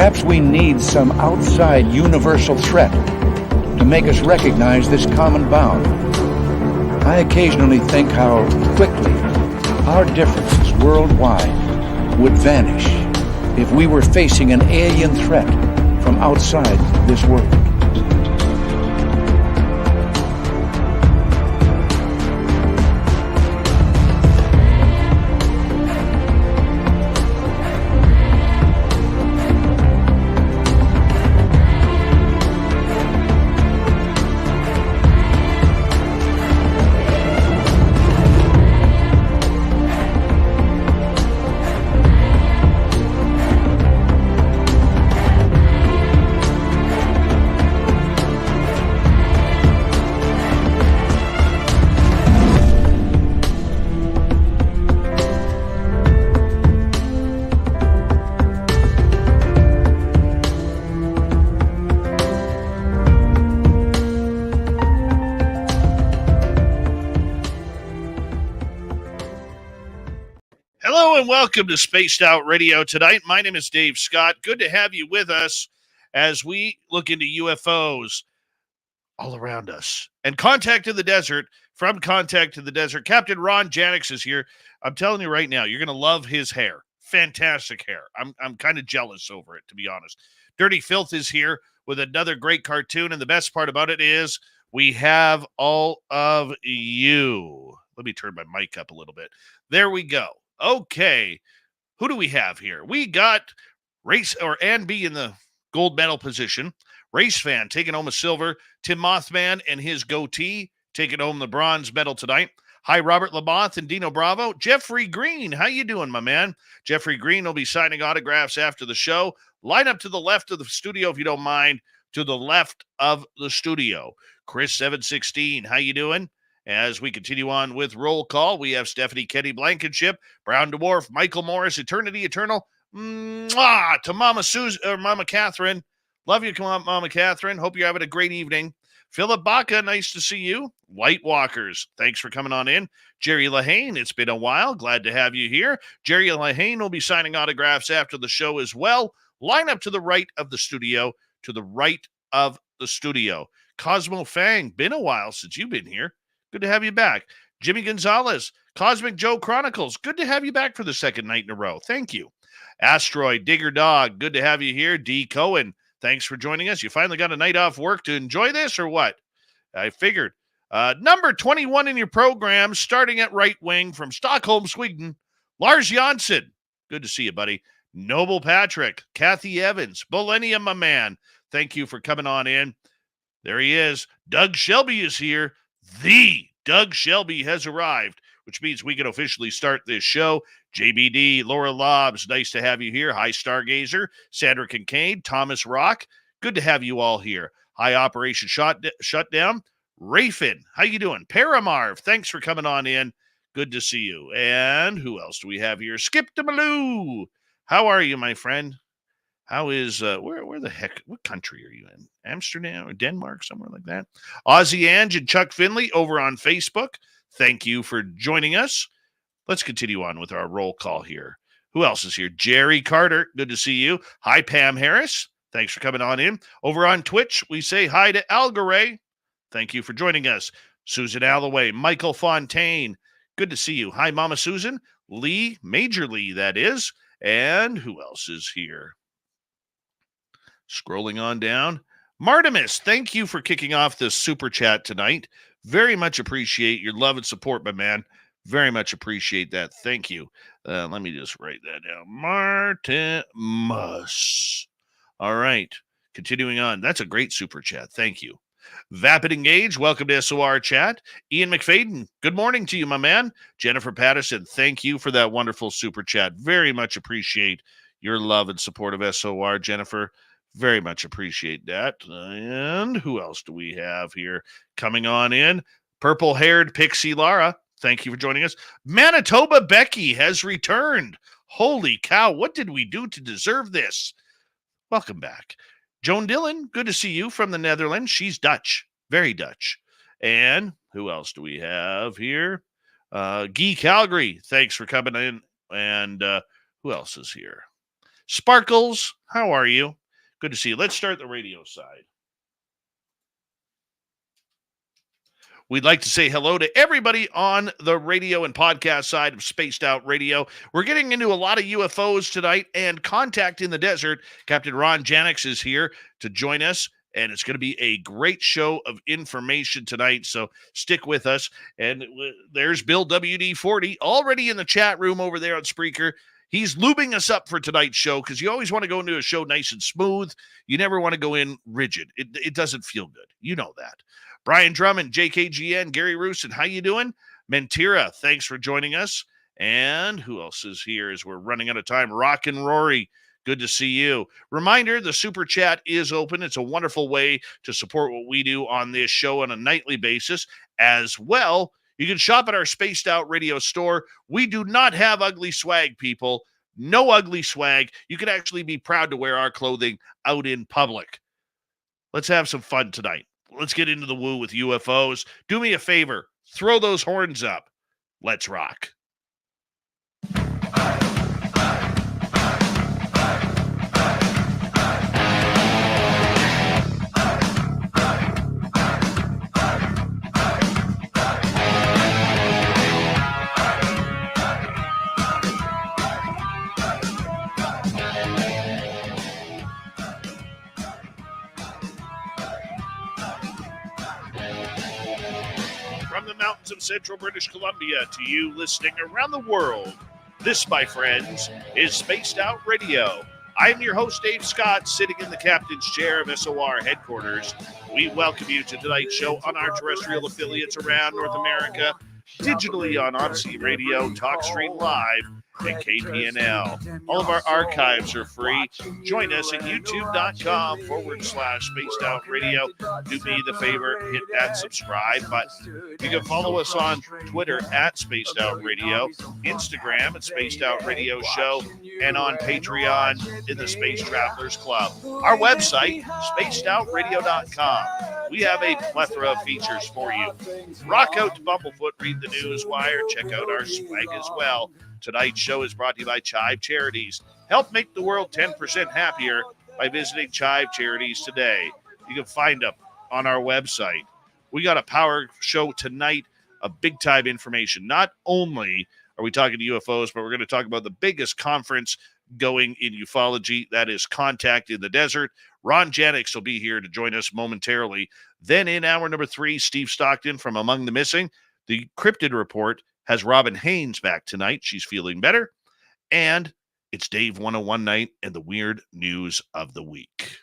Perhaps we need some outside universal threat to make us recognize this common bound. I occasionally think how quickly our differences worldwide would vanish if we were facing an alien threat from outside this world. Welcome to Spaced Out Radio tonight. My name is Dave Scott. Good to have you with us as we look into UFOs all around us. And Contact in the Desert, from Contact in the Desert, Captain Ron Janix is here. I'm telling you right now, you're going to love his hair. Fantastic hair. I'm kind of jealous over it, to be honest. Dirty Filth is here with another great cartoon, and the best part about it is we have all of you. Let me turn my mic up a little bit. There we go. Okay, who do we have here? We got Ann B in the gold medal position. Race Fan taking home a silver. Tim Mothman and his goatee taking home the bronze medal tonight. Hi, Robert Lamoth and Dino Bravo. Jeffrey Green, how you doing, my man? Jeffrey Green will be signing autographs after the show. Line up to the left of the studio if you don't mind. To the left of the studio. Chris 716, how you doing? As we continue on with roll call, we have Stephanie Kenny Blankenship, Brown Dwarf, Michael Morris, Eternity Eternal, to Mama Susan or Mama Catherine. Love you, Mama Catherine. Hope you're having a great evening. Philip Baca, nice to see you. White Walkers, thanks for coming on in. Jerry Lahane, it's been a while. Glad to have you here. Jerry Lahane will be signing autographs after the show as well. Line up to the right of the studio, to the right of the studio. Cosmo Fang, been a while since you've been here. Good to have you back. Jimmy Gonzalez, Cosmic Joe Chronicles. Good to have you back for the second night in a row. Thank you. Asteroid, Digger Dog. Good to have you here. D. Cohen, thanks for joining us. You finally got a night off work to enjoy this or what? I figured. Number 21 in your program, starting at right wing from Stockholm, Sweden. Lars Janssen. Good to see you, buddy. Noble Patrick, Kathy Evans, Millennium, my man. Thank you for coming on in. There he is. Doug Shelby is here. The Doug Shelby has arrived, which means we can officially start this show. JBD, Laura Lobbs, nice to have you here. Hi, Stargazer, Sandra Kincaid, Thomas Rock. Good to have you all here. Hi, Operation Shutdown. Rafin, how you doing? Paramarv, thanks for coming on in. Good to see you. And who else do we have here? Skip to Maloo. How are you, my friend? How is, where the heck, what country are you in? Amsterdam or Denmark, somewhere like that? Ozzy Ange and Chuck Finley over on Facebook. Thank you for joining us. Let's continue on with our roll call here. Who else is here? Jerry Carter, good to see you. Hi, Pam Harris. Thanks for coming on in. Over on Twitch, we say hi to Algaray. Thank you for joining us. Susan Alloway, Michael Fontaine. Good to see you. Hi, Mama Susan. Lee, Major Lee, that is. And who else is here? Scrolling on down. Martimus, thank you for kicking off this super chat tonight. Very much appreciate your love and support, my man. Very much appreciate that. Thank you. Let me just write that down. Martimus. All right. Continuing on. That's a great super chat. Thank you. Vapid Engage, welcome to SOR Chat. Ian McFadden, good morning to you, my man. Jennifer Patterson, thank you for that wonderful super chat. Very much appreciate your love and support of SOR, Jennifer. Very much appreciate that. And who else do we have here coming on in? Purple-haired Pixie Lara. Thank you for joining us. Manitoba Becky has returned. Holy cow, what did we do to deserve this? Welcome back. Joan Dillon, good to see you from the Netherlands. She's Dutch, very Dutch. And who else do we have here? Guy Calgary, thanks for coming in. And who else is here? Sparkles, how are you? Good to see you. Let's start the radio side. We'd like to say hello to everybody on the radio and podcast side of Spaced Out Radio. We're getting into a lot of UFOs tonight, and Contact in the Desert. Captain Ron Janix is here to join us, and it's going to be a great show of information tonight, so stick with us. And there's Bill WD40 already in the chat room over there on Spreaker. He's lubing us up for tonight's show because you always want to go into a show nice and smooth. You never want to go in rigid. It doesn't feel good. You know that. Brian Drummond, JKGN, Gary Roosin, how you doing? Mentira, thanks for joining us. And who else is here as we're running out of time? Rock and Rory, good to see you. Reminder, the Super Chat is open. It's a wonderful way to support what we do on this show on a nightly basis. As well, you can shop at our Spaced Out Radio store. We do not have ugly swag, people. No ugly swag. You can actually be proud to wear our clothing out in public. Let's have some fun tonight. Let's get into the woo with UFOs. Do me a favor. Throw those horns up. Let's rock. From the mountains of central British Columbia to you listening around the world, this, my friends, is Spaced Out Radio. I'm your host, Dave Scott, sitting in the captain's chair of SOR headquarters. We welcome you to tonight's show on our terrestrial affiliates around North America, digitally on Odyssey Radio, TalkStream Live, and KPNL. All of our archives are free. Join us at youtube.com/Spaced Out Radio. Do me the favor, hit that subscribe button. You can follow us on Twitter at Spaced Out Radio, Instagram at Spaced Out Radio Show, and on Patreon in the Space Travelers Club. Our website, spacedoutradio.com. We have a plethora of features for you. Rock out to Bumblefoot, read the news wire, check out our swag as well. Tonight's show is brought to you by Chive Charities. Help make the world 10% happier by visiting Chive Charities today. You can find them on our website. We got a power show tonight of big-time information. Not only are we talking to UFOs, but we're going to talk about the biggest conference going in ufology. That is Contact in the Desert. Ron Janix will be here to join us momentarily. Then in hour number 3, Steve Stockton from Among the Missing. The Cryptid Report has Robin Haynes back tonight. She's feeling better. And it's Dave 101 night and the weird news of the week.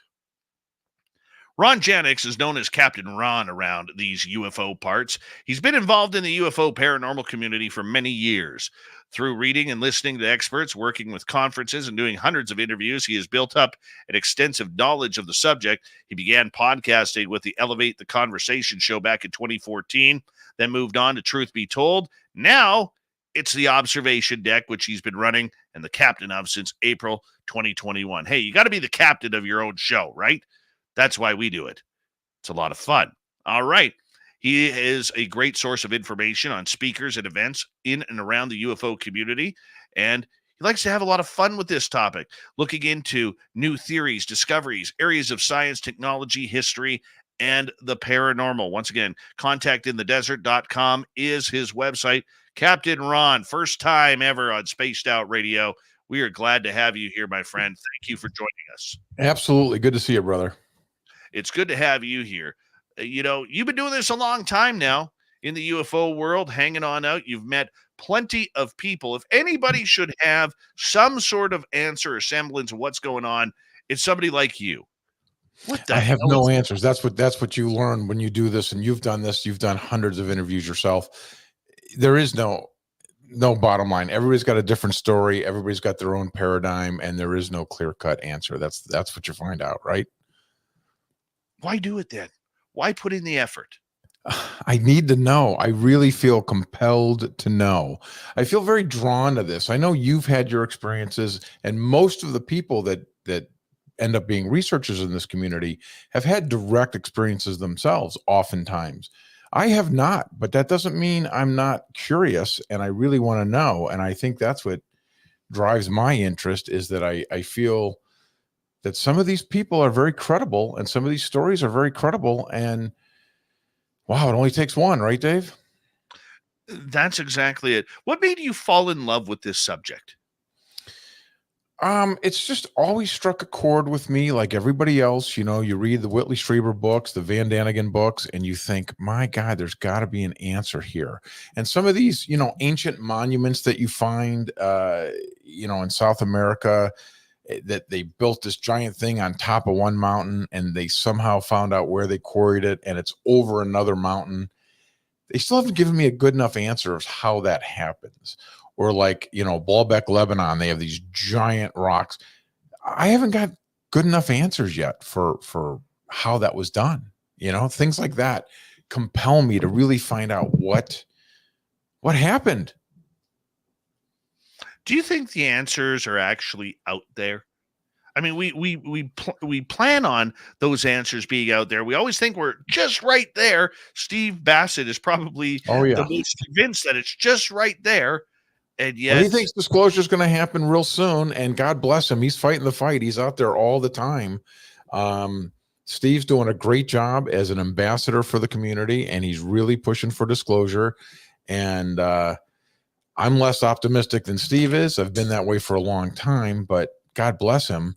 Ron Janix is known as Captain Ron around these UFO parts. He's been involved in the UFO paranormal community for many years. Through reading and listening to experts, working with conferences, and doing hundreds of interviews, he has built up an extensive knowledge of the subject. He began podcasting with the Elevate the Conversation show back in 2014, then moved on to Truth Be Told. Now, it's the Observation Deck, which he's been running and the captain of since April 2021. Hey, you got to be the captain of your own show, right? That's why we do it. It's a lot of fun. All right. He is a great source of information on speakers and events in and around the UFO community, and he likes to have a lot of fun with this topic, looking into new theories, discoveries, areas of science, technology, history, and the paranormal. Once again, contactinthedesert.com is his website. Captain Ron, first time ever on Spaced Out Radio. We are glad to have you here, my friend. Thank you for joining us. Absolutely. Good to see you, brother. It's good to have you here. You know, you've been doing this a long time now in the UFO world, hanging on out. You've met plenty of people. If anybody should have some sort of answer or semblance of what's going on, it's somebody like you. What the I have no answers. That's what you learn when you do this, and you've done this. You've done hundreds of interviews yourself. There is no bottom line. Everybody's got a different story. Everybody's got their own paradigm, and there is no clear-cut answer. That's what you find out, right? Why do it then? Why put in the effort? I need to know. I really feel compelled to know. I feel very drawn to this. I know you've had your experiences, and most of the people that end up being researchers in this community have had direct experiences themselves oftentimes. I have not, but that doesn't mean I'm not curious, and I really want to know. And I think that's what drives my interest is that I feel that some of these people are very credible and some of these stories are very credible. And wow, it only takes one, right, Dave? That's exactly it. What made you fall in love with this subject? It's just always struck a chord with me, like everybody else. You know, you read the Whitley Strieber books, the Van Daniken books, and you think, my God, there's got to be an answer here. And some of these, you know, ancient monuments that you find, you know, in South America, that they built this giant thing on top of one mountain and they somehow found out where they quarried it and it's over another mountain. They still haven't given me a good enough answer of how that happens. Or like, you know, Baalbek, Lebanon, they have these giant rocks. I haven't got good enough answers yet for how that was done. You know, things like that compel me to really find out what happened. Do you think the answers are actually out there? I mean, we plan on those answers being out there. We always think we're just right there. Steve Bassett is probably Oh the yeah. most convinced that it's just right there, and Well, he yet, thinks disclosure is going to happen real soon, and God bless him. He's fighting the fight. He's out there all the time. Steve's doing a great job as an ambassador for the community, and he's really pushing for disclosure. And I'm less optimistic than Steve is. I've been that way for a long time, but God bless him.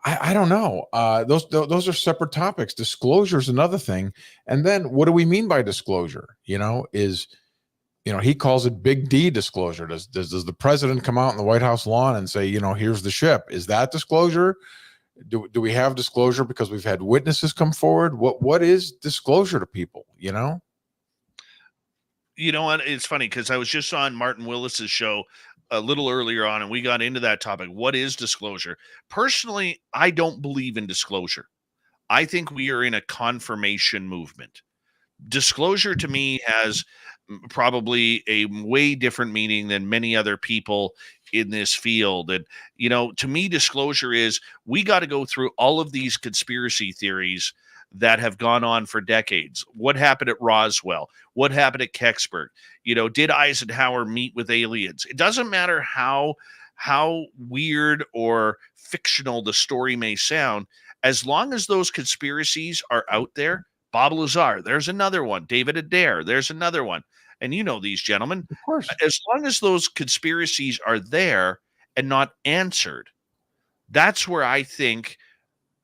I don't know. Those are separate topics. Disclosure is another thing. And then what do we mean by disclosure? You know, he calls it big D disclosure. Does the president come out on the White House lawn and say, you know, here's the ship? Is that disclosure? Do we have disclosure because we've had witnesses come forward? What is disclosure to people, you know? you know what? It's funny because I was just on Martin Willis's show a little earlier on, and we got into that topic. What is disclosure? Personally, I don't believe in disclosure. I think we are in a confirmation movement. Disclosure to me has probably a way different meaning than many other people in this field. And, you know, to me, disclosure is we got to go through all of these conspiracy theories that have gone on for decades. What happened at Roswell? What happened at Kecksburg? You know, did Eisenhower meet with aliens? It doesn't matter how weird or fictional the story may sound, as long as those conspiracies are out there. Bob Lazar, there's another one. David Adair, there's another one. And you know these gentlemen. Of course. As long as those conspiracies are there and not answered, that's where I think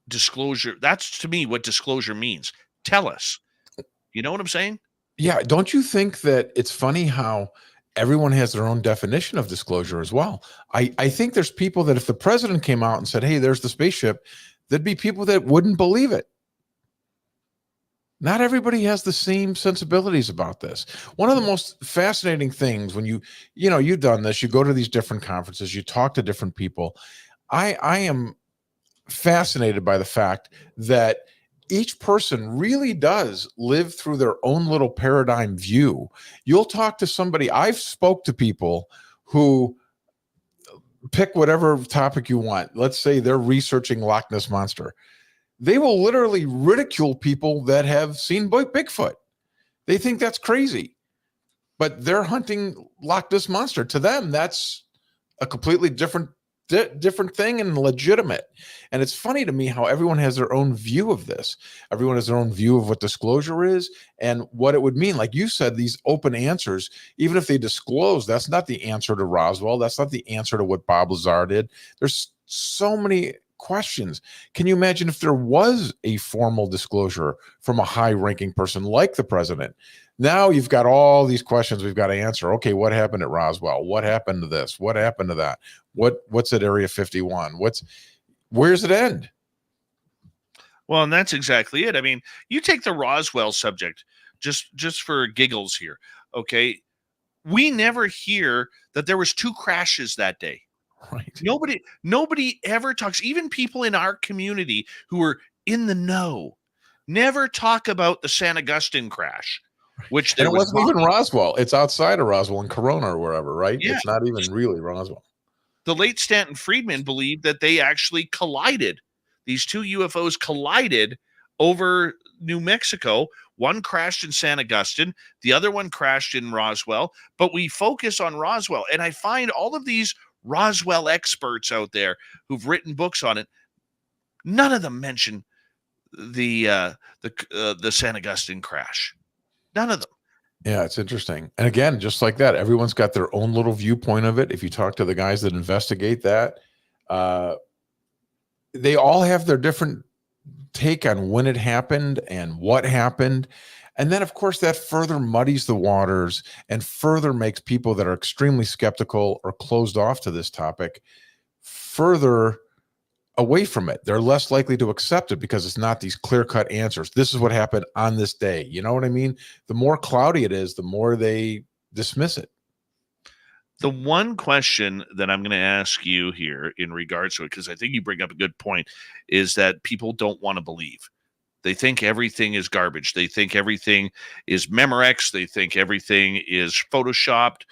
disclosure, that's to me what disclosure means. Tell us. You know what I'm saying? Yeah. Don't you think that it's funny how everyone has their own definition of disclosure as well? I think there's people that if the president came out and said, hey, there's the spaceship, there'd be people that wouldn't believe it. Not everybody has the same sensibilities about this. One of the most fascinating things when you've done this, you go to these different conferences, you talk to different people. I am fascinated by the fact that each person really does live through their own little paradigm view. You'll talk to somebody. I've spoke to people who pick whatever topic you want. Let's say they're researching Loch Ness Monster. They will literally ridicule people that have seen Bigfoot. They think that's crazy, but they're hunting Loch Ness Monster. To them, that's a completely different thing and legitimate. And it's funny to me how everyone has their own view of this. Everyone has their own view of what disclosure is and what it would mean. Like you said, these open answers, even if they disclose, that's not the answer to Roswell. That's not the answer to what Bob Lazar did. There's so many questions. Can you imagine if there was a formal disclosure from a high-ranking person like the president? Now you've got all these questions we've got to answer. Okay, what happened at Roswell? What happened to this? What happened to that? What's at Area 51? Where's it end? Well, and that's exactly it. I mean, you take the Roswell subject just for giggles here. Okay. We never hear that there was 2 crashes that day. Right. Nobody ever talks, even people in our community who are in the know, never talk about the San Augustine crash, which And there it was wasn't even Roswell. It's outside of Roswell in Corona or wherever, right? Yeah. It's not even really Roswell. The late Stanton Friedman believed that they actually collided. These 2 UFOs collided over New Mexico. One crashed in San Augustine, the other one crashed in Roswell, but we focus on Roswell. And I find all of these Roswell experts out there who've written books on it. None of them mention the San Augustine crash. None of them. Yeah, it's interesting. And again, just like that, everyone's got their own little viewpoint of it. If you talk to the guys that investigate that, they all have their different take on when it happened and what happened. And then, of course, that further muddies the waters and further makes people that are extremely skeptical or closed off to this topic further away from it. They're less likely to accept it because it's not these clear-cut answers. This is what happened on this day. You know what I mean? The more cloudy it is, the more they dismiss it. The one question that I'm going to ask you here in regards to it, because I think you bring up a good point, is that people don't want to believe. They think everything is garbage. They think everything is Memorex. They think everything is photoshopped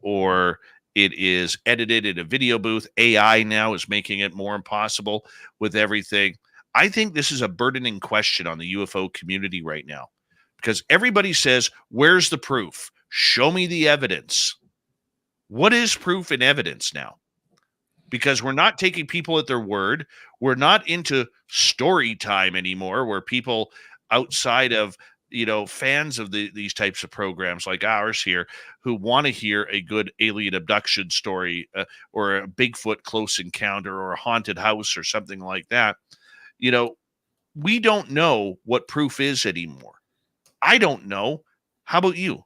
or it is edited in a video booth. AI now is making it more impossible with everything. I think this is a burdening question on the UFO community right now because everybody says, where's the proof? Show me the evidence. What is proof and evidence now? Because we're not taking people at their word. We're not into story time anymore where people outside of, fans of these types of programs like ours here who want to hear a good alien abduction story or a Bigfoot close encounter or a haunted house or something like that. We don't know what proof is anymore. I don't know. How about you?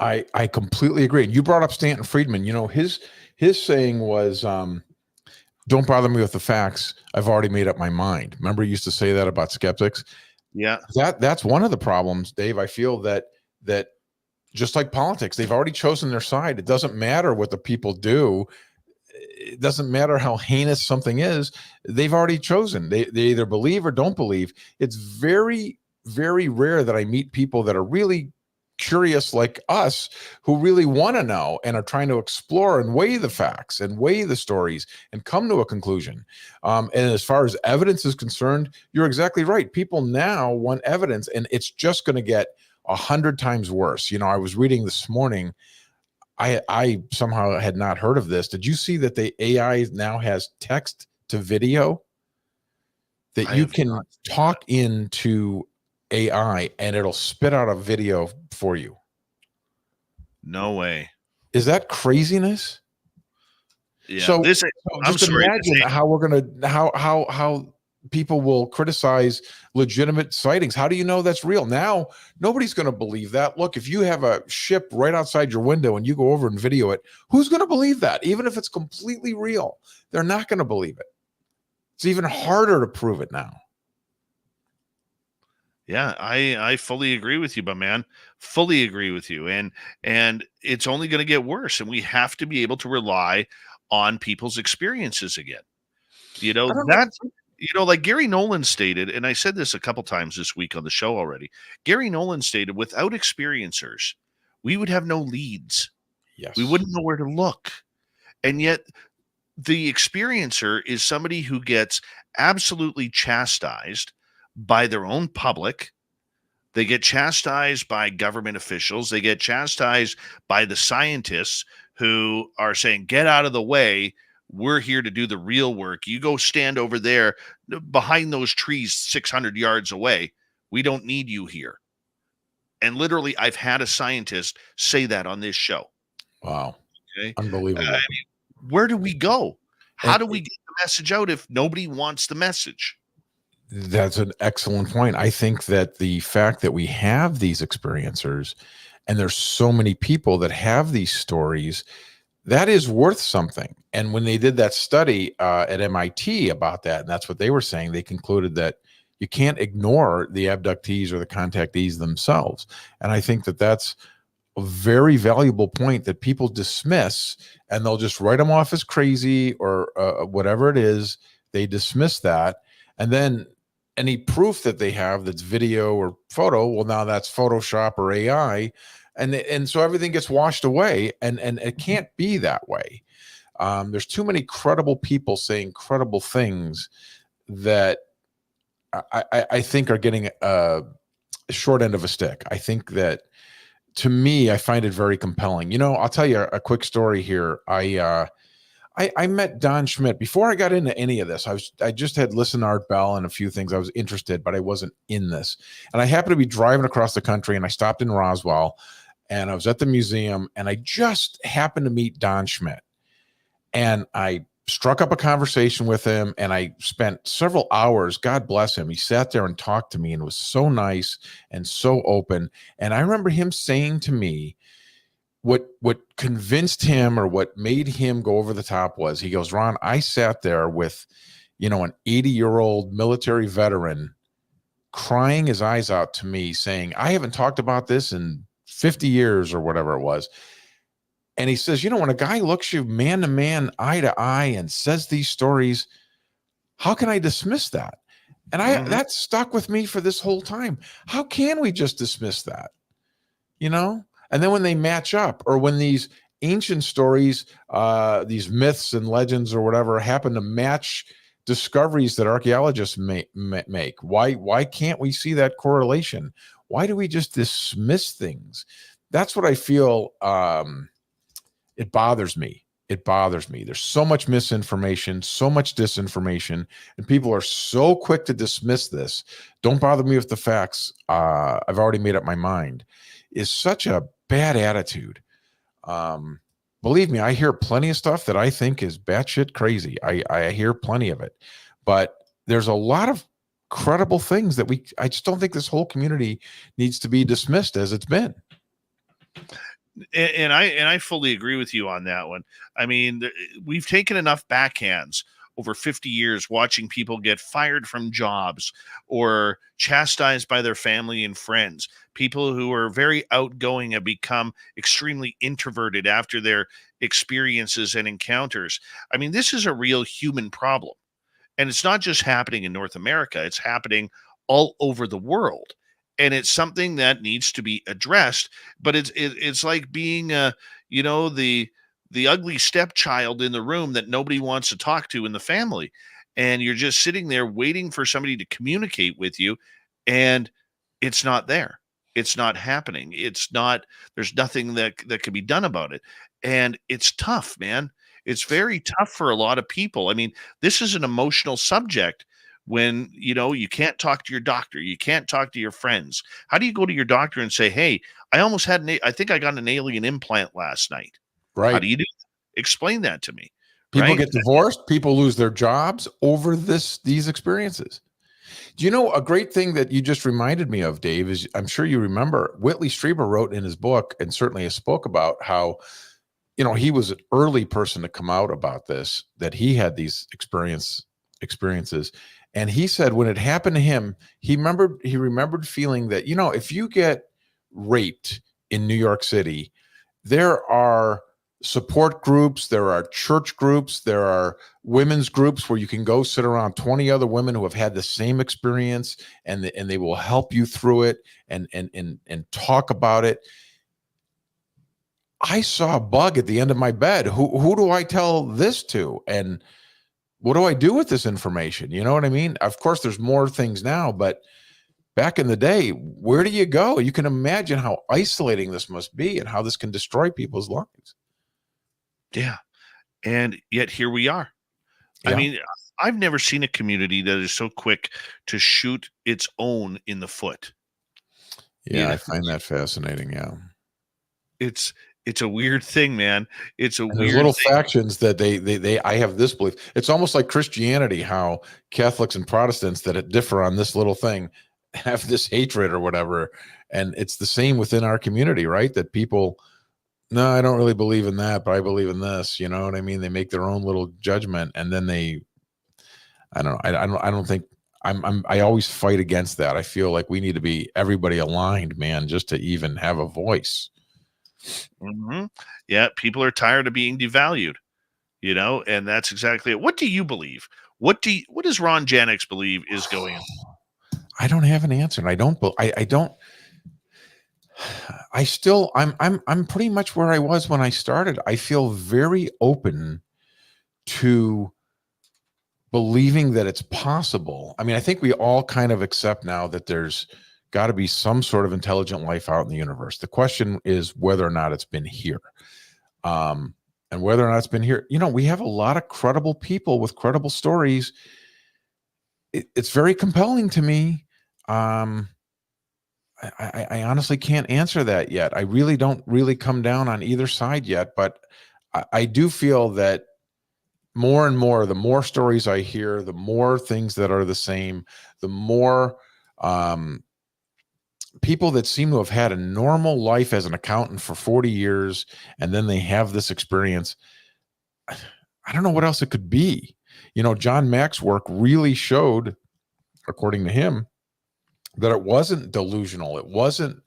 I completely agree. And you brought up Stanton Friedman. His saying was, don't bother me with the facts. I've already made up my mind. Remember he used to say that about skeptics? Yeah. That's one of the problems, Dave. I feel that just like politics, they've already chosen their side. It doesn't matter what the people do. It doesn't matter how heinous something is. They've already chosen. They either believe or don't believe. It's very, very rare that I meet people that are really curious like us who really want to know and are trying to explore and weigh the facts and weigh the stories and come to a conclusion. And as far as evidence is concerned, you're exactly right. People now want evidence, and it's just going to get 100 times worse. I was reading this morning. I somehow had not heard of this. Did you see that the AI now has text to video that you can talk into AI and it'll spit out a video for you? No way. Is that craziness? Yeah. So just imagine how we're gonna how people will criticize legitimate sightings. How do you know that's real? Now nobody's gonna believe that. Look, if you have a ship right outside your window and you go over and video it, who's gonna believe that? Even if it's completely real, they're not gonna believe it. It's even harder to prove it now. Yeah, I fully agree with you, but man, fully agree with you. And it's only going to get worse. And we have to be able to rely on people's experiences again. Like Gary Nolan stated, and I said this a couple times this week on the show already. Gary Nolan stated, without experiencers, we would have no leads. Yes. We wouldn't know where to look. And yet the experiencer is somebody who gets absolutely chastised by their own public. They get chastised by government officials. They get chastised by the scientists who are saying, get out of the way. We're here to do the real work. You go stand over there behind those trees 600 yards away. We don't need you here. And literally, I've had a scientist say that on this show. Wow. Okay. Unbelievable. Where do we go? How do we get the message out if nobody wants the message? That's an excellent point. I think that the fact that we have these experiencers and there's so many people that have these stories, that is worth something. And when they did that study at MIT about that, and that's what they were saying, they concluded that you can't ignore the abductees or the contactees themselves. And I think that that's a very valuable point that people dismiss, and they'll just write them off as crazy or whatever it is. They dismiss that. And then any proof that they have that's video or photo, well, now that's Photoshop or AI. And so everything gets washed away, and it can't be that way. There's too many credible people saying credible things that I think are getting a short end of a stick. I think that, to me, I find it very compelling. I'll tell you a quick story here. I met Don Schmidt before I got into any of this. I just had listened to Art Bell and a few things. I was interested, but I wasn't in this. And I happened to be driving across the country, and I stopped in Roswell, and I was at the museum, and I just happened to meet Don Schmidt. And I struck up a conversation with him, and I spent several hours. God bless him. He sat there and talked to me and was so nice and so open. And I remember him saying to me, what convinced him, or what made him go over the top, was, he goes, Ron, I sat there with, an 80-year-old military veteran crying his eyes out to me, saying, I haven't talked about this in 50 years or whatever it was. And he says, when a guy looks you man to man, eye to eye, and says these stories, how can I dismiss that? And that stuck with me for this whole time. How can we just dismiss that? And then when they match up, or when these ancient stories, these myths and legends or whatever, happen to match discoveries that archaeologists make, why can't we see that correlation? Why do we just dismiss things? That's what I feel. It bothers me. It bothers me. There's so much misinformation, so much disinformation, and people are so quick to dismiss this. Don't bother me with the facts. I've already made up my mind. Is such a bad attitude. Believe me, I hear plenty of stuff that I think is batshit crazy. I hear plenty of it, but there's a lot of credible things that I just don't think this whole community needs to be dismissed as it's been. And I fully agree with you on that one. I mean, we've taken enough backhands over 50 years watching people get fired from jobs or chastised by their family and friends. People who are very outgoing have become extremely introverted after their experiences and encounters. I mean, this is a real human problem. And it's not just happening in North America, it's happening all over the world. And it's something that needs to be addressed, but it's like being the ugly stepchild in the room that nobody wants to talk to in the family. And you're just sitting there waiting for somebody to communicate with you, and it's not there. It's not happening. There's nothing that can be done about it. And it's tough, man. It's very tough for a lot of people. I mean, this is an emotional subject when, you can't talk to your doctor, you can't talk to your friends. How do you go to your doctor and say, hey, I think I got an alien implant last night? Right. How do you do that? Explain that to me. People get divorced. People lose their jobs over these experiences. Do you know a great thing that you just reminded me of, Dave, is, I'm sure you remember, Whitley Strieber wrote in his book, and certainly has spoke about how, he was an early person to come out about this, that he had these experiences. And he said when it happened to him, he remembered feeling that, if you get raped in New York City, there are support groups, there are church groups, there are women's groups where you can go sit around 20 other women who have had the same experience, and they will help you through it and talk about it. I saw a bug at the end of my bed. Who do I tell this to? And what do I do with this information? You know what I mean? Of course, there's more things now, but back in the day, where do you go? You can imagine how isolating this must be and how this can destroy people's lives. Yeah. And yet here we are. Yeah. I mean, I've never seen a community that is so quick to shoot its own in the foot. Yeah, I find that fascinating. Yeah. It's a weird thing, man. It's a weird little thing. Factions that I have this belief. It's almost like Christianity, how Catholics and Protestants that differ on this little thing have this hatred or whatever. And it's the same within our community, right? That people, no, I don't really believe in that, but I believe in this. You know what I mean? They make their own little judgment, and then I don't know. I don't think I always fight against that. I feel like we need to be everybody aligned, man, just to even have a voice. Mm-hmm. Yeah, people are tired of being devalued, and that's exactly it. What do you believe? What does Ron Janix believe is going on? I don't have an answer, and I'm pretty much where I was when I started. I feel very open to believing that it's possible. I mean, I think we all kind of accept now that there's got to be some sort of intelligent life out in the universe. The question is whether or not it's been here. And and whether or not it's been here, we have a lot of credible people with credible stories. It's very compelling to me. I honestly can't answer that yet. I really don't really come down on either side yet, but I do feel that more and more, the more stories I hear, the more things that are the same, the more people that seem to have had a normal life as an accountant for 40 years, and then they have this experience. I don't know what else it could be. John Mack's work really showed, according to him, that it wasn't delusional. It wasn't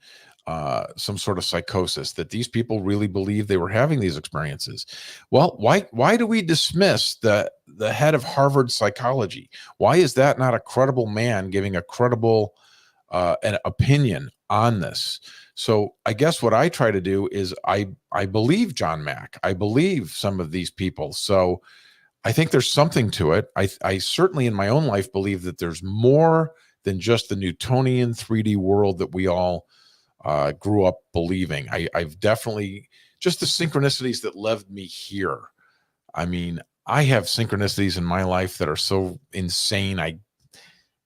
some sort of psychosis, that these people really believed they were having these experiences. Well, why do we dismiss the head of Harvard psychology? Why is that not a credible man giving a credible an opinion on this? So I guess what I try to do is I believe John Mack. I believe some of these people. So I think there's something to it. I certainly in my own life believe that there's more than just the Newtonian 3D world that we all grew up believing. I've definitely, just the synchronicities that led me here. I mean, I have synchronicities in my life that are so insane.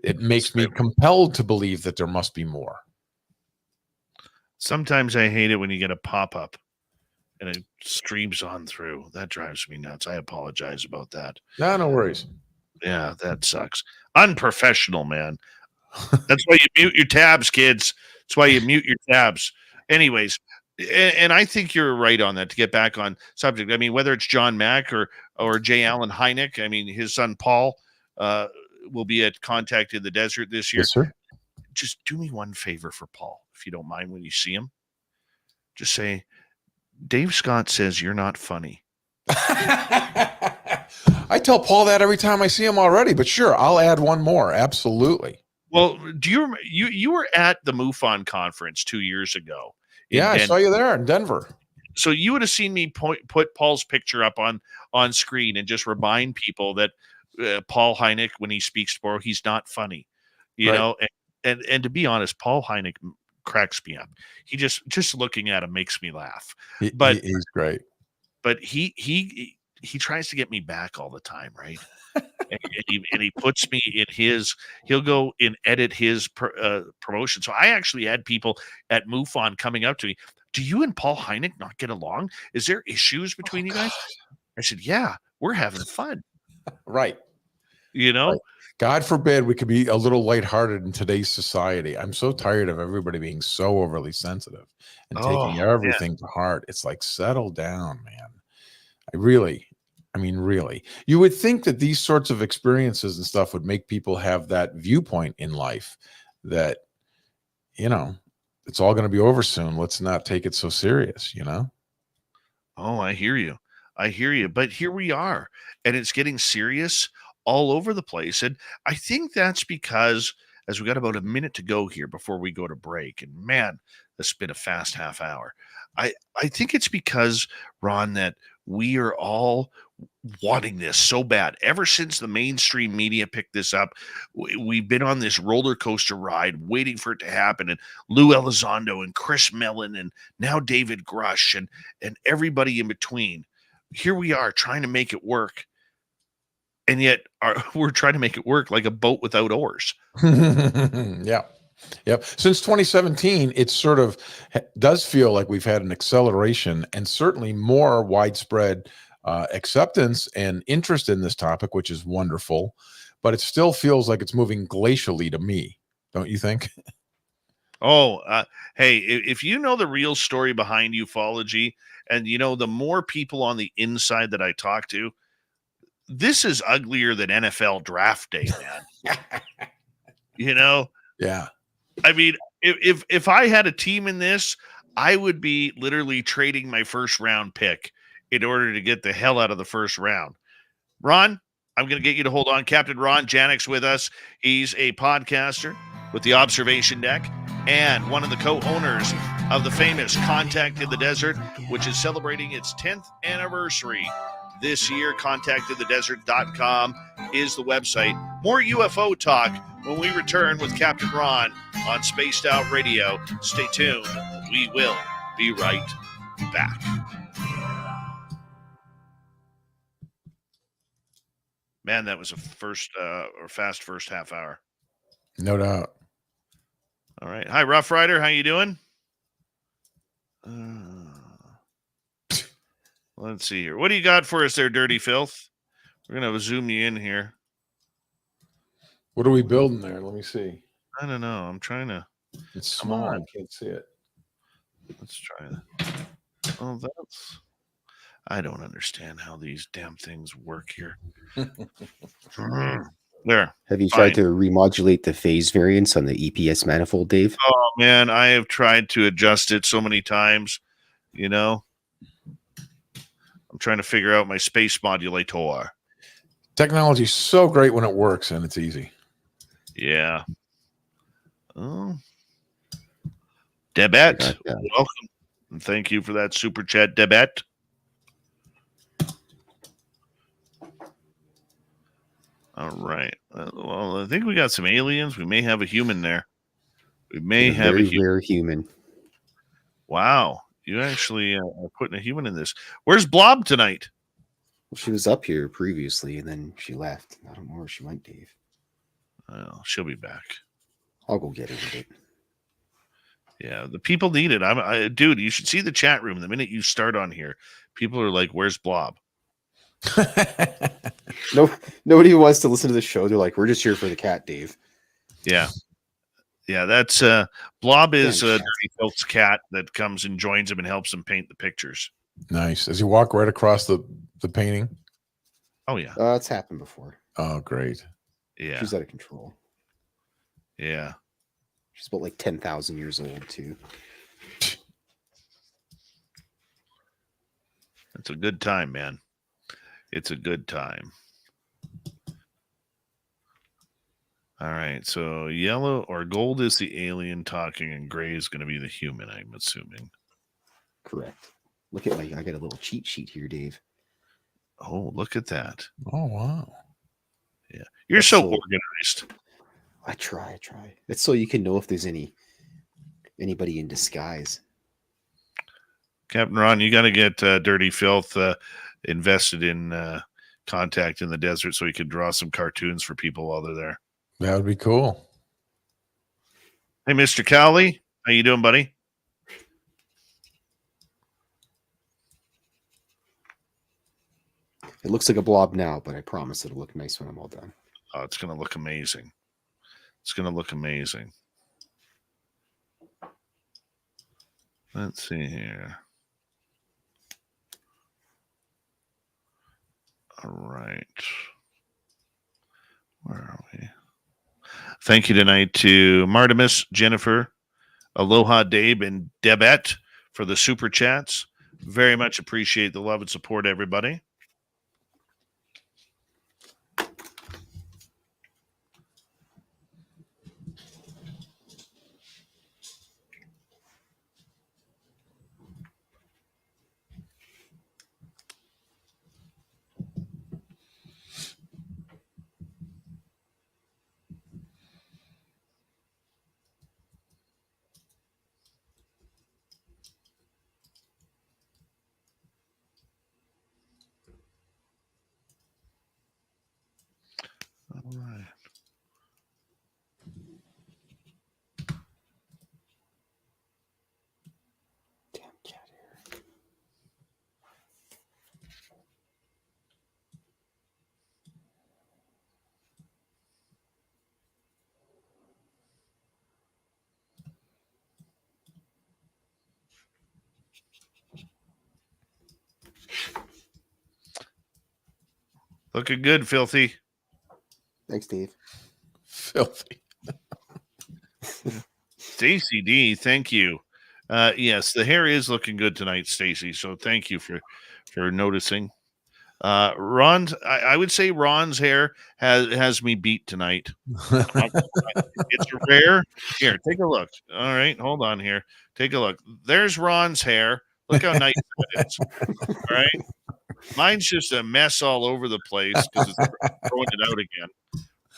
It makes me compelled to believe that there must be more. Sometimes I hate it when you get a pop-up and it streams on through. That drives me nuts. I apologize about that. No worries. Yeah, that sucks. Unprofessional, man. That's why you mute your tabs, kids. That's why you mute your tabs. Anyways, and I think you're right on that, to get back on subject. I mean, whether it's John Mack or J. Allen Hynek, I mean, his son Paul will be at Contact in the Desert this year. Yes, sir. Just do me one favor for Paul, if you don't mind, when you see him. Just say, Dave Scott says you're not funny. I tell Paul that every time I see him already, but sure, I'll add one more. Absolutely. Well, do you remember, you were at the MUFON conference 2 years ago? Yeah, I saw you there in Denver. So you would have seen me put Paul's picture up on screen and just remind people that Paul Hynek, when he speaks tomorrow, he's not funny, you know. And to be honest, Paul Hynek cracks me up. He just looking at him makes me laugh. But he's great. But he tries to get me back all the time, right? and he puts me in his. He'll go and edit his promotion. So I actually had people at MUFON coming up to me. Do you and Paul Hynek not get along? Is there issues between you guys? I said, yeah, we're having fun. Right. You know, right. God forbid we could be a little lighthearted in today's society. I'm so tired of everybody being so overly sensitive and taking everything to heart. It's like, settle down, man. Really, you would think that these sorts of experiences and stuff would make people have that viewpoint in life that, it's all going to be over soon. Let's not take it so serious, Oh, I hear you. But here we are, and it's getting serious all over the place. And I think that's because, as we got about a minute to go here before we go to break, and man, this has been a fast half hour. I think it's because, Ron, that we are all wanting this so bad. Ever since the mainstream media picked this up, we've been on this roller coaster ride waiting for it to happen. And Lou Elizondo and Chris Mellon and now David Grush and everybody in between. Here we are trying to make it work. And yet we're trying to make it work like a boat without oars. Yeah. Yep. Since 2017, it sort of does feel like we've had an acceleration and certainly more widespread acceptance and interest in this topic, which is wonderful. But it still feels like it's moving glacially to me. Don't you think? Hey, if you know the real story behind ufology, and the more people on the inside that I talk to, this is uglier than NFL draft day, man. Yeah. I mean, if I had a team in this, I would be literally trading my first round pick in order to get the hell out of the first round. Ron, I'm going to get you to hold on. Captain Ron Janix with us. He's a podcaster with the Observation Deck and one of the co-owners of the famous Contact in the Desert, which is celebrating its 10th anniversary this year. ContactInTheDesert.com is the website. More UFO talk when we return with Captain Ron on Spaced Out Radio. Stay tuned. We will be right back. Man, that was a fast first half hour. No doubt. All right. Hi, Rough Rider. How you doing? Let's see here. What do you got for us there, Dirty Filth? We're going to zoom you in here. What are we building there? Let me see. I don't know. I'm trying to. It's small. on. I can't see it. Let's try that. Oh, that's. I don't understand how these damn things work here. There. Have you tried to remodulate the phase variance on the EPS manifold, Dave? Oh, man. I have tried to adjust it so many times. You know, I'm trying to figure out my space modulator. Technology is so great when it works, and it's easy. Yeah. Oh. Debette, welcome. And thank you for that super chat, Debette. All right. Well, I think we got some aliens. We may have a human there. We may have a rare human. Wow. You actually are putting a human in this. Where's Blob tonight? Well, she was up here previously, and then she left. I don't know where she went, Dave. Oh, she'll be back. I'll go get her with it. Yeah, the people need it. Dude, you should see the chat room. The minute you start on here, people are like, "Where's Blob?" No, nobody wants to listen to the show. They're like, "We're just here for the cat, Dave." Yeah, that's Blob is Dirty Filth's cat that comes and joins him and helps him paint the pictures. Nice. Does he walk right across the painting? Oh yeah, it's happened before. Oh, great. Yeah, she's out of control. Yeah, she's about like 10,000 years old too. It's a good time, man. It's a good time. All right, so yellow or gold is the alien talking, and gray is going to be the human, I'm assuming. Correct. Look at I got a little cheat sheet here, Dave. Oh, look at that. Oh, wow. Yeah, you're so organized. I try. It's so you can know if there's anybody in disguise. Captain Ron, you got to get Dirty Filth invested in Contact in the Desert so he could draw some cartoons for people while they're there. That would be cool. Hey, Mr. Cowley, how you doing, buddy? It looks like a blob now, but I promise it'll look nice when I'm all done. Oh, it's going to look amazing. It's going to look amazing. Let's see here. All right. Where are we? Thank you tonight to Martimus, Jennifer, Aloha Dave, and Debette for the super chats. Very much appreciate the love and support, everybody. All right. Damn cat hair. Looking good, Filthy. Thanks, Dave. Filthy. Stacy D, thank you. Yes, the hair is looking good tonight, Stacy. So thank you for noticing. Ron's, I would say Ron's hair has me beat tonight. It's rare. Here, take a look. All right, hold on here. Take a look. There's Ron's hair. Look how nice that is. All right. Mine's just a mess all over the place because it's throwing it out again.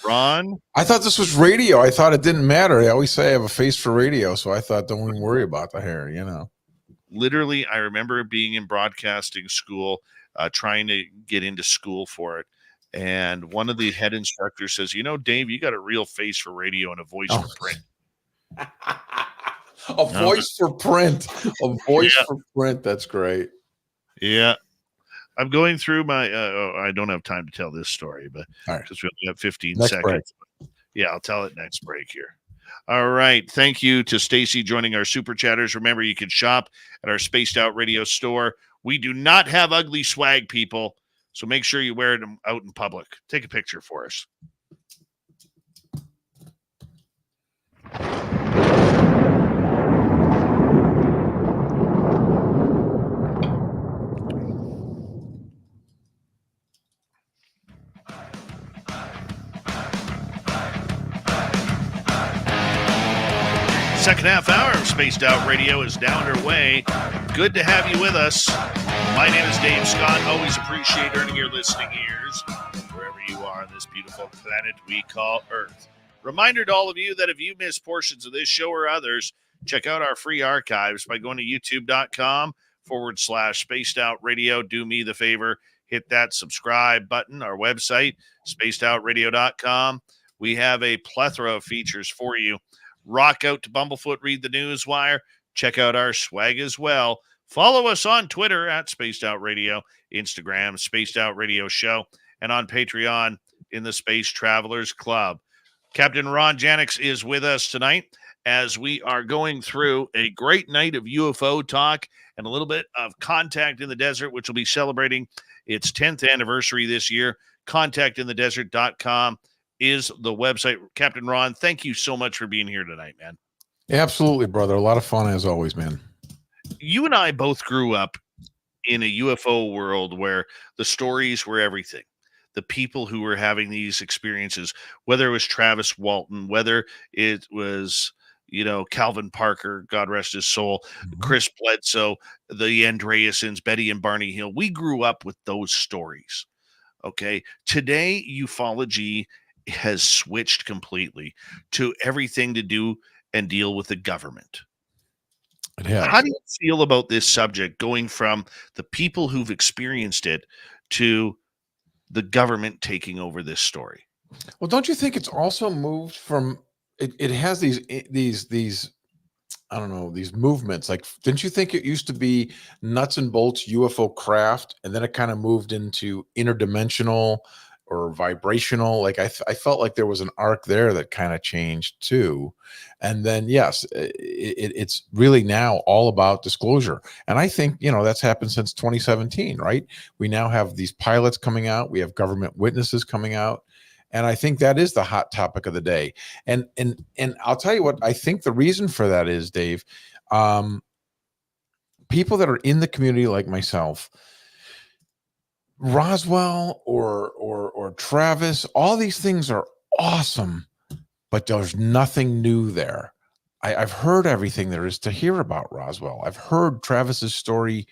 Ron? I thought this was radio. I thought it didn't matter. I always say I have a face for radio, so I thought don't even worry about the hair, you know. Literally, I remember being in broadcasting school, trying to get into school for it. And one of the head instructors says, Dave, you got a real face for radio and a voice for print. A voice for print. A voice for print. That's great. Yeah. I'm going through my I don't have time to tell this story, but because we only have 15 seconds. Yeah, I'll tell it next break here. All right. Thank you to Stacy joining our super chatters. Remember, you can shop at our Spaced Out Radio store. We do not have ugly swag, people, so make sure you wear them out in public. Take a picture for us. Second half hour of Spaced Out Radio is now underway. Good to have you with us. My name is Dave Scott. Always appreciate earning your listening ears wherever you are on this beautiful planet we call Earth. Reminder to all of you that if you miss portions of this show or others, check out our free archives by going to youtube.com/Spaced Out Radio. Do me the favor, hit that subscribe button. Our website, spacedoutradio.com. We have a plethora of features for you. Rock out to Bumblefoot, read the Newswire. Check out our swag as well. Follow us on Twitter at Spaced Out Radio, Instagram, Spaced Out Radio Show, and on Patreon in the Space Travelers Club. Captain Ron Janix is with us tonight as we are going through a great night of UFO talk and a little bit of Contact in the Desert, which will be celebrating its 10th anniversary this year. ContactintheDesert.com is the website. Captain Ron, thank you so much for being here tonight, man. Absolutely, brother. A lot of fun as always, man. You and I both grew up in a UFO world where the stories were everything. The people who were having these experiences, whether it was Travis Walton, whether it was, Calvin Parker, God rest his soul, Chris Bledsoe, the Andreassens, Betty and Barney Hill. We grew up with those stories. Okay. Today, ufology has switched completely to everything to do and deal with the government. It has. How do you feel about this subject going from the people who've experienced it to the government taking over this story? Well, don't you think it's also moved from it has these I don't know, these movements. Like, didn't you think it used to be nuts and bolts UFO craft, and then it kind of moved into interdimensional or vibrational? Like I felt like there was an arc there that kind of changed too. And then, yes, it's really now all about disclosure. And I think, that's happened since 2017, right? We now have these pilots coming out. We have government witnesses coming out. And I think that is the hot topic of the day. And I'll tell you what, I think the reason for that is, Dave, people that are in the community like myself, Roswell or Travis, all these things are awesome, but there's nothing new there. I've heard everything there is to hear about Roswell. I've heard Travis's story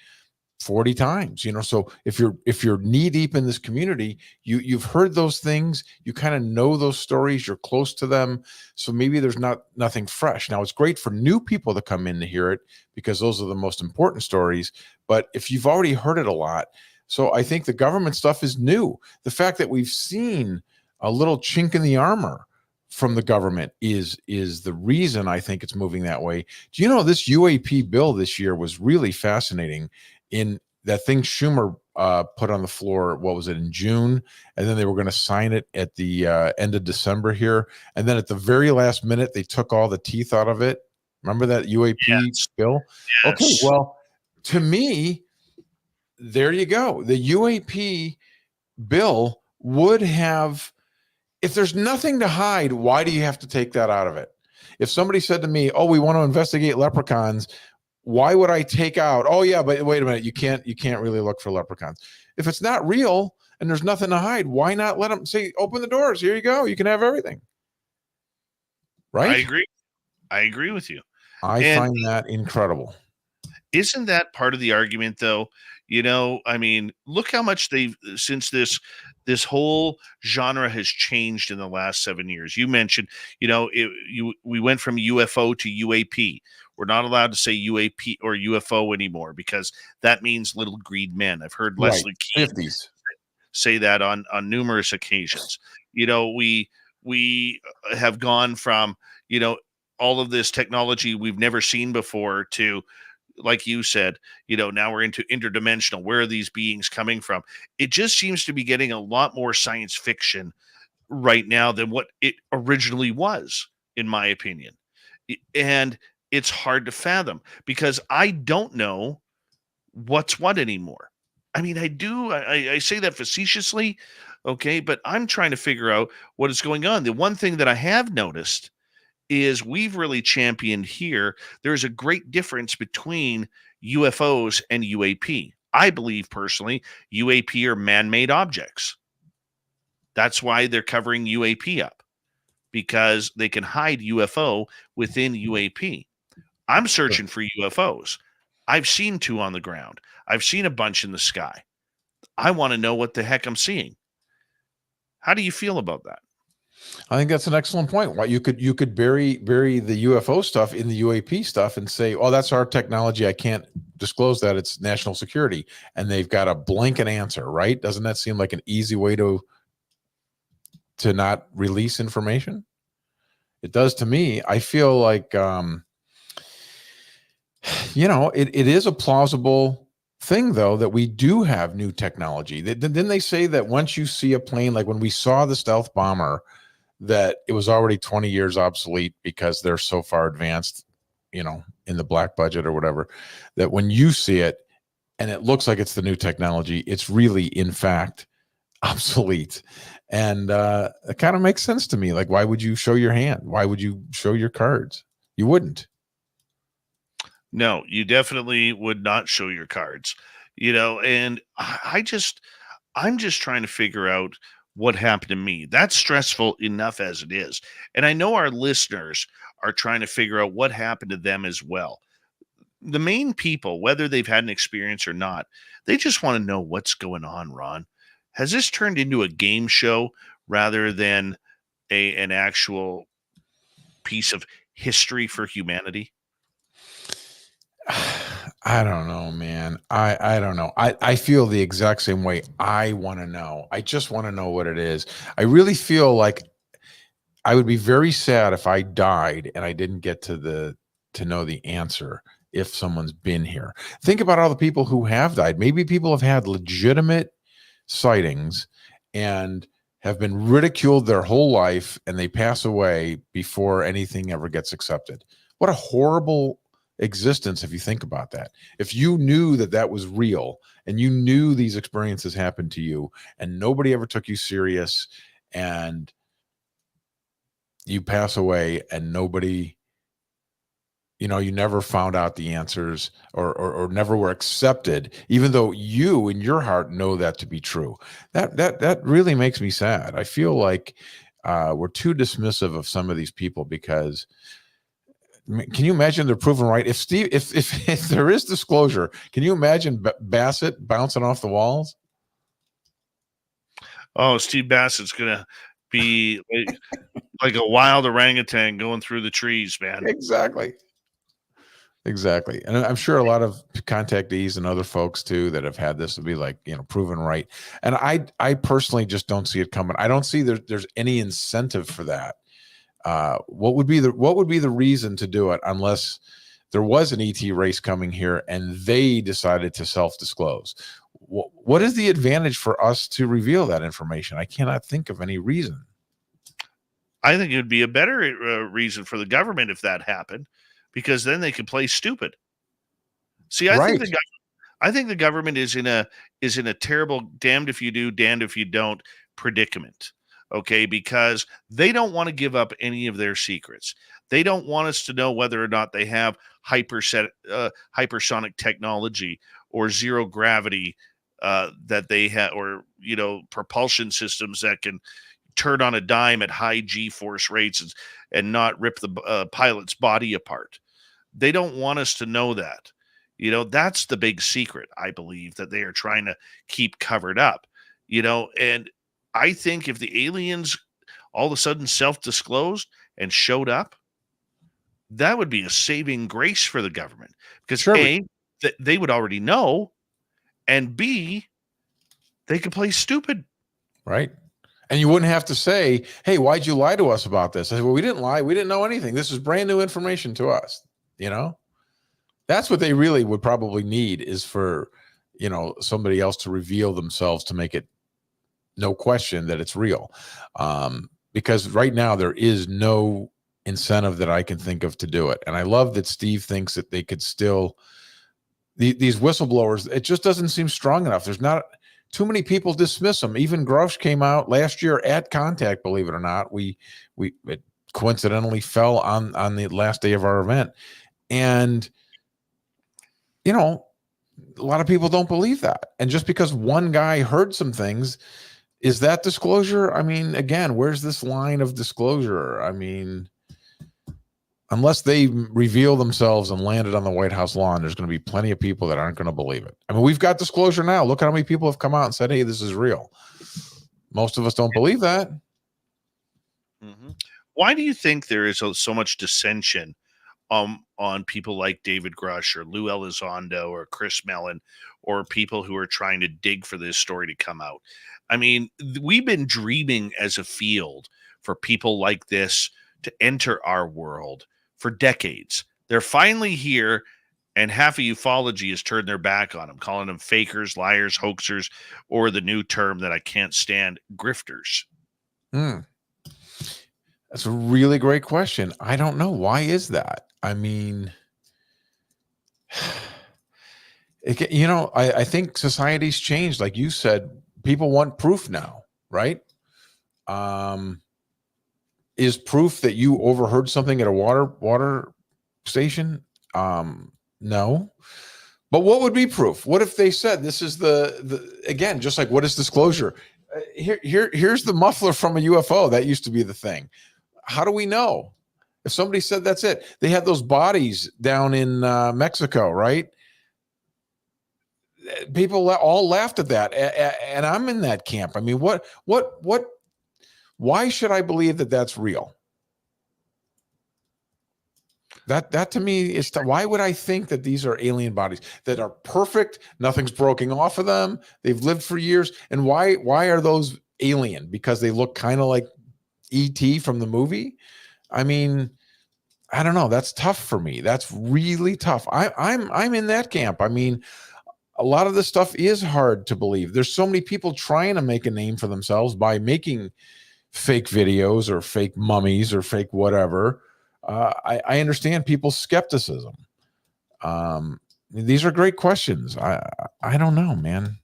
40 times, so if you're knee deep in this community, you've heard those things, you kind of know those stories, you're close to them. So maybe there's nothing fresh. Now it's great for new people to come in to hear it because those are the most important stories. But if you've already heard it a lot, so I think the government stuff is new. The fact that we've seen a little chink in the armor from the government is the reason I think it's moving that way. Do you know this UAP bill this year was really fascinating? In that thing Schumer put on the floor, what was it, in June? And then they were going to sign it at the end of December here. And then at the very last minute, they took all the teeth out of it. Remember that UAP bill? Yes. Okay, well, to me, there you go. The UAP bill would have, if there's nothing to hide, why do you have to take that out of it? If somebody said to me, we want to investigate leprechauns, why would I take out, yeah, but wait a minute, you can't really look for leprechauns. If it's not real and there's nothing to hide, why not let them say, open the doors, here you go, you can have everything. Right? I agree with you. I find that incredible. Isn't that part of the argument, though? Look how much since this whole genre has changed in the last 7 years. You mentioned, we went from UFO to UAP. We're not allowed to say UAP or UFO anymore because that means little green men. I've heard Leslie Keith. 50s. say that on numerous occasions. We have gone from, all of this technology we've never seen before to, like you said, now we're into interdimensional. Where are these beings coming from? It just seems to be getting a lot more science fiction right now than what it originally was, in my opinion. And it's hard to fathom because I don't know what's what anymore. I mean, I do. I say that facetiously, okay, but I'm trying to figure out what is going on. The one thing that I have noticed is we've really championed here. There's a great difference between UFOs and UAP. I believe personally, UAP are man made objects. That's why they're covering UAP up, because they can hide UFO within UAP. I'm searching for UFOs. I've seen 2 on the ground. I've seen a bunch in the sky. I want to know what the heck I'm seeing. How do you feel about that? I think that's an excellent point. Why you could bury the UFO stuff in the UAP stuff and say, "Oh, that's our technology. I can't disclose that. It's national security." And they've got a blanket answer, right? Doesn't that seem like an easy way to not release information? It does to me. I feel like it is a plausible thing, though, that we do have new technology. Didn't they say that once you see a plane, like when we saw the stealth bomber, that it was already 20 years obsolete because they're so far advanced, in the black budget or whatever, that when you see it and it looks like it's the new technology, it's really, in fact, obsolete. And it kind of makes sense to me. Like, why would you show your hand? Why would you show your cards? You wouldn't. No, you definitely would not show your cards, and I'm just trying to figure out what happened to me. That's stressful enough as it is. And I know our listeners are trying to figure out what happened to them as well. The main people, whether they've had an experience or not, they just want to know what's going on, Ron. Has this turned into a game show rather than an actual piece of history for humanity? I don't know, man. I don't know. I feel the exact same way. I want to know. I just want to know what it is. I really feel like I would be very sad if I died and I didn't get to know the answer if someone's been here. Think about all the people who have died. Maybe people have had legitimate sightings and have been ridiculed their whole life and they pass away before anything ever gets accepted. What a horrible existence if you think about that. If you knew that was real and you knew these experiences happened to you and nobody ever took you serious and you pass away and nobody, you never found out the answers or never were accepted, even though you in your heart know that to be true, that really makes me sad. I feel like we're too dismissive of some of these people because can you imagine they're proven right? If if there is disclosure, can you imagine Bassett bouncing off the walls? Oh, Steve Bassett's gonna be like a wild orangutan going through the trees, man. Exactly. And I'm sure a lot of contactees and other folks too that have had this will be like, proven right. And I personally just don't see it coming. I don't see there's any incentive for that. What would be the reason to do it unless there was an ET race coming here and they decided to self-disclose? What is the advantage for us to reveal that information? I cannot think of any reason. I think it would be a better reason for the government if that happened, because then they could play stupid. See, I think the government is in a terrible damned if you do, damned if you don't predicament. Okay, because they don't want to give up any of their secrets. They don't want us to know whether or not they have hypersonic technology or zero gravity that they have, or propulsion systems that can turn on a dime at high G-force rates and not rip the pilot's body apart. They don't want us to know that. That's the big secret, I believe, that they are trying to keep covered up. And I think if the aliens all of a sudden self-disclosed and showed up, that would be a saving grace for the government, because Sure, A, they would already know, and B, They could play stupid. Right. And you wouldn't have to say, hey, why'd you lie to us about this? I said, well, we didn't lie. We didn't know anything. This is brand new information to us. You know, that's what they really would probably need, is for, somebody else to reveal themselves to make it no question that it's real. Because right now there is no incentive that I can think of to do it. And I love that Steve thinks that they could still, these whistleblowers, it just doesn't seem strong enough. There's not too many people dismiss them. Even Grush came out last year at Contact, believe it or not. It coincidentally fell on the last day of our event. And, a lot of people don't believe that. And just because one guy heard some things, is that disclosure? I mean, again, where's this line of disclosure? I mean, unless they reveal themselves and landed on the White House lawn, there's going to be plenty of people that aren't going to believe it. I mean, we've got disclosure now. Look how many people have come out and said, hey, this is real. Most of us don't believe that. Mm-hmm. Why do you think there is so much dissension on people like David Grush or Lou Elizondo or Chris Mellon, or people who are trying to dig for this story to come out? I mean, we've been dreaming as a field for people like this to enter our world for decades. They're finally here, and half of ufology has turned their back on them, calling them fakers, liars, hoaxers, or the new term that I can't stand, grifters. That's a really great question. I don't know. Why is that? I mean, I think society's changed. Like you said, people want proof now, right? Is proof that you overheard something at a water station? No. But what would be proof? What if they said this is the again, just like what is disclosure? Here's the muffler from a UFO. That used to be the thing. How do we know? If somebody said that's it, they had those bodies down in Mexico, right? People all laughed at that, and I'm in that camp. I mean, what? Why should I believe that that's real? That to me is why would I think that these are alien bodies that are perfect? Nothing's broken off of them. They've lived for years. And why are those alien? Because they look kind of like E.T. from the movie. I mean, I don't know. That's tough for me. That's really tough. I'm in that camp. I mean, a lot of this stuff is hard to believe. There's so many people trying to make a name for themselves by making fake videos or fake mummies or fake whatever. I understand people's skepticism. These are great questions. I don't know, man.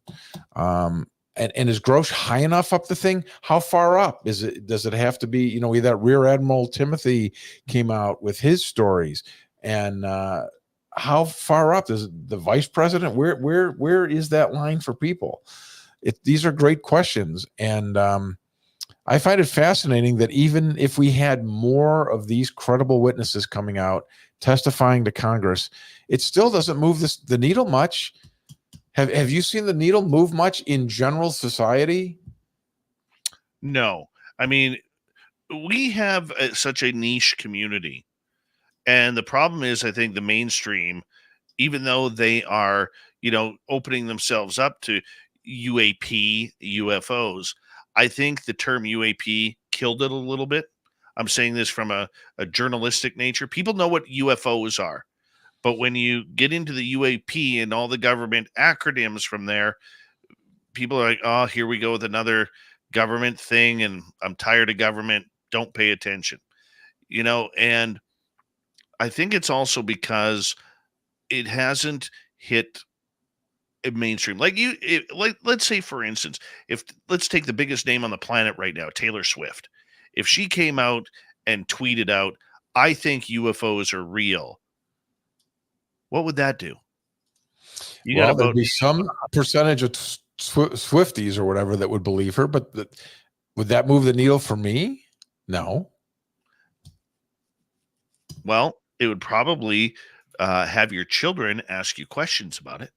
And is Grosh high enough up the thing? How far up is it? Does it have to be? That Rear Admiral Timothy came out with his stories, and how far up is the vice president? Where is that line for people? These are great questions, and I find it fascinating that even if we had more of these credible witnesses coming out testifying to Congress, it still doesn't move the needle much. Have you seen the needle move much in general society? No. I mean, we have such a niche community. And the problem is, I think the mainstream, even though they are, opening themselves up to UAP, UFOs, I think the term UAP killed it a little bit. I'm saying this from a journalistic nature. People know what UFOs are. But when you get into the UAP and all the government acronyms from there, people are like, oh, here we go with another government thing, and I'm tired of government. Don't pay attention. And I think it's also because it hasn't hit a mainstream. Let's say, for instance, let's take the biggest name on the planet right now, Taylor Swift. If she came out and tweeted out, I think UFOs are real, what would that do? There'd be some percentage of Swifties or whatever that would believe her, but would that move the needle for me? No. Well, it would probably have your children ask you questions about it.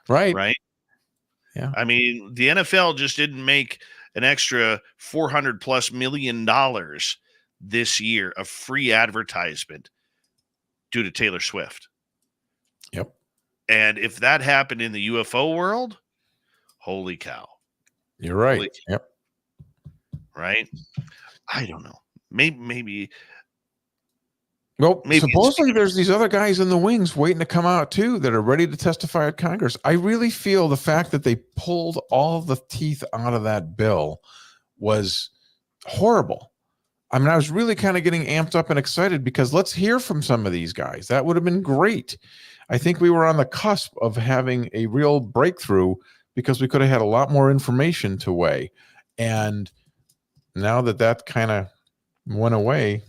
Right. Yeah. I mean, the NFL just didn't make an extra $400+ million this year of free advertisement due to Taylor Swift. Yep. And if that happened in the UFO world, Holy cow. You're right. Holy, Yep. right? I don't know. Maybe Well, maybe it's supposedly there's these other guys in the wings waiting to come out too that are ready to testify at Congress. I really feel the fact that they pulled all the teeth out of that bill was horrible. I mean, I was really kind of getting amped up and excited because let's hear from some of these guys. That would have been great. I think we were on the cusp of having a real breakthrough because we could have had a lot more information to weigh. And now that kind of went away.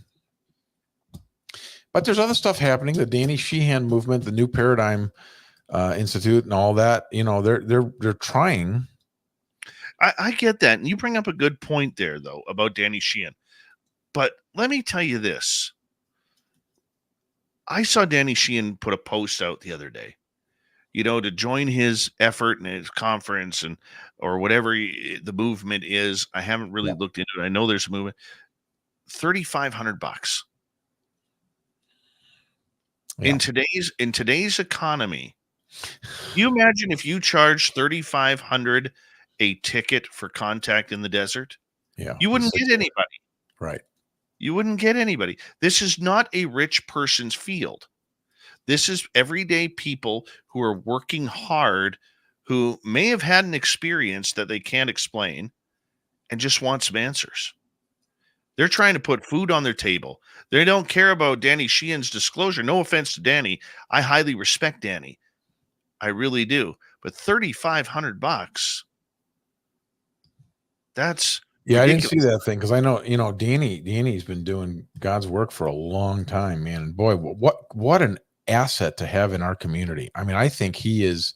But there's other stuff happening. The Danny Sheehan movement, the New Paradigm Institute, and all that. You know, they're trying. I get that. And you bring up a good point there, though, about Danny Sheehan. But let me tell you this. I saw Danny Sheehan put a post out the other day, you know, to join his effort and his conference and or whatever the movement is. I haven't really looked into it. I know there's a movement. $3,500 in today's economy. You imagine if you charge $3,500 a ticket for Contact in the Desert? Yeah, you wouldn't get anybody. Right. You wouldn't get anybody. This is not a rich person's field. This is everyday people who are working hard, who may have had an experience that they can't explain and just want some answers. They're trying to put food on their table. They don't care about Danny Sheehan's disclosure. No offense to Danny. I highly respect Danny. I really do. But $3,500, that's yeah, ridiculous. I didn't see that thing because I know, you know, Danny's been doing God's work for a long time, man. And boy, what an asset to have in our community. I mean, I think he is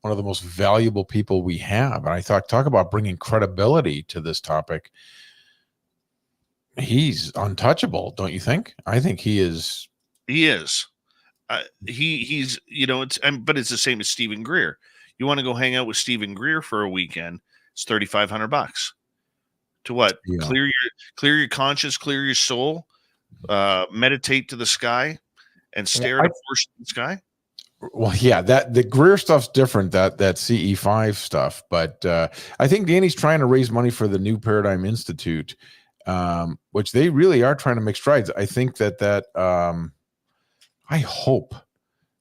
one of the most valuable people we have. And I talk about bringing credibility to this topic. He's untouchable, don't you think? I think he is. He is. He's, you know, but it's the same as Stephen Greer. You want to go hang out with Stephen Greer for a weekend? It's $3,500. To what? Yeah. Clear your conscience, clear your soul, meditate to the sky, and stare at a portion of the sky. Well, yeah, that the Greer stuff's different. That CE5 stuff, but I think Danny's trying to raise money for the New Paradigm Institute, which they really are trying to make strides. I think that I hope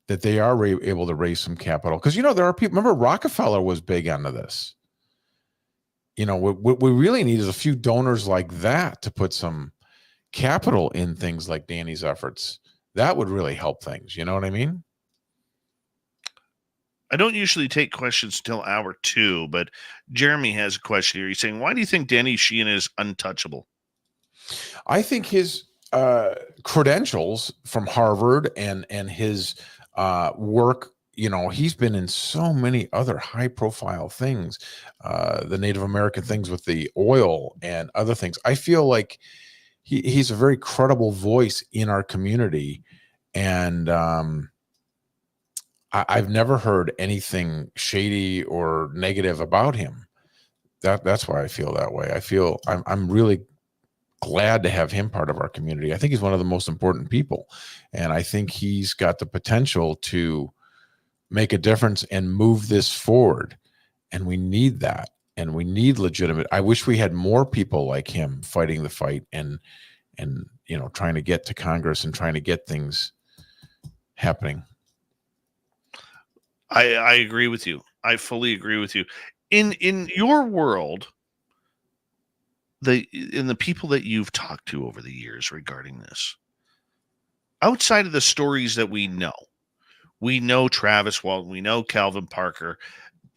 that they are able to raise some capital because, you know, there are people. Remember, Rockefeller was big onto this. You know, what we really need is a few donors like that to put some capital in things like Danny's efforts. That would really help things. You know what I mean? I don't usually take questions till hour 2, but Jeremy has a question here. He's saying, why do you think Danny Sheehan is untouchable? I think his credentials from Harvard and his work, you know, he's been in so many other high profile things, the Native American things with the oil and other things. I feel like he's a very credible voice in our community. And I've never heard anything shady or negative about him. That's why I feel that way. I feel I'm really glad to have him part of our community. I think he's one of the most important people. And I think he's got the potential to make a difference and move this forward. And we need that. And we need legitimate. I wish we had more people like him fighting the fight and you know, trying to get to Congress and trying to get things happening. I agree with you. I fully agree with you. In your world, the people that you've talked to over the years regarding this, outside of the stories that we know Travis Walton, we know Calvin Parker,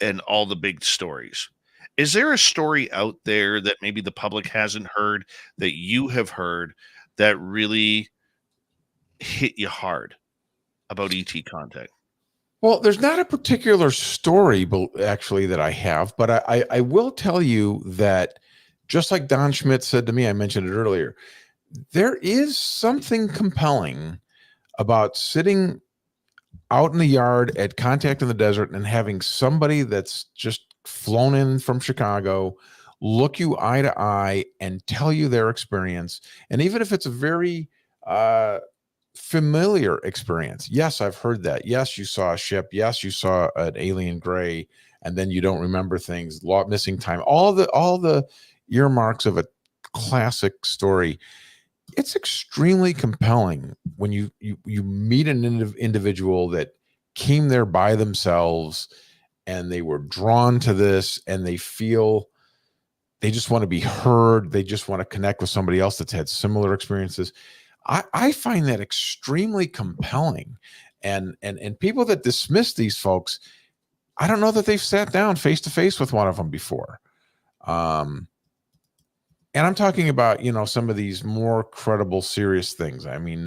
and all the big stories. Is there a story out there that maybe the public hasn't heard that you have heard that really hit you hard about ET contact? Well, there's not a particular story, actually, that I have, but I will tell you that just like Don Schmidt said to me, I mentioned it earlier, there is something compelling about sitting out in the yard at Contact in the Desert and having somebody that's just flown in from Chicago look you eye to eye and tell you their experience. And even if it's a very familiar experience. Yes, I've heard that. Yes, you saw a ship. Yes, you saw an alien gray, and then you don't remember things, missing time, all the earmarks of a classic story. It's extremely compelling when you meet an individual that came there by themselves and they were drawn to this, and they feel they just want to be heard. They just want to connect with somebody else that's had similar experiences. I find that extremely compelling, and people that dismiss these folks, I don't know that they've sat down face to face with one of them before. And I'm talking about, some of these more credible, serious things. I mean,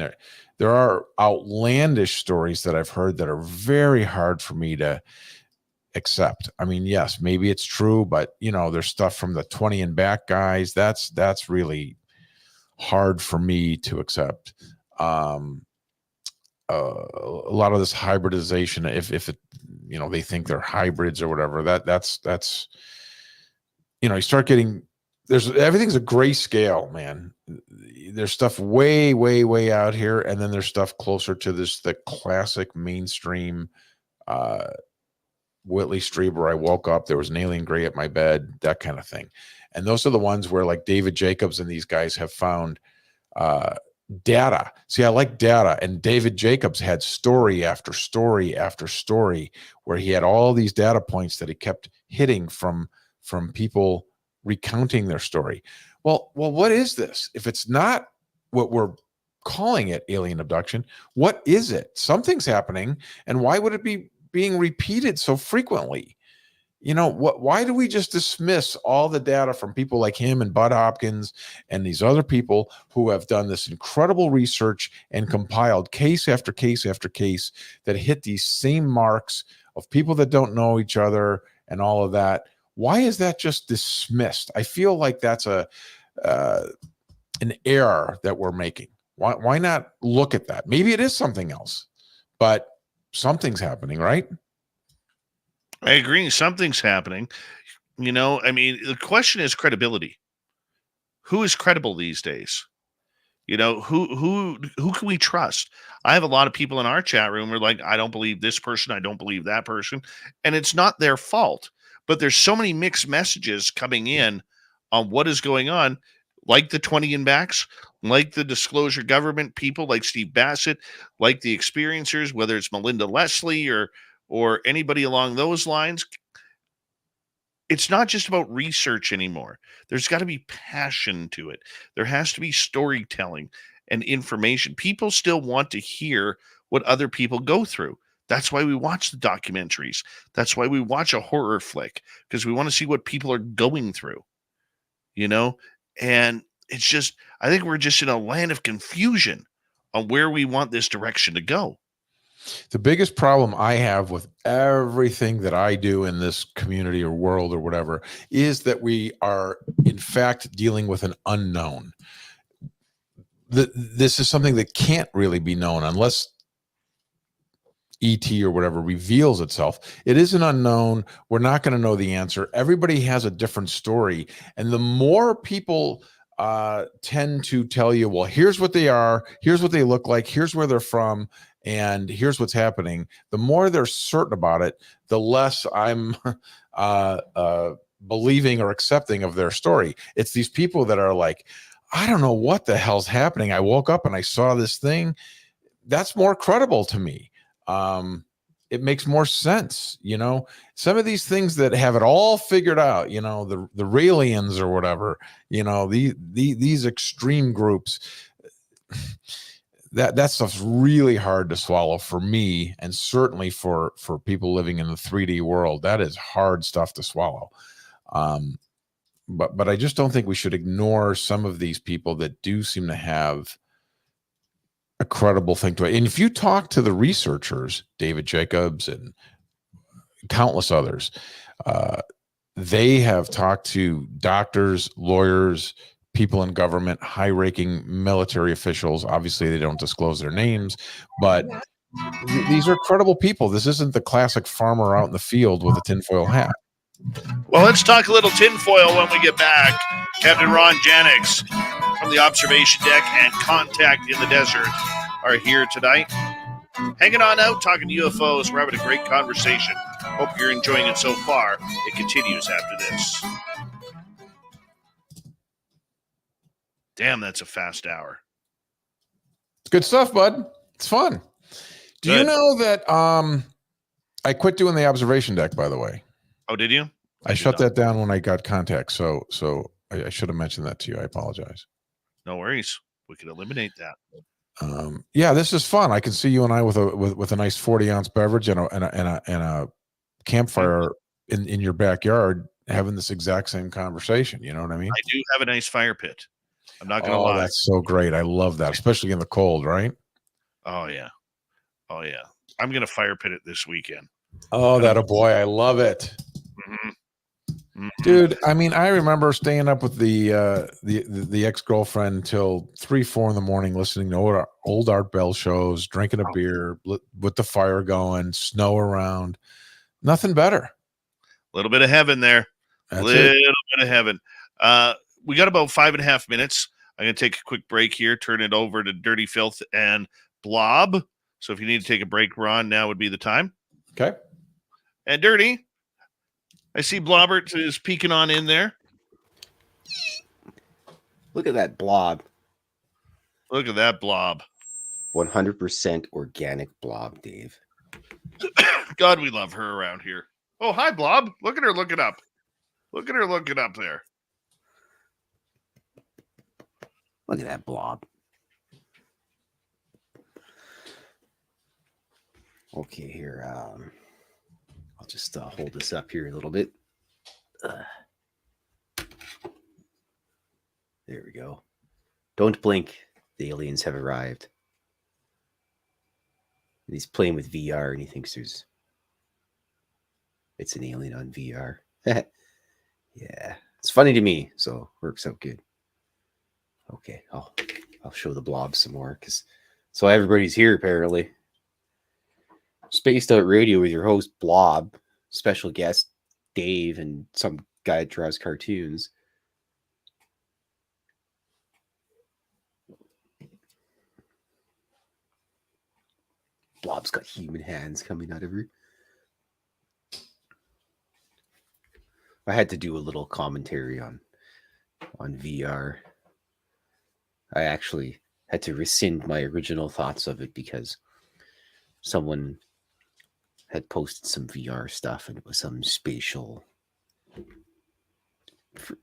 there are outlandish stories that I've heard that are very hard for me to accept. I mean, yes, maybe it's true, but there's stuff from the 20 and back guys. That's really hard for me to accept. A lot of this hybridization, if it, they think they're hybrids or whatever, that's you start getting, everything's a gray scale, man. There's stuff way, way, way out here, and then there's stuff closer to the classic mainstream Whitley Strieber. I woke up, there was an alien gray at my bed, that kind of thing. And those are the ones where, like, David Jacobs and these guys have found data. See, I like data, and David Jacobs had story after story after story where he had all these data points that he kept hitting from people recounting their story. Well, what is this? If it's not what we're calling it, alien abduction, what is it? Something's happening, and why would it be being repeated so frequently? Why do we just dismiss all the data from people like him and Bud Hopkins and these other people who have done this incredible research and compiled case after case after case that hit these same marks of people that don't know each other and all of that? Why is that just dismissed? I feel like that's an error that we're making. Why not look at that? Maybe it is something else, but something's happening, right? I agree. Something's happening. I mean, the question is credibility. Who is credible these days? Who can we trust? I have a lot of people in our chat room who are like, I don't believe this person, I don't believe that person. And it's not their fault. But there's so many mixed messages coming in on what is going on, like the 20 and backs, like the disclosure government people, like Steve Bassett, like the experiencers, whether it's Melinda Leslie or anybody along those lines. It's not just about research anymore. There's got to be passion to it. There has to be storytelling and information. People still want to hear what other people go through. That's why we watch the documentaries. That's why we watch a horror flick, because we want to see what people are going through, and it's just, I think we're just in a land of confusion on where we want this direction to go. The biggest problem I have with everything that I do in this community or world or whatever is that we are, in fact, dealing with an unknown. This is something that can't really be known unless ET or whatever reveals itself. It is an unknown. We're not going to know the answer. Everybody has a different story. And the more people tend to tell you, well, here's what they are, here's what they look like, here's where they're from, and here's what's happening, the more they're certain about it, the less I'm believing or accepting of their story. It's these people that are like, I don't know what the hell's happening. I woke up and I saw this thing. That's more credible to me. It makes more sense. Some of these things that have it all figured out, the Raelians or whatever, these extreme groups, that stuff's really hard to swallow for me, and certainly for people living in the 3D world. That is hard stuff to swallow. But I just don't think we should ignore some of these people that do seem to have a credible thing to it. And if you talk to the researchers, David Jacobs and countless others, they have talked to doctors, lawyers, people in government, high-ranking military officials. Obviously, they don't disclose their names, but these are credible people. This isn't the classic farmer out in the field with a tinfoil hat. Well, let's talk a little tinfoil when we get back. Captain Ron Janix from the observation deck and Contact in the Desert are here tonight. Hanging on out, talking UFOs. We're having a great conversation. Hope you're enjoying it so far. It continues after this. Damn, that's a fast hour. Good stuff, bud. It's fun. Do you Good. know that I quit doing the observation deck, by the way? Oh, did you? I shut that down when I got contact. So I should have mentioned that to you. I apologize. No worries. We can eliminate that. Yeah, this is fun. I can see you and I with a nice 40-ounce beverage and a campfire in your backyard having this exact same conversation. You know what I mean? I do have a nice fire pit. I'm not going to lie. That's so great. I love that, especially in the cold, right? Oh, yeah. Oh, yeah. I'm going to fire pit it this weekend. Oh, that a boy. I love it. Mm-hmm. Mm-hmm. Dude, I mean, I remember staying up with the ex-girlfriend till 3-4 in the morning, listening to old Art Bell shows, drinking a beer with the fire going, snow around. Nothing better. A little bit of heaven there. A little bit of heaven. We got about 5.5 minutes. I'm going to take a quick break here, turn it over to Dirty Filth and Blob. So if you need to take a break, Ron, now would be the time. Okay. And Dirty, I see Blobbert is peeking on in there. Look at that blob. Look at that blob. 100% organic blob, Dave. God, we love her around here. Oh, hi, Blob. Look at her looking up. Look at her looking up there. Look at that blob. Okay, here. I'll just hold this up here a little bit. There we go. Don't blink. The aliens have arrived. And he's playing with VR and he thinks it's an alien on VR. Yeah, it's funny to me, so works out good. Okay, I'll show the blob some more so everybody's here apparently. Spaced Out Radio with your host Blob, special guest Dave, and some guy that draws cartoons. Blob's got human hands coming out of her. I had to do a little commentary on VR. I actually had to rescind my original thoughts of it because someone had posted some VR stuff and it was some spatial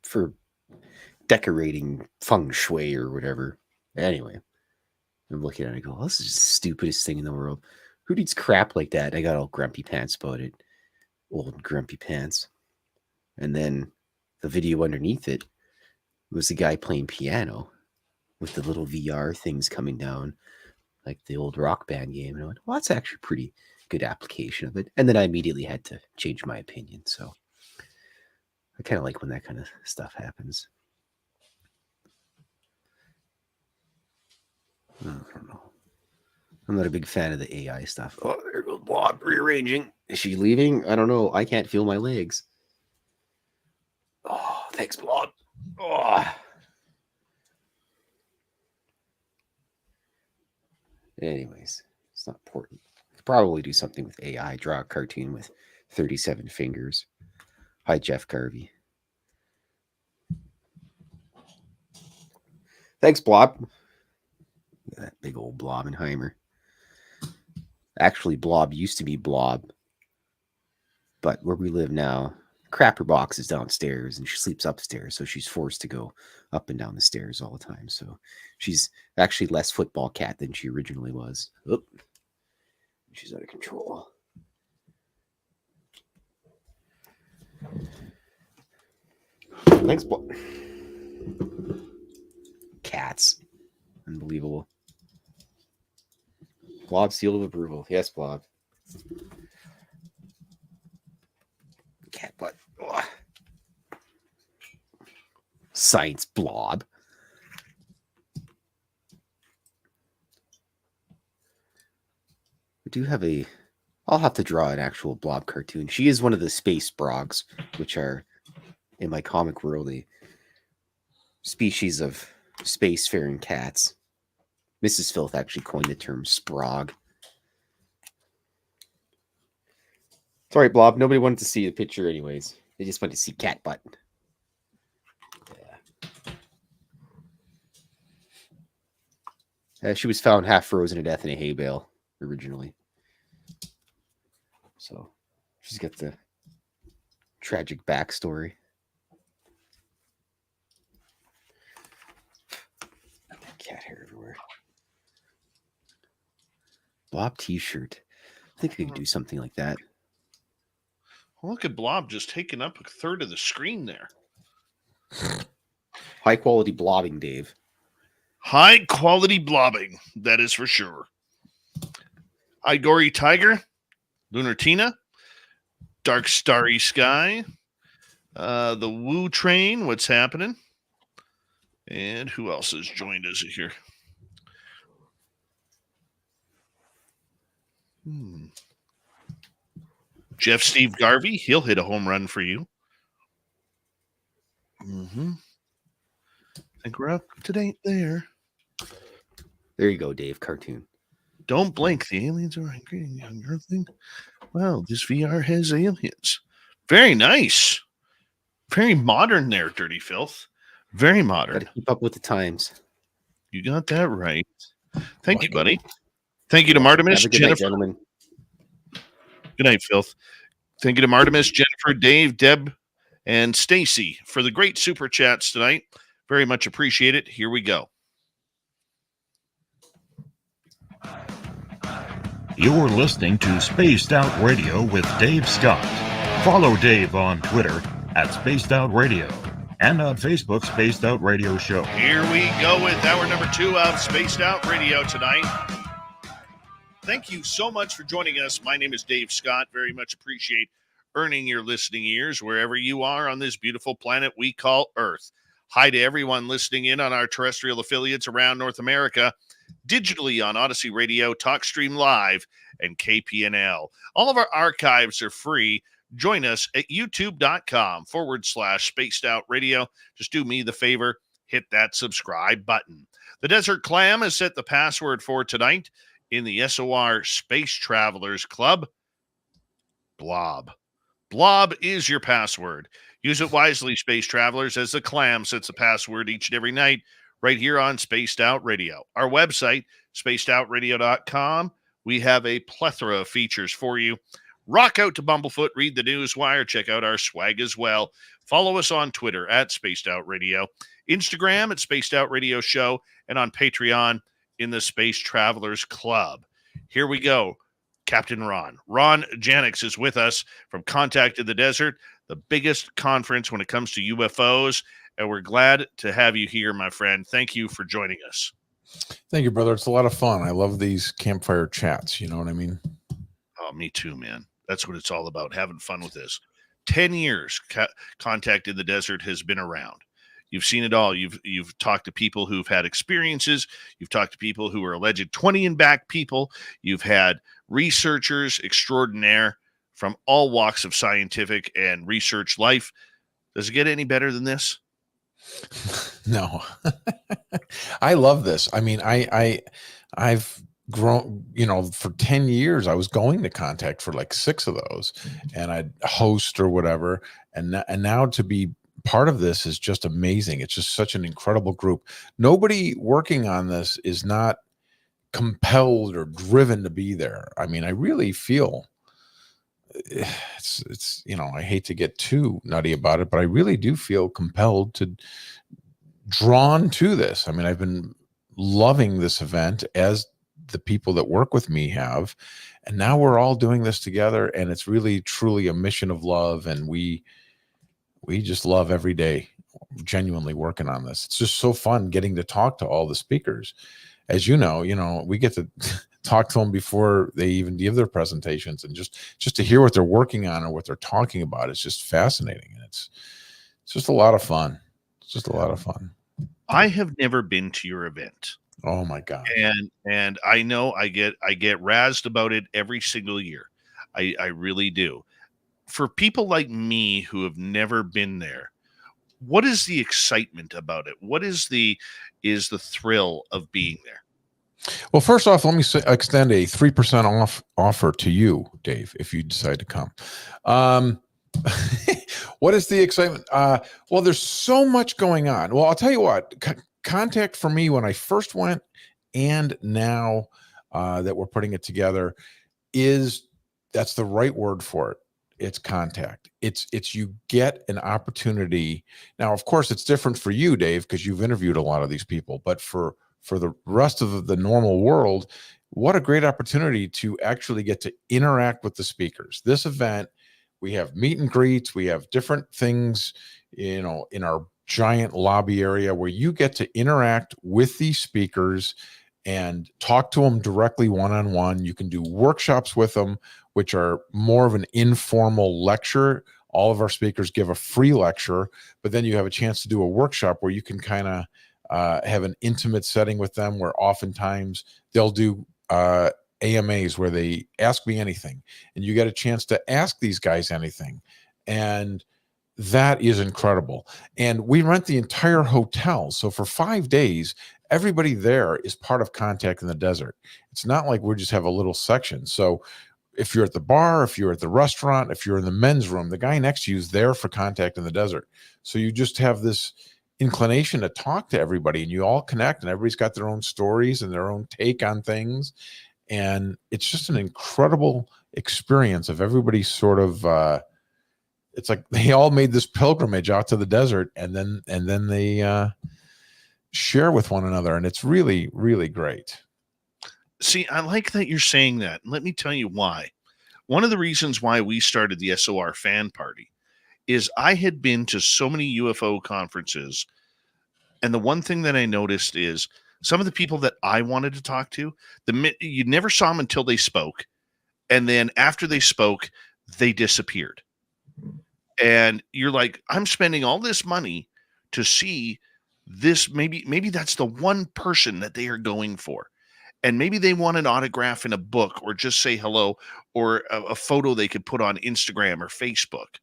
for decorating feng shui or whatever. Anyway, I'm looking at it and I go, this is the stupidest thing in the world. Who needs crap like that? I got all grumpy pants about it. Old grumpy pants. And then the video underneath it was the guy playing piano with the little VR things coming down, like the old Rock Band game. And I went, well, that's actually a pretty good application of it. And then I immediately had to change my opinion. So I kind of like when that kind of stuff happens. I don't know. I'm not a big fan of the AI stuff. Oh, there goes Blob rearranging. Is she leaving? I don't know. I can't feel my legs. Oh, thanks, Blob. Oh. Anyways, it's not important. I could probably do something with AI. Draw a cartoon with 37 fingers. Hi, Jeff Garvey. Thanks, Blob. Look at that big old Blobenheimer. Actually, Blob used to be Blob. But where we live now, crapper box is downstairs and she sleeps upstairs. So she's forced to go up and down the stairs all the time. So she's actually less football cat than she originally was. Oop. She's out of control. Thanks, Blob. Cats. Unbelievable. Blob seal of approval. Yes, Blob. Cat butt. Ugh. Science Blob. We do have I'll have to draw an actual Blob cartoon. She is one of the space brogs, which are, in my comic world, a species of spacefaring cats. Mrs. Filth actually coined the term sprog. It's all right, Blob. Nobody wanted to see the picture anyways. They just wanted to see cat butt. Yeah. She was found half frozen to death in a hay bale originally. So she's got the tragic backstory. Cat hair everywhere. Blob t-shirt. I think we could do something like that. Well, look at Blob just taking up a third of the screen there. High quality blobbing, Dave. High quality blobbing, that is for sure. Hi, Gory Tiger, Lunar Tina, Dark Starry Sky, the Woo Train, what's happening? And who else has joined us here? Jeff Steve Garvey, he'll hit a home run for you. I think we're up to date there. There you go, Dave. Cartoon. Don't blink. The aliens are angry and young earthling. Wow, this VR has aliens. Very nice. Very modern there, Dirty Filth. Very modern. Got to keep up with the times. You got that right. Thank you, buddy. Thank you to Martimus, Have a good Jennifer. night, gentlemen. Good night, Filth. Thank you to Martimus, Jennifer, Dave, Deb, and Stacy for the great super chats tonight. Very much appreciate it. Here we go. You're listening to Spaced Out Radio with Dave Scott. Follow Dave on Twitter at Spaced Out Radio and on Facebook, Spaced Out Radio Show. Here we go with hour number 2 of Spaced Out Radio tonight. Thank you so much for joining us. My name is Dave Scott. Very much appreciate earning your listening ears wherever you are on this beautiful planet we call Earth. Hi to everyone listening in on our terrestrial affiliates around North America, digitally on Odyssey Radio, TalkStream Live, and KPNL. All of our archives are free. Join us at youtube.com/Spaced Out Radio. Just do me the favor, hit that subscribe button. The Desert Clam has set the password for tonight in the SOR Space Travelers Club. Blob. Blob is your password. Use it wisely, Space Travelers, as the Clam sets the password each and every night right here on Spaced Out Radio. Our website, spacedoutradio.com. We have a plethora of features for you. Rock out to Bumblefoot, read the Newswire, check out our swag as well. Follow us on Twitter at Spaced Out Radio, Instagram at Spaced Out Radio Show, and on Patreon in the Space Travelers Club. Here we go. Captain Ron. Ron Janix is with us from Contact in the Desert, the biggest conference when it comes to UFOs, and we're glad to have you here, my friend. Thank you for joining us. Thank you, brother. It's a lot of fun. I love these campfire chats. You know what I mean? Oh, me too, man. That's what it's all about, having fun with this. 10 years Contact in the Desert has been around. You've seen it all. You've talked to people who've had experiences. You've talked to people who are alleged 20 and back people. You've had researchers extraordinaire from all walks of scientific and research life. Does it get any better than this? No. I love this. I mean, I've grown, for 10 years, I was going to Contact for like 6 of those, and I'd host or whatever. And now to be part of this is just amazing. It's just such an incredible group. Nobody working on this is not compelled or driven to be there. I mean, I really feel it's I hate to get too nutty about it, but I really do feel compelled to drawn to this. I mean, I've been loving this event as the people that work with me have, and now we're all doing this together, and it's really truly a mission of love, and we just love every day genuinely working on this. It's just so fun getting to talk to all the speakers. As you know, we get to talk to them before they even give their presentations, and just to hear what they're working on or what they're talking about is just fascinating. And it's just a lot of fun. It's just a lot of fun. I have never been to your event. Oh my God. And I know I get razzed about it every single year. I really do. For people like me who have never been there, what is the excitement about it? What is the thrill of being there? Well, first off, let me extend a 3% off offer to you, Dave, if you decide to come. What is the excitement? Well, there's so much going on. Well, I'll tell you what, contact for me when I first went and now that we're putting it together that's the right word for it. It's contact. It's you get an opportunity. Now, of course, it's different for you, Dave, because you've interviewed a lot of these people, but for the rest of the normal world, what a great opportunity to actually get to interact with the speakers. This event, we have meet and greets, we have different things, in our giant lobby area where you get to interact with these speakers and talk to them directly one-on-one. You can do workshops with them, which are more of an informal lecture. All of our speakers give a free lecture, but then you have a chance to do a workshop where you can kind of have an intimate setting with them, where oftentimes they'll do AMAs where they ask me anything, and you get a chance to ask these guys anything. And that is incredible. And we rent the entire hotel. So for 5 days, everybody there is part of Contact in the Desert. It's not like we just have a little section. So if you're at the bar, if you're at the restaurant, if you're in the men's room, the guy next to you is there for Contact in the Desert. So you just have this inclination to talk to everybody, and you all connect, and everybody's got their own stories and their own take on things. And it's just an incredible experience of everybody sort of, it's like they all made this pilgrimage out to the desert, and then they share with one another. And it's really, really great. See, I like that you're saying that. Let me tell you why. One of the reasons why we started the SOR fan party is I had been to so many UFO conferences, and the one thing that I noticed is some of the people that I wanted to talk to, you never saw them until they spoke, and then after they spoke, they disappeared. And you're like, I'm spending all this money to see this. Maybe that's the one person that they are going for. And maybe they want an autograph in a book, or just say hello, or a photo they could put on Instagram or Facebook.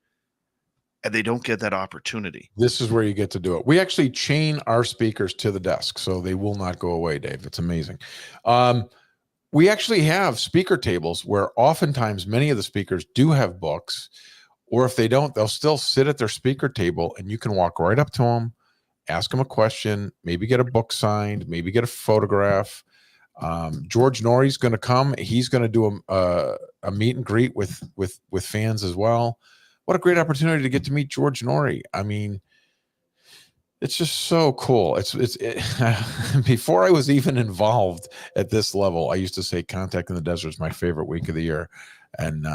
And they don't get that opportunity. This is where you get to do it. We actually chain our speakers to the desk, so they will not go away, Dave. It's amazing. We actually have speaker tables where oftentimes many of the speakers do have books, or if they don't, they'll still sit at their speaker table, and you can walk right up to them, ask them a question, maybe get a book signed, maybe get a photograph. George Norrie's going to come. He's going to do a meet and greet with fans as well. What a great opportunity to get to meet George Norrie. I mean, it's just so cool. Before I was even involved at this level, I used to say Contact in the Desert is my favorite week of the year. And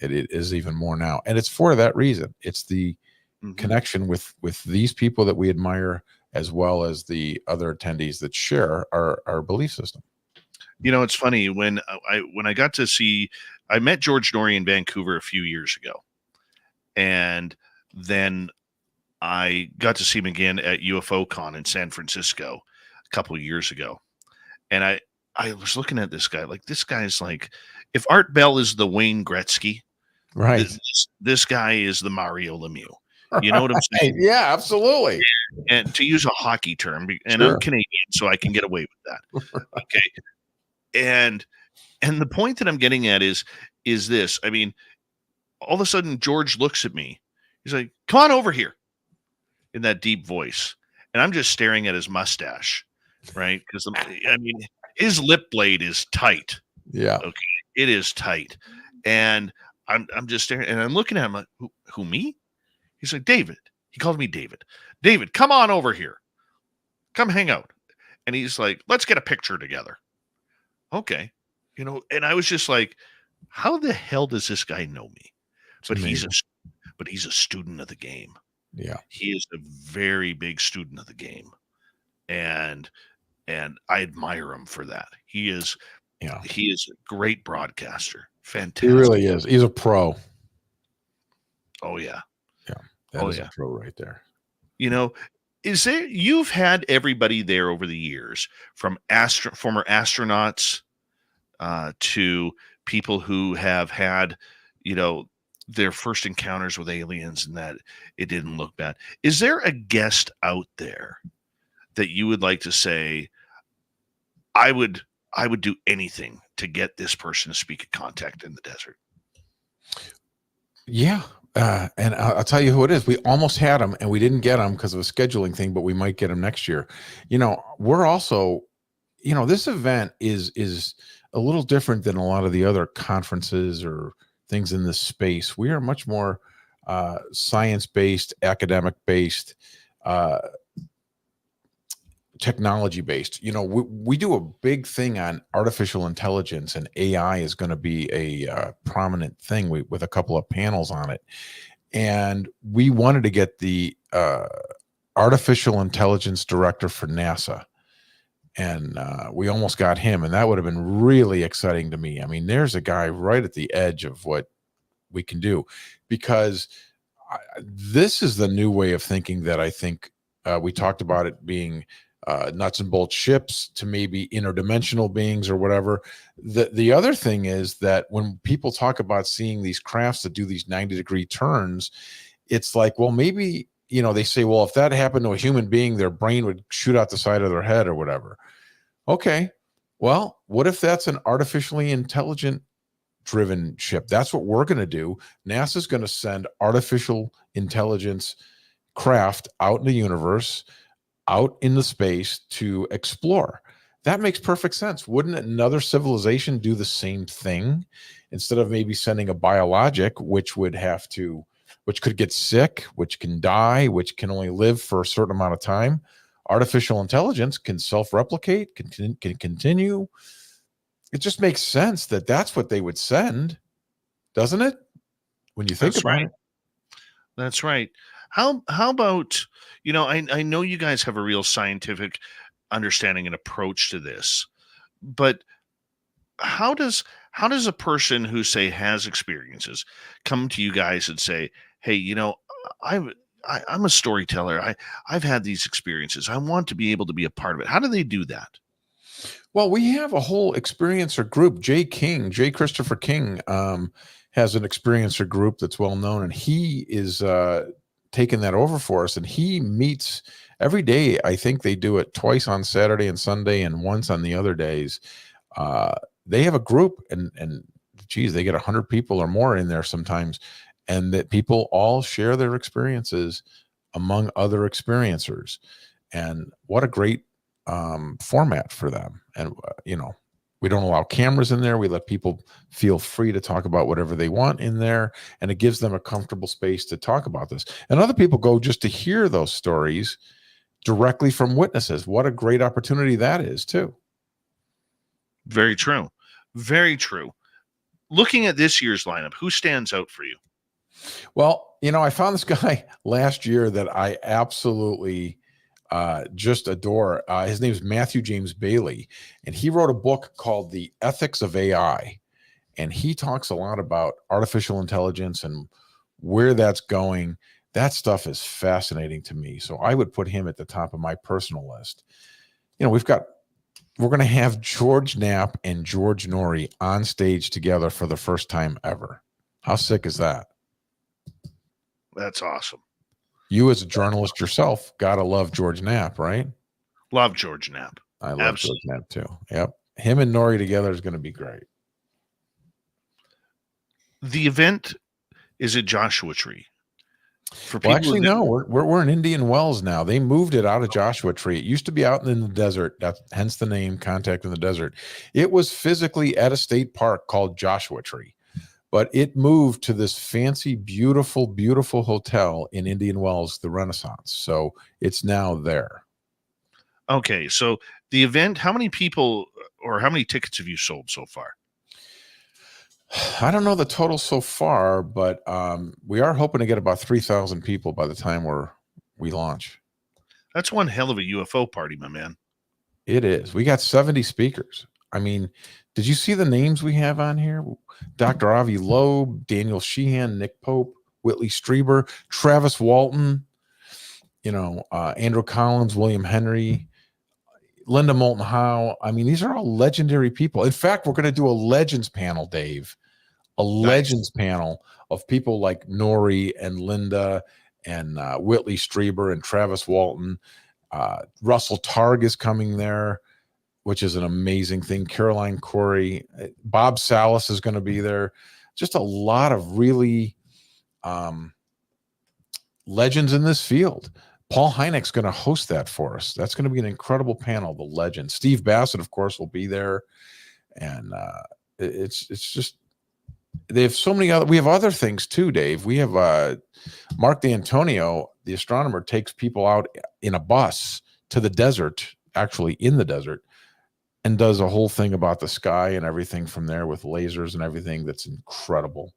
it is even more now. And it's for that reason. It's the connection with these people that we admire, as well as the other attendees that share our belief system. You know, it's funny, when I got to see, I met George Norrie in Vancouver a few years ago. And then I got to see him again at UFO Con in San Francisco a couple of years ago. And I was looking at this guy, like, this guy's like, if Art Bell is the Wayne Gretzky, right? This guy is the Mario Lemieux. You know what I'm saying? Yeah, absolutely. And to use a hockey term, and Sure. I'm Canadian, so I can get away with that. Okay. And the point that I'm getting at is this. I mean, all of a sudden, George looks at me. He's like, "Come on over here," in that deep voice. And I'm just staring at his mustache, right? Because, I mean, his lip blade is tight. Yeah. Okay. It is tight. And I'm just staring, and I'm looking at him like, who, me? He's like, David. He called me David. David, come on over here. Come hang out. And he's like, let's get a picture together. Okay. You know, and I was just like, how the hell does this guy know me? But he's a student of the game. Yeah. He is a very big student of the game. And I admire him for that. He is a great broadcaster. Fantastic. He really is. He's a pro. Oh yeah. Yeah. That is a pro right there. You know, you've had everybody there over the years, from former astronauts to people who have had, you know, their first encounters with aliens and that it didn't look bad. Is there a guest out there that you would like to say, I would I would do anything to get this person to speak at Contact in the Desert. Yeah. And I'll tell you who it is. We almost had him and we didn't get him because of a scheduling thing, but we might get him next year. We're also, this event is a little different than a lot of the other conferences or things in this space. We are much more science-based, academic-based, technology-based. We do a big thing on artificial intelligence, and AI is going to be a prominent thing with a couple of panels on it. And we wanted to get the artificial intelligence director for NASA. And we almost got him, and that would have been really exciting to me. I mean, there's a guy right at the edge of what we can do, because this is the new way of thinking that I think we talked about it being nuts and bolts ships to maybe interdimensional beings or whatever. The other thing is that when people talk about seeing these crafts that do these 90-degree turns, it's like, well, maybe, they say, well, if that happened to a human being, their brain would shoot out the side of their head or whatever. Okay. Well, what if that's an artificially intelligent driven ship? That's what we're going to do. NASA's going to send artificial intelligence craft out in the universe, out in the space to explore. That makes perfect sense. Wouldn't another civilization do the same thing instead of maybe sending a biologic, which could get sick, which can die, which can only live for a certain amount of time? Artificial intelligence can self-replicate, can continue. It just makes sense that that's what they would send, doesn't it? When you think about it. That's right. How about, I know you guys have a real scientific understanding and approach to this, but how does a person who, say, has experiences come to you guys and say, hey, I'm a storyteller. I've had these experiences. I want to be able to be a part of it. How do they do that? Well, we have a whole experiencer group. J. Christopher King, has an experiencer group that's well known, and he is taking that over for us. And he meets every day. I think they do it twice on Saturday and Sunday, and once on the other days. They have a group, and geez, they get 100 people or more in there sometimes, and that people all share their experiences among other experiencers. And what a great format for them. And we don't allow cameras in there. We let people feel free to talk about whatever they want in there, and it gives them a comfortable space to talk about this. And other people go just to hear those stories directly from witnesses. What a great opportunity that is too. Very true. Very true. Looking at this year's lineup, who stands out for you? Well, I found this guy last year that I absolutely just adore. His name is Matthew James Bailey, and he wrote a book called The Ethics of AI. And he talks a lot about artificial intelligence and where that's going. That stuff is fascinating to me. So I would put him at the top of my personal list. We're going to have George Knapp and George Norrie on stage together for the first time ever. How sick is that? That's awesome. You as a journalist yourself got to love George Knapp, right? Love George Knapp. I love George Knapp too. Yep. Him and Norrie together is going to be great. The event is at Joshua Tree. No, we're in Indian Wells now. They moved it out of Joshua Tree. It used to be out in the desert. That's hence the name Contact in the Desert. It was physically at a state park called Joshua Tree, but it moved to this fancy, beautiful, beautiful hotel in Indian Wells, the Renaissance. So it's now there. Okay. So the event, how many people or how many tickets have you sold so far? I don't know the total so far, but we are hoping to get about 3,000 people by the time we launch. That's one hell of a UFO party, my man. It is. We got 70 speakers. I mean, did you see the names we have on here? Dr. Avi Loeb, Daniel Sheehan, Nick Pope, Whitley Strieber, Travis Walton, Andrew Collins, William Henry, Linda Moulton Howe. I mean, these are all legendary people. In fact, we're going to do a legends panel, Dave. Legends panel of people like Norrie and Linda and Whitley Strieber and Travis Walton. Russell Targ is coming there. which is an amazing thing. Caroline Corey, Bob Salas is going to be there. Just a lot of really legends in this field. Paul Hynek's going to host that for us. That's going to be an incredible panel. The legends. Steve Bassett, of course, will be there, and it's just they have so many other. We have other things too, Dave. We have Mark D'Antonio, the astronomer, takes people out in a bus to the desert, actually in the desert, and does a whole thing about the sky and everything from there with lasers and everything. That's incredible.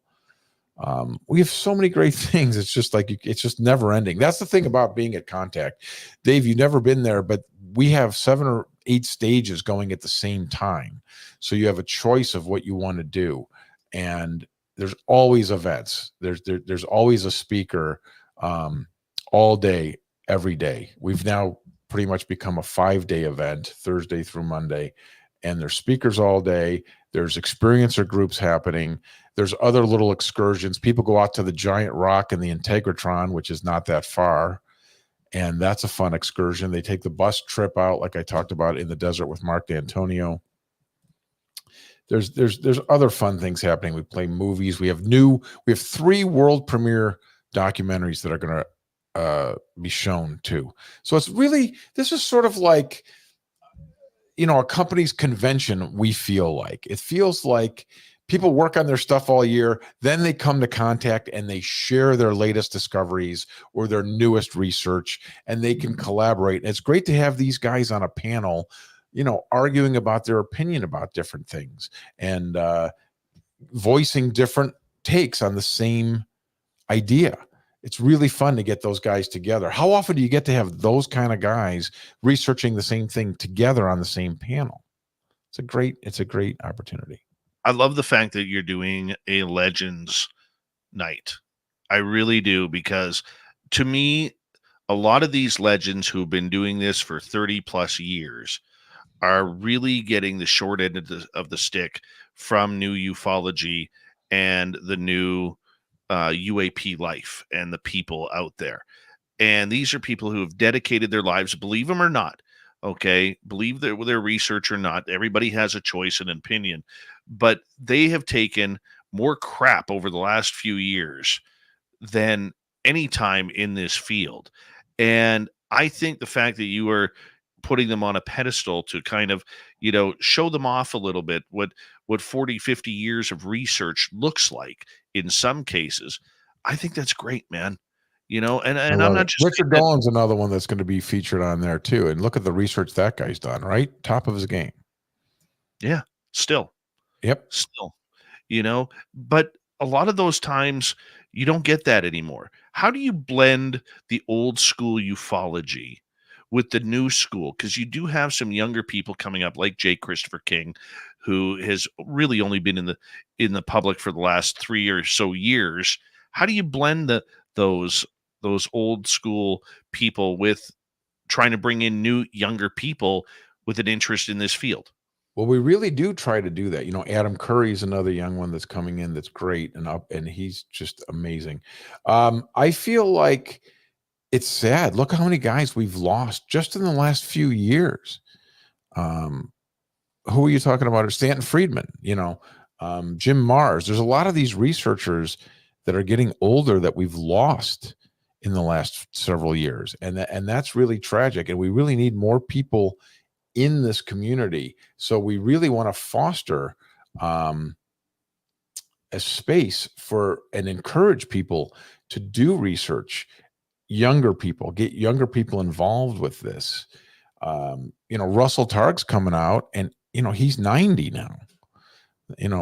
We have so many great things. It's just like it's just never ending. That's the thing about being at Contact. Dave, you've never been there, but we have 7 or 8 stages going at the same time. So you have a choice of what you want to do. And there's always events. There's always a speaker all day, every day. We've now pretty much become a 5-day event, Thursday through Monday. And there's speakers all day. There's experiencer groups happening. There's other little excursions. People go out to the giant rock in the Integratron, which is not that far. And that's a fun excursion. They take the bus trip out, like I talked about in the desert with Mark D'Antonio. There's other fun things happening. We play movies. We have 3 world premiere documentaries that are going to be shown too. So it's really, this is sort of like, a company's convention. We feel like it feels like people work on their stuff all year. Then they come to Contact and they share their latest discoveries or their newest research, and they can collaborate. And it's great to have these guys on a panel, arguing about their opinion about different things and voicing different takes on the same idea. It's really fun to get those guys together. How often do you get to have those kind of guys researching the same thing together on the same panel? It's a great opportunity. I love the fact that you're doing a Legends night. I really do, because to me, a lot of these legends who've been doing this for 30 plus years are really getting the short end of the stick from new ufology and the new UAP life and the people out there. And these are people who have dedicated their lives, believe them or not, okay, believe their research or not. Everybody has a choice and opinion, but they have taken more crap over the last few years than any time in this field. And I think the fact that you are putting them on a pedestal to kind of, show them off a little bit what 40, 50 years of research looks like in some cases, I think that's great, man. And I'm not just Richard Dolan's another one that's going to be featured on there too. And look at the research that guy's done, right? Top of his game. Yeah, still. Yep. Still, but a lot of those times you don't get that anymore. How do you blend the old school ufology with the new school? Because you do have some younger people coming up like J. Christopher King, who has really only been in the public for the last 3 or so years. How do you blend those old school people with trying to bring in new younger people with an interest in this field? Well, we really do try to do that. Adam Curry is another young one that's coming in that's great and he's just amazing. I feel like it's sad. Look how many guys we've lost just in the last few years. Who are you talking about? Stanton Friedman, Jim Mars. There's a lot of these researchers that are getting older that we've lost in the last several years. And that's really tragic. And we really need more people in this community. So we really want to foster a space for and encourage people to do research. Younger people, get younger people involved with this. Russell Targ's coming out and, he's 90 now.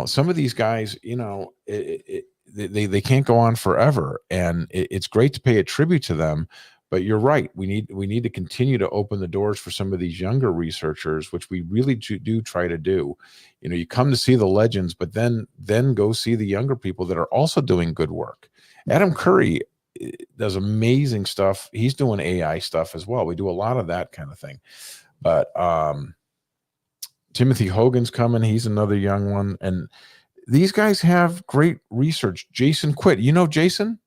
Some of these guys, they can't go on forever, and it's great to pay a tribute to them. But you're right. We need to continue to open the doors for some of these younger researchers, which we really do try to do. You come to see the legends, but then go see the younger people that are also doing good work. Adam Curry does amazing stuff. He's doing AI stuff as well. We do a lot of that kind of thing. But Timothy Hogan's coming. He's another young one. And these guys have great research. Jason Quitt. Jason?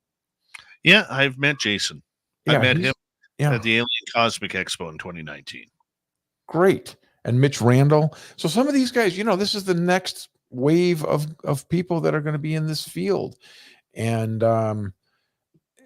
Yeah, I've met Jason. Yeah, I met him at the Alien Cosmic Expo in 2019. Great. and Mitch Randall. So some of these guys, this is the next wave of people that are going to be in this field. And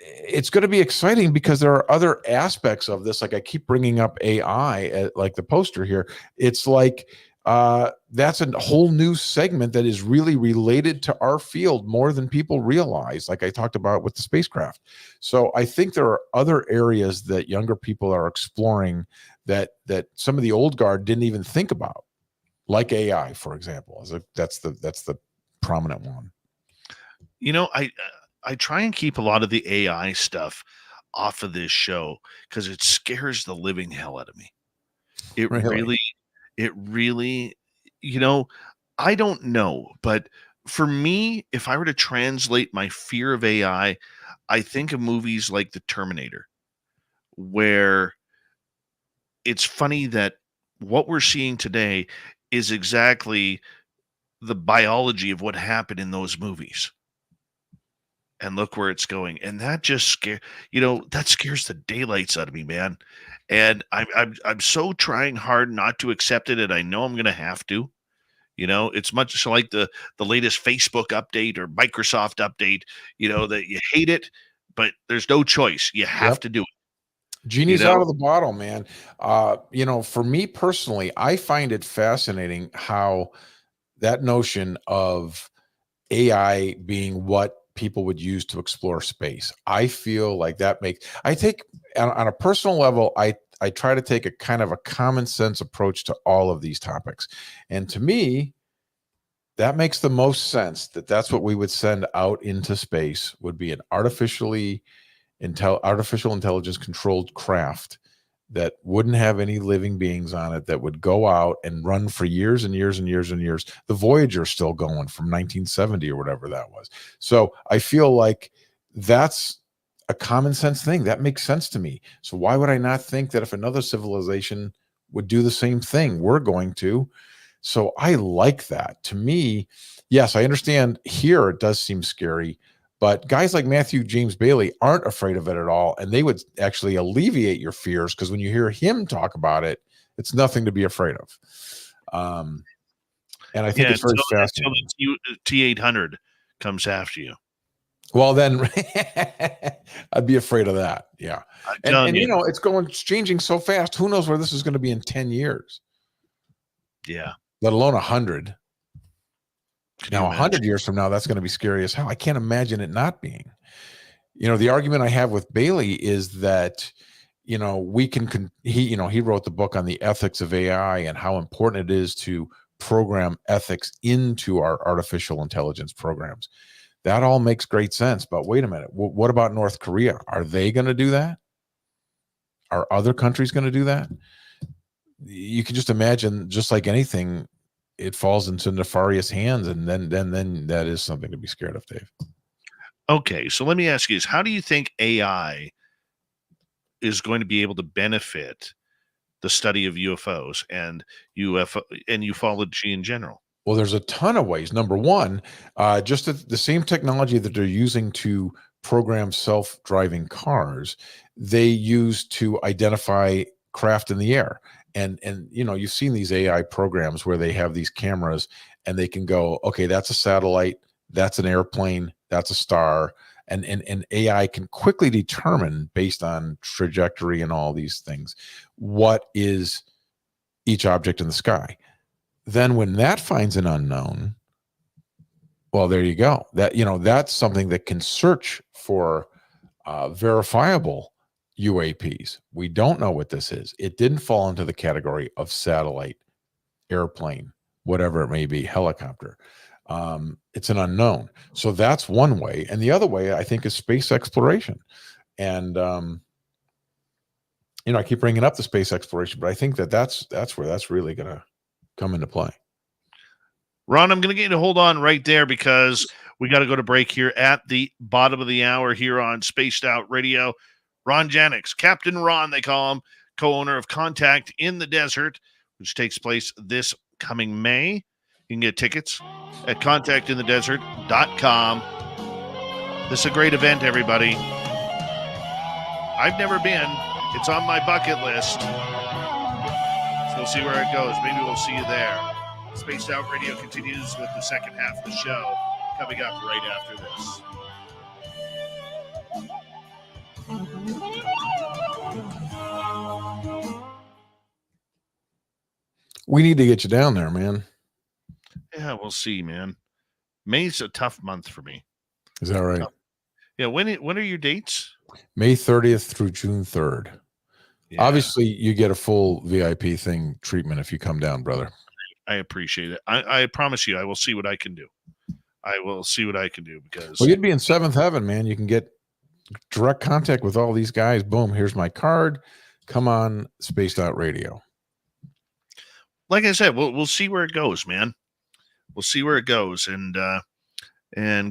it's going to be exciting because there are other aspects of this. Like I keep bringing up AI, like the poster here. It's like that's a whole new segment that is really related to our field more than people realize, like I talked about with the spacecraft. So I think there are other areas that younger people are exploring that some of the old guard didn't even think about, like AI, for example. That's the prominent one. I try and keep a lot of the AI stuff off of this show because it scares the living hell out of me. It really, I don't know, but for me, if I were to translate my fear of AI, I think of movies like The Terminator, where it's funny that what we're seeing today is exactly the biology of what happened in those movies. And look where it's going. And that just that scares the daylights out of me, man. And I'm so trying hard not to accept it, and I know I'm gonna have to. It's much like the latest Facebook update or Microsoft update, that you hate it, but there's no choice. You have to do it. Genie's out of the bottle, man. For me personally, I find it fascinating how that notion of AI being what people would use to explore space. I feel like I take on a personal level, I try to take a kind of a common sense approach to all of these topics. And to me, that makes the most sense that's what we would send out into space, would be an artificial intelligence controlled craft that wouldn't have any living beings on it, that would go out and run for years and years and years and years. The Voyager is still going from 1970 or whatever that was. So I feel like that's a common sense thing. That makes sense to me. So why would I not think that if another civilization would do the same thing, we're going to? So I like that. To me, yes, I understand here it does seem scary, but guys like Matthew James Bailey aren't afraid of it at all. And they would actually alleviate your fears, because when you hear him talk about it, it's nothing to be afraid of. And I think it's very fascinating. Until T-800 comes after you. Well, then I'd be afraid of that. Yeah. And it's changing so fast. Who knows where this is going to be in 10 years? Yeah. Let alone 100. Now, 100 years from now, that's going to be scary as hell. I can't imagine it not being. The argument I have with Bailey is that, he wrote the book on the ethics of AI and how important it is to program ethics into our artificial intelligence programs. That all makes great sense. But wait a minute. What about North Korea? Are they going to do that? Are other countries going to do that? You can just imagine, just like anything, it falls into nefarious hands, and then that is something to be scared of, Dave. Okay, so let me ask you this: how do you think AI is going to be able to benefit the study of UFOs and ufology in general? Well, there's a ton of ways. Number one, just the same technology that they're using to program self-driving cars, they use to identify craft in the air. And you've seen these AI programs where they have these cameras and they can go, okay, that's a satellite, that's an airplane, that's a star. And AI can quickly determine, based on trajectory and all these things, what is each object in the sky. Then when that finds an unknown, well, there you go. That's something that can search for verifiable UAPs. We don't know what this is. It didn't fall into the category of satellite, airplane, whatever it may be, helicopter. It's an unknown. So that's one way. And the other way, I think, is space exploration. And, I keep bringing up the space exploration, but I think that's where that's really going to come into play. Ron, I'm going to get you to hold on right there, because we got to go to break here at the bottom of the hour here on Spaced Out Radio. Ron Janix, Captain Ron, they call him, co-owner of Contact in the Desert, which takes place this coming May. You can get tickets at contactinthedesert.com. This is a great event, everybody. I've never been. It's on my bucket list. So We'll see where it goes. Maybe we'll see you there. Spaced Out Radio continues with the second half of the show coming up right after this. We need to get you down there, man. Yeah, we'll see, man. May's a tough month for me. Is that right? Yeah, when are your dates? May 30th through June 3rd. Yeah, Obviously, you get a full VIP thing treatment if you come down, brother. I appreciate it. I promise you, I will see what I can do. I will see what I can do because Well, you'd be in seventh heaven, man. You can get direct contact with all these guys. Boom, here's my card. Come on, Spaced Out Radio. like I said, we'll see where it goes, man. We'll see where it goes and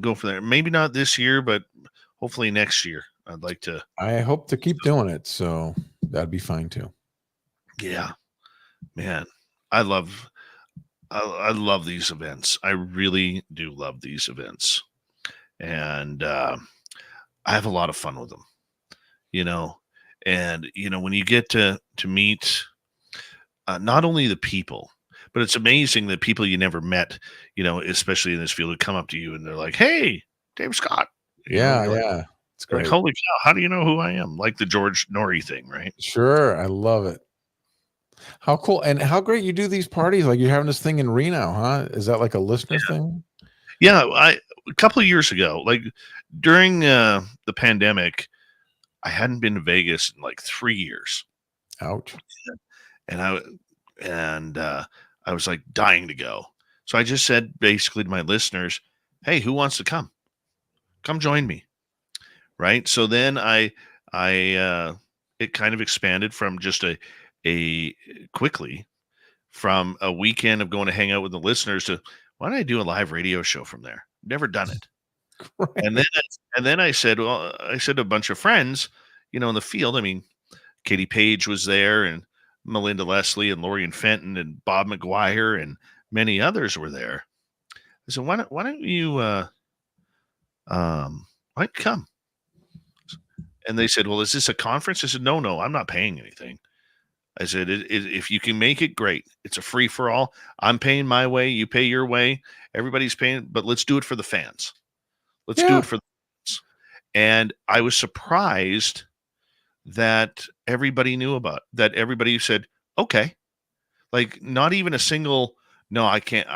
go from there. Maybe not this year, but hopefully next year. I'd like to. I hope to keep doing it, so that'd be fine too. Yeah, man, I love these events. I really do love these events, and I have a lot of fun with them. And when you get to meet not only the people, but it's amazing that people you never met, especially in this field, would come up to you and they're like, "Hey, Dave Scott." Yeah, Like, yeah. It's like, great. holy cow, how do you know who I am? Like the George Norrie thing, right? Sure. I love it. How cool. And how great you do these parties. Like you're having this thing in Reno, huh? Is that like a listener thing? Yeah, a couple of years ago, like during the pandemic, I hadn't been to Vegas in like 3 years. Ouch. And I was like dying to go. So I just said basically to my listeners, "Hey, who wants to come? Come join me." Right. So then it kind of expanded from just a quickly from a weekend of going to hang out with the listeners to why don't I do a live radio show from there? Never done it. Right. And then I said, well, to a bunch of friends, in the field. I mean, Katie Page was there and Melinda Leslie and Lorian Fenton and Bob McGuire and many others were there. I said, why don't you come? And they said, well, is this a conference? I said, no, I'm not paying anything. I said, if you can make it, great. It's a free for all. I'm paying my way. You pay your way. Everybody's paying, but let's do it for the fans. Let's do it for the fans. And I was surprised that everybody knew about, that everybody said, okay, like not even a single, no, I can't.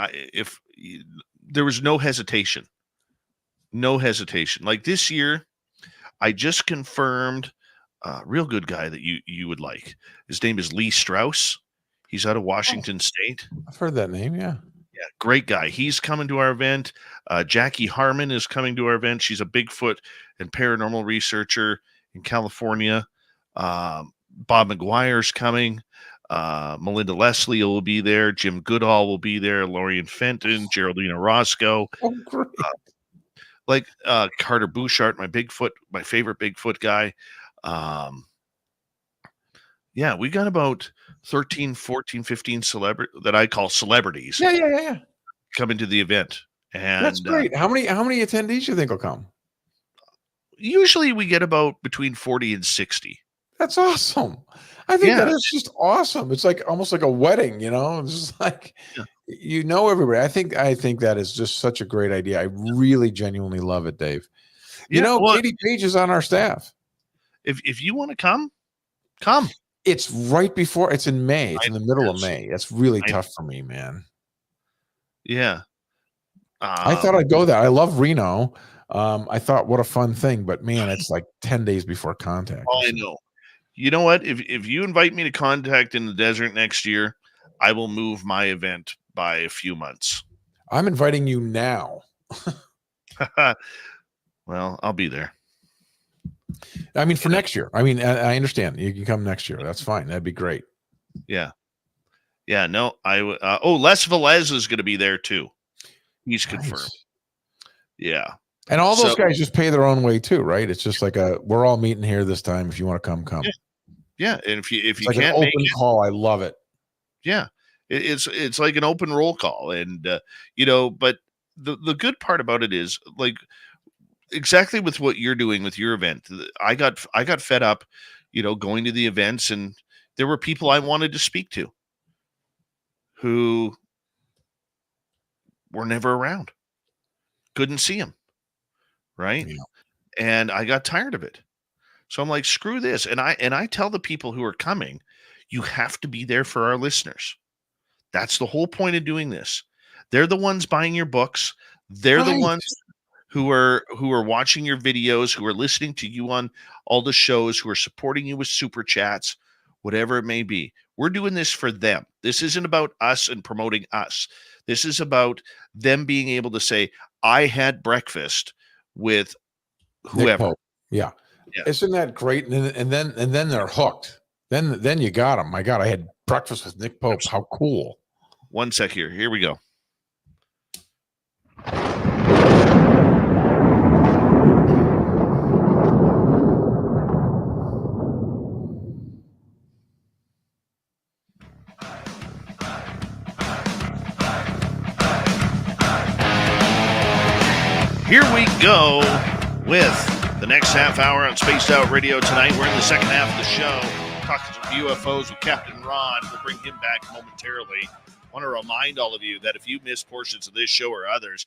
There was no hesitation. Like this year, I just confirmed a real good guy that you would like. His name is Lee Strauss. He's out of Washington State. I've heard that name. Yeah. Yeah. Great guy. He's coming to our event. Jackie Harmon is coming to our event. She's a Bigfoot and paranormal researcher in California. Bob McGuire's coming. Melinda Leslie will be there. Jim Goodall will be there. Lorian Fenton, Geraldine Orozco. Oh, great. Carter Bouchard, my favorite Bigfoot guy. Yeah, we got about 13, 14, 15 that I call celebrities. Yeah. Coming to the event. And that's great. How many attendees you think will come? Usually we get about between 40 and 60. That's awesome. I think that is just awesome. It's like almost like a wedding, It's just like everybody. I think that is just such a great idea. I really genuinely love it, Dave. Katie Page is on our staff. If you want to come. It's right before. It's in May. It's in the middle of May. That's really tough for me, man. Yeah. I thought I'd go there. I love Reno. I thought, what a fun thing, but man, it's like 10 days before contact. Oh, I know. You know what? If you invite me to Contact in the Desert next year, I will move my event by a few months. I'm inviting you now. Well, I'll be there. I mean, for next year. I mean, I understand. You can come next year. That's fine. That'd be great. Yeah. Yeah, no, Les Velez is going to be there too. He's confirmed. Yeah. And all those guys just pay their own way too, right? It's just like we're all meeting here this time. If you want to come. Yeah. And if you like can't an make open it, call, I love it. Yeah. It's like an open roll call. And, but the good part about it is like exactly with what you're doing with your event. I got fed up, going to the events and there were people I wanted to speak to. who were never around. Couldn't see them, right? Yeah. And I got tired of it. So I'm like, screw this. And I tell the people who are coming, you have to be there for our listeners. That's the whole point of doing this. They're the ones buying your books. They're the Right. ones who are watching your videos, who are listening to you on all the shows, who are supporting you with super chats, whatever it may be. We're doing this for them. This isn't about us and promoting us. This is about them being able to say, I had breakfast with Nick whoever. Pope. Yeah. Yeah. Isn't that great? And then they're hooked. Then you got them. My God, I had breakfast with Nick Pope. How cool. One sec here. Here we go. Here we go with the next half hour on Spaced Out Radio tonight. We're in the second half of the show, talking to UFOs with Captain Ron. We'll bring him back momentarily. I want to remind all of you that if you missed portions of this show or others,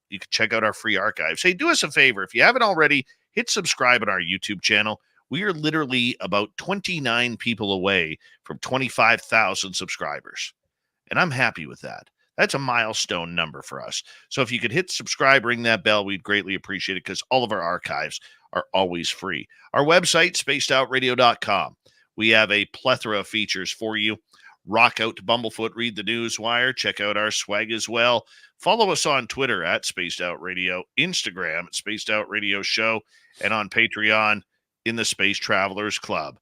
you can check out our free archives. Hey, do us a favor. If you haven't already, hit subscribe on our YouTube channel. We are literally about 29 people away from 25,000 subscribers. And I'm happy with that. That's a milestone number for us. So if you could hit subscribe, ring that bell, we'd greatly appreciate it because all of our archives are always free. Our website, spacedoutradio.com. We have a plethora of features for you. Rock out to Bumblefoot, read the news wire, check out our swag as well. Follow us on Twitter at Spaced Out Radio, Instagram at Spaced Out Radio Show, and on Patreon in the Space Travelers Club.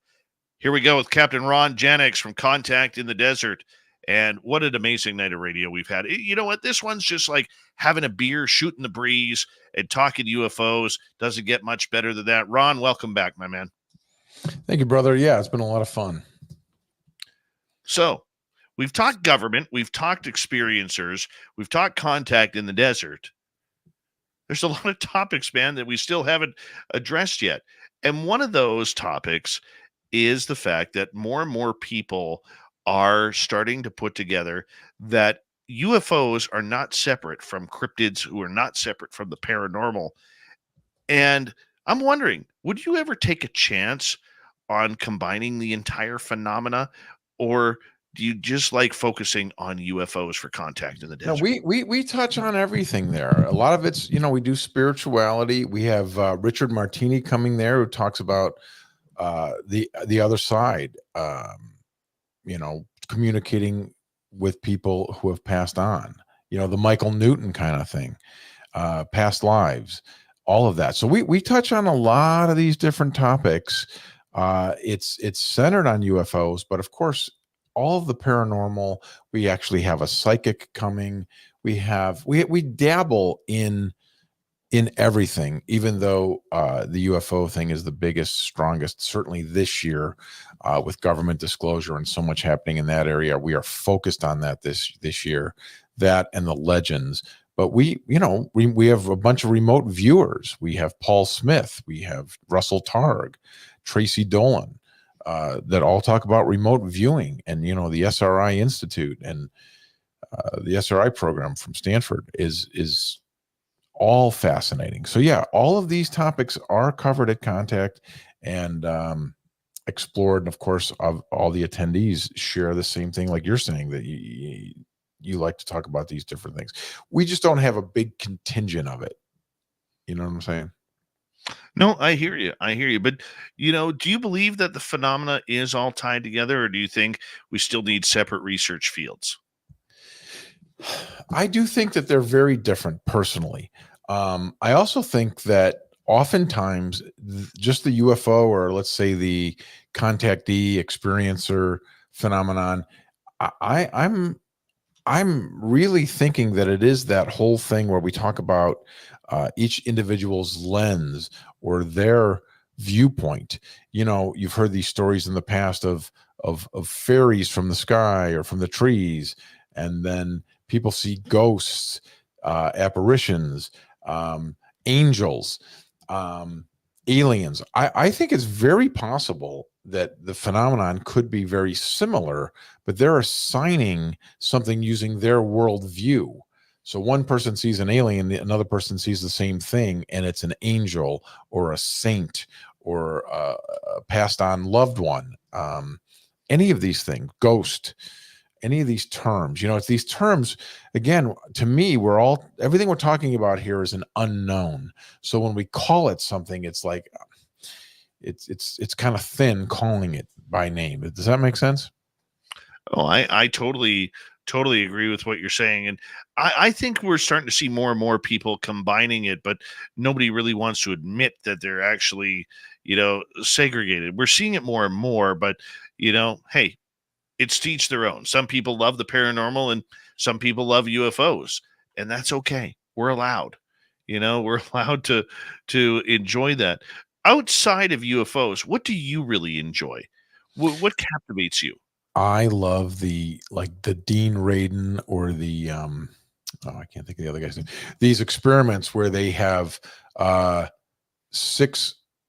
Here we go with Captain Ron Janix from Contact in the Desert. And what an amazing night of radio we've had. You know what? This one's just like having a beer, shooting the breeze, and talking UFOs. Doesn't get much better than that. Ron, welcome back, my man. Thank you, brother. Yeah, it's been a lot of fun. So we've talked government. We've talked experiencers. We've talked contact in the desert. There's a lot of topics, man, that we still haven't addressed yet. And one of those topics is the fact that more and more people are starting to put together that UFOs are not separate from cryptids, who are not separate from the paranormal. And I'm wondering, would you ever take a chance on combining the entire phenomena, or do you just like focusing on UFOs for contact in the No, desert? we touch on everything there. A lot of it's, we do spirituality. We have Richard Martini coming there who talks about the other side. Communicating with people who have passed on, the Michael Newton kind of thing, past lives, all of that. So we touch on a lot of these different topics. It's centered on UFOs, but of course, all of the paranormal. We actually have a psychic coming. We dabble in everything, even though the UFO thing is the biggest, strongest, certainly this year, with government disclosure and so much happening in that area. We are focused on that this year, that and the legends. But we have a bunch of remote viewers. We have Paul Smith, we have Russell Targ, Tracy Dolan, that all talk about remote viewing, and the SRI Institute and the SRI program from Stanford is all fascinating. So yeah, all of these topics are covered at Contact and explored. And of course, of all the attendees share the same thing, like you're saying, that you like to talk about these different things. We just don't have a big contingent of it. You know what I'm saying? No, I hear you. But, do you believe that the phenomena is all tied together, or do you think we still need separate research fields? I do think that they're very different personally. I also think that oftentimes just the UFO, or let's say the contactee experiencer phenomenon, I'm really thinking that it is that whole thing where we talk about each individual's lens or their viewpoint. You've heard these stories in the past of fairies from the sky or from the trees, and then people see ghosts, apparitions, angels. aliens. I think it's very possible that the phenomenon could be very similar, but they're assigning something using their worldview. So one person sees an alien, another person sees the same thing, and it's an angel or a saint or a passed on loved one. Any of these things, ghost, any of these terms, it's these terms. Again, to me, everything we're talking about here is an unknown. So when we call it something, it's like it's kind of thin calling it by name. Does that make sense? Oh, I totally agree with what you're saying. And I think we're starting to see more and more people combining it, but nobody really wants to admit that they're actually, segregated. We're seeing it more and more, but, hey, it's to each their own. Some people love the paranormal and some people love UFOs, and that's okay. We're allowed, we're allowed to enjoy that. Outside of UFOs, what do you really enjoy? What captivates you? I love the Dean Radin or the I can't think of the other guy's name. These experiments where they have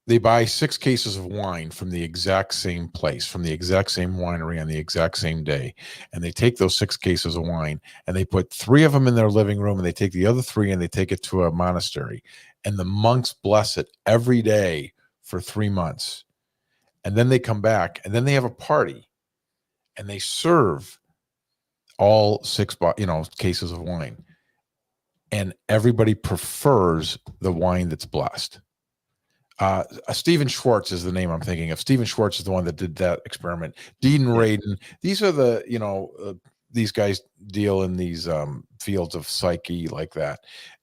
they buy 6 cases of wine from the exact same place, from the exact same winery on the exact same day. And they take those 6 cases of wine and they put 3 of them in their living room, and they take the other 3 and they take it to a monastery. And the monks bless it every day for 3 months. And then they come back and then they have a party and they serve all 6 cases of wine. And everybody prefers the wine that's blessed. Stephen Schwartz is the name I'm thinking of. Stephen Schwartz is the one that did that experiment. Dean Radin. These are the, these guys deal in these fields of psyche like that.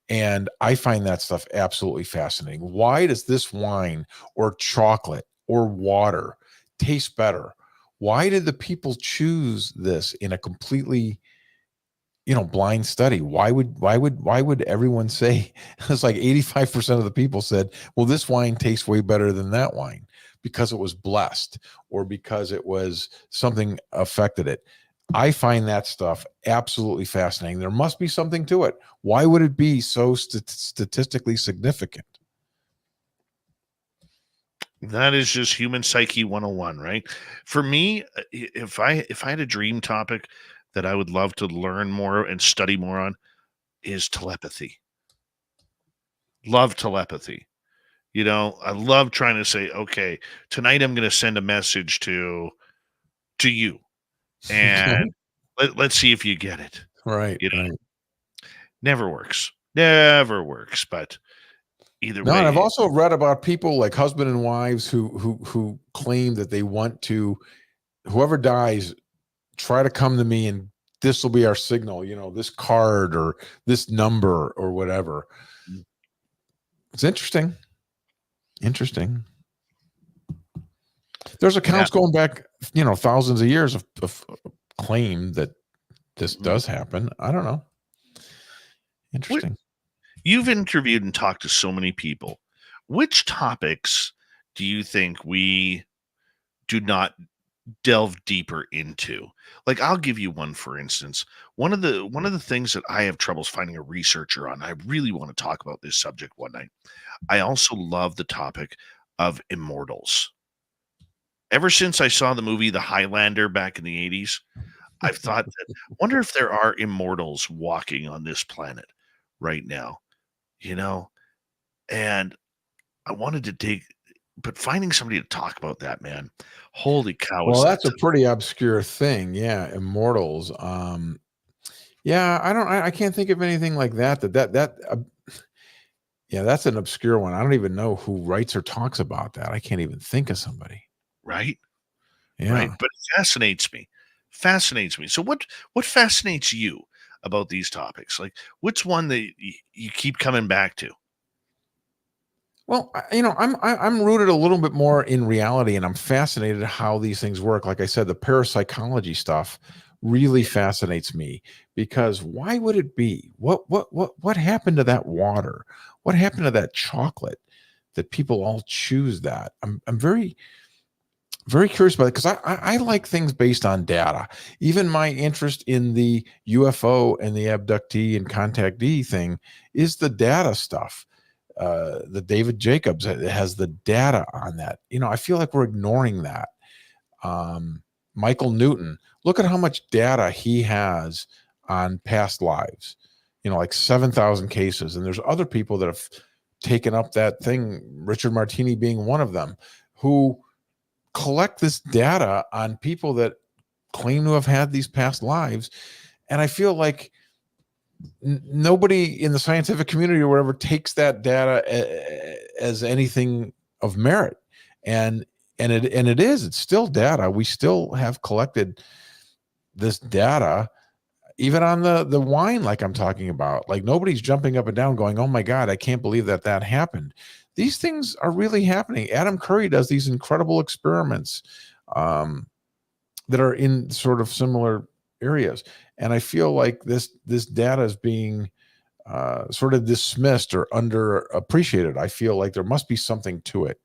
And I find that stuff absolutely fascinating. Why does this wine or chocolate or water taste better? Why did the people choose this in a completely blind study? Why would everyone say? It's like 85% of the people said, well, this wine tastes way better than that wine because it was blessed or because it was something affected it. I find that stuff absolutely fascinating. There must be something to it. Why would it be so statistically significant? That is just human psyche 101, right? For me, if I had a dream topic that I would love to learn more and study more on, is telepathy. Love telepathy. I love trying to say, okay, tonight I'm going to send a message to you, and let's see if you get it. Right. Right. Never works, but either way. And I've also read about people like husband and wives who claim that they want to, whoever dies, try to come to me and this will be our signal, this card or this number or whatever. It's interesting. There's accounts going back, thousands of years of claim that this does happen. I don't know. Interesting. You've interviewed and talked to so many people. Which topics do you think we do not delve deeper into? Like, I'll give you one, for instance. One of the things that I have troubles finding a researcher on, I really want to talk about this subject one night. I also love the topic of immortals. Ever since I saw the movie The Highlander back in the 80s, I've thought that, wonder if there are immortals walking on this planet right now, and I wanted to dig, but finding somebody to talk about that, man, holy cow. Well, that's a pretty obscure thing. Yeah. Immortals. Yeah, I can't think of anything like that. Yeah, that's an obscure one. I don't even know who writes or talks about that. I can't even think of somebody. Right. Yeah. Right. But it fascinates me. So what fascinates you about these topics? Like, what's one that you keep coming back to? Well, I'm rooted a little bit more in reality, and I'm fascinated how these things work. Like I said, the parapsychology stuff really fascinates me because why would it be? What happened to that water? What happened to that chocolate that people all choose that? I'm very, very curious about it because I like things based on data. Even my interest in the UFO and the abductee and contactee thing is the data stuff. the David Jacobs has the data on that. I feel like we're ignoring that. Michael Newton, look at how much data he has on past lives, like 7,000 cases. And there's other people that have taken up that thing, Richard Martini being one of them, who collect this data on people that claim to have had these past lives. And I feel like nobody in the scientific community or whatever takes that data as anything of merit. And it's still data. We still have collected this data, even on the wine, like I'm talking about. Like, nobody's jumping up and down going, oh my God, I can't believe that happened. These things are really happening. Adam Curry does these incredible experiments that are in sort of similar areas. And I feel like this data is being sort of dismissed or underappreciated. I feel like there must be something to it.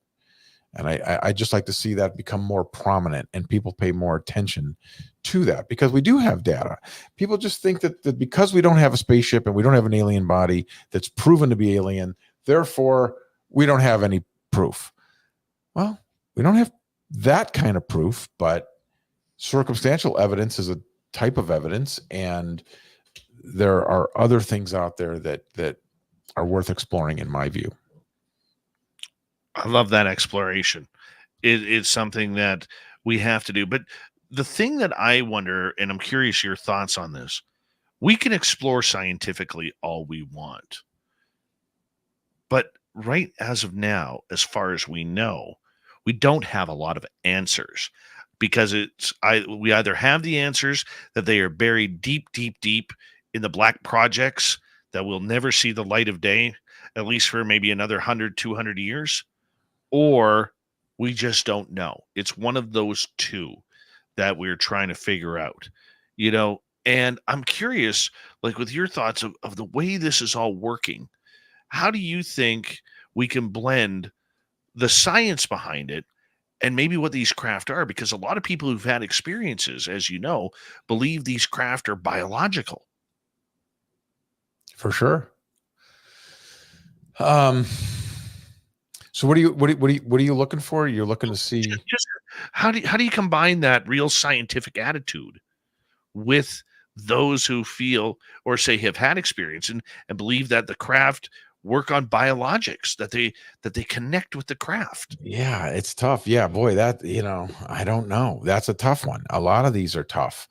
And I just like to see that become more prominent and people pay more attention to that, because we do have data. People just think that because we don't have a spaceship and we don't have an alien body that's proven to be alien, therefore we don't have any proof. Well, we don't have that kind of proof, but circumstantial evidence is a type of evidence, and there are other things out there that are worth exploring, in my view. I love that exploration. It's something that we have to do. But the thing that I wonder, and I'm curious your thoughts on this, we can explore scientifically all we want. But right as of now, as far as we know, we don't have a lot of answers, because we either have the answers that they are buried deep, deep, deep in the black projects that will never see the light of day, at least for maybe another 100, 200 years, or we just don't know. It's one of those two that we're trying to figure out, and I'm curious, like, with your thoughts of the way this is all working, how do you think we can blend the science behind it and maybe what these craft are? Because a lot of people who've had experiences, as you know, believe these craft are biological. For sure. So what are you looking for? You're looking to see just how do you combine that real scientific attitude with those who feel or say have had experience and believe that the craft work on biologics, that they connect with the craft? Yeah, it's tough. Yeah, boy, that, I don't know. That's a tough one. A lot of these are tough.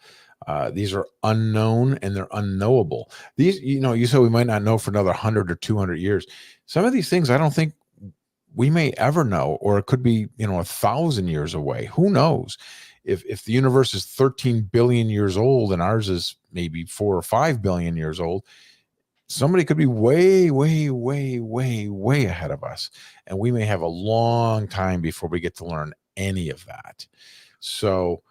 These are unknown and they're unknowable. These, you said we might not know for another 100 or 200 years. Some of these things I don't think we may ever know, or it could be, 1,000 years away. Who knows? If the universe is 13 billion years old and ours is maybe 4 or 5 billion years old, somebody could be way, way, way, way, way ahead of us. And we may have a long time before we get to learn any of that. So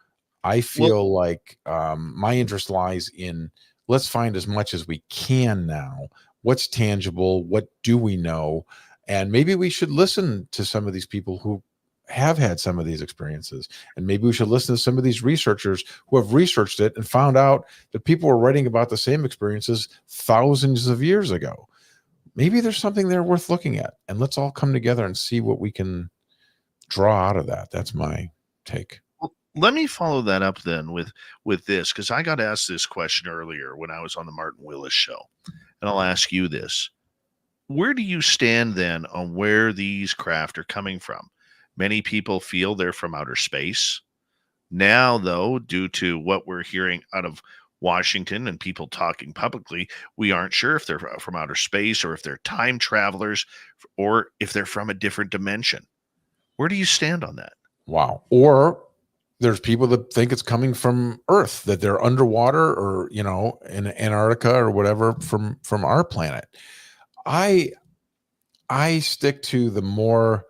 I feel like my interest lies in, let's find as much as we can now. What's tangible? What do we know? And maybe we should listen to some of these people who have had some of these experiences. And maybe we should listen to some of these researchers who have researched it and found out that people were writing about the same experiences thousands of years ago. Maybe there's something there worth looking at. And let's all come together and see what we can draw out of that. That's my take. Let me follow that up then with this, because I got asked this question earlier when I was on the Martin Willis show. And I'll ask you this. Where do you stand then on where these craft are coming from? Many people feel they're from outer space. Now, though, due to what we're hearing out of Washington and people talking publicly, we aren't sure if they're from outer space or if they're time travelers or if they're from a different dimension. Where do you stand on that? Wow. Or there's people that think it's coming from Earth, that they're underwater or, in Antarctica or whatever from our planet. I stick to the more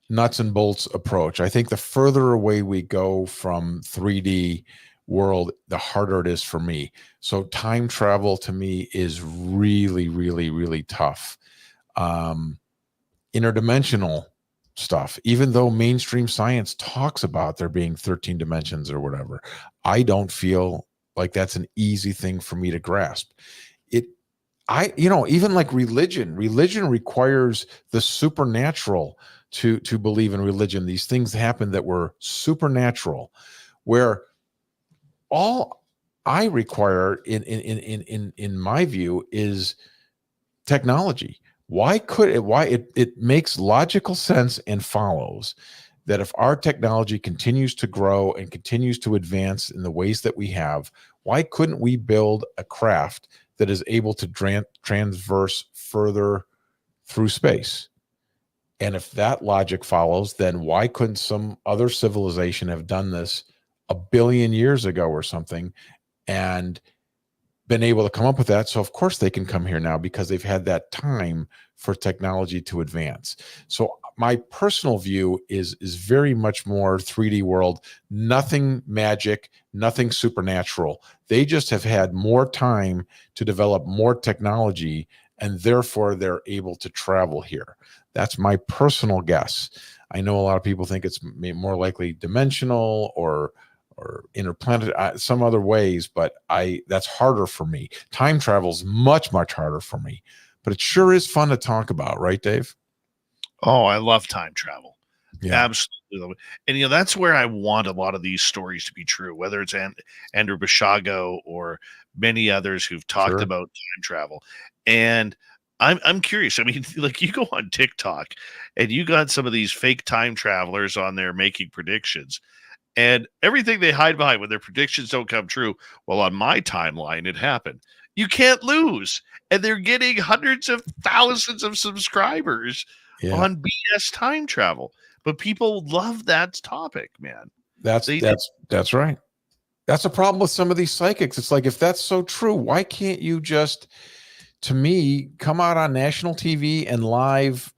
nuts and bolts approach. I think the further away we go from 3D world, the harder it is for me. So time travel to me is really, really, really tough. Interdimensional stuff, even though mainstream science talks about there being 13 dimensions or whatever, I don't feel like that's an easy thing for me to grasp. even like religion requires the supernatural to believe in religion. These things happen that were supernatural, where all I require in my view is technology. It makes logical sense and follows that if our technology continues to grow and continues to advance in the ways that we have, why couldn't we build a craft that is able to transverse further through space? And if that logic follows, then why couldn't some other civilization have done this 1 billion years ago or something and been able to come up with that? So of course they can come here now because they've had that time for technology to advance. So my personal view is very much more 3D world, nothing magic, nothing supernatural. They just have had more time to develop more technology, and therefore they're able to travel here. That's my personal guess. I know a lot of people think it's more likely dimensional or interplanet, some other ways, but that's harder for me. Time travel is much harder for me, but it sure is fun to talk about, right, Dave? Oh, I love time travel. Yeah. Absolutely love it. And that's where I want a lot of these stories to be true, whether it's Andrew Bishago or many others who've talked Sure. about time travel. And I'm curious. I mean, like, you go on TikTok and you got some of these fake time travelers on there making predictions. And everything they hide behind when their predictions don't come true. Well, on my timeline, it happened. You can't lose. And they're getting hundreds of thousands of subscribers Yeah. on BS time travel. But people love that topic, man. That's right. That's a problem with some of these psychics. It's like, if that's so true, why can't you just, to me, come out on national TV and live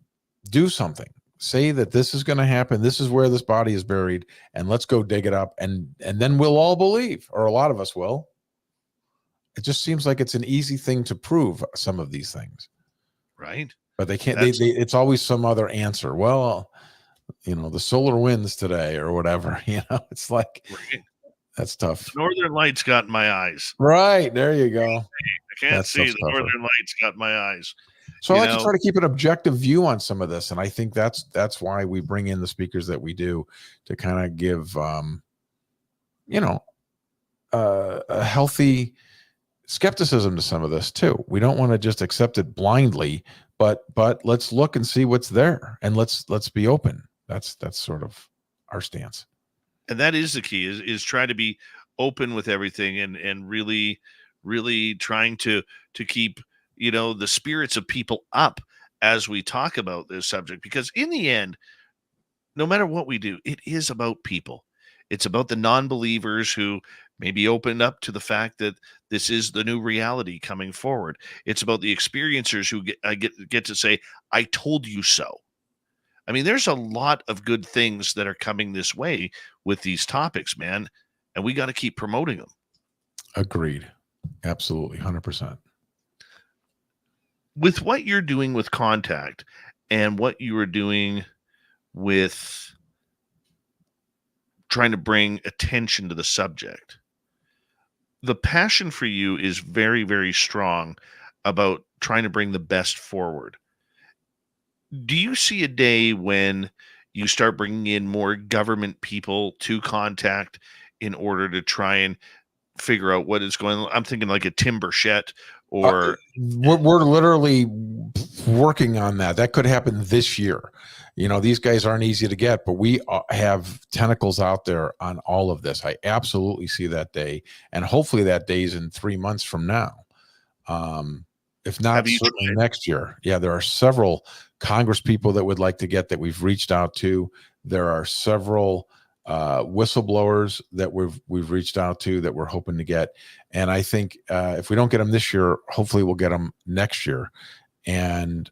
do something? Say that this is going to happen. This is where this body is buried, and let's go dig it up. And then we'll all believe, or a lot of us will. It just seems like it's an easy thing to prove some of these things. Right. But they can't, it's always some other answer. Well, the solar winds today or whatever, it's like, right. That's tough. Northern Lights got in my eyes. Right. There you go. I can't see. The tougher. Northern Lights got my eyes. So I like to try to keep an objective view on some of this. And I think that's why we bring in the speakers that we do, to kind of give, a healthy skepticism to some of this too. We don't want to just accept it blindly, but let's look and see what's there, and let's be open. That's sort of our stance. And that is the key, is try to be open with everything, and really, really trying to keep, the spirits of people up as we talk about this subject, because in the end, no matter what we do, it is about people. It's about the non-believers who maybe open up to the fact that this is the new reality coming forward. It's about the experiencers who get to say, I told you so. I mean, there's a lot of good things that are coming this way with these topics, man, and we got to keep promoting them. Agreed. Absolutely. 100%. With what you're doing with Contact and what you are doing with trying to bring attention to the subject, the passion for you is very, very strong about trying to bring the best forward. Do you see a day when you start bringing in more government people to Contact in order to try and figure out what is going on? I'm thinking like a Tim Burchett, or we're literally working on that. That could happen this year. These guys aren't easy to get, but we have tentacles out there on all of this. I absolutely see that day, and hopefully that day is in 3 months from now. If not, certainly next year. Yeah, there are several Congress people that would like to get, that we've reached out to. There are several whistleblowers that we've reached out to that we're hoping to get. And I think if we don't get them this year, hopefully we'll get them next year. And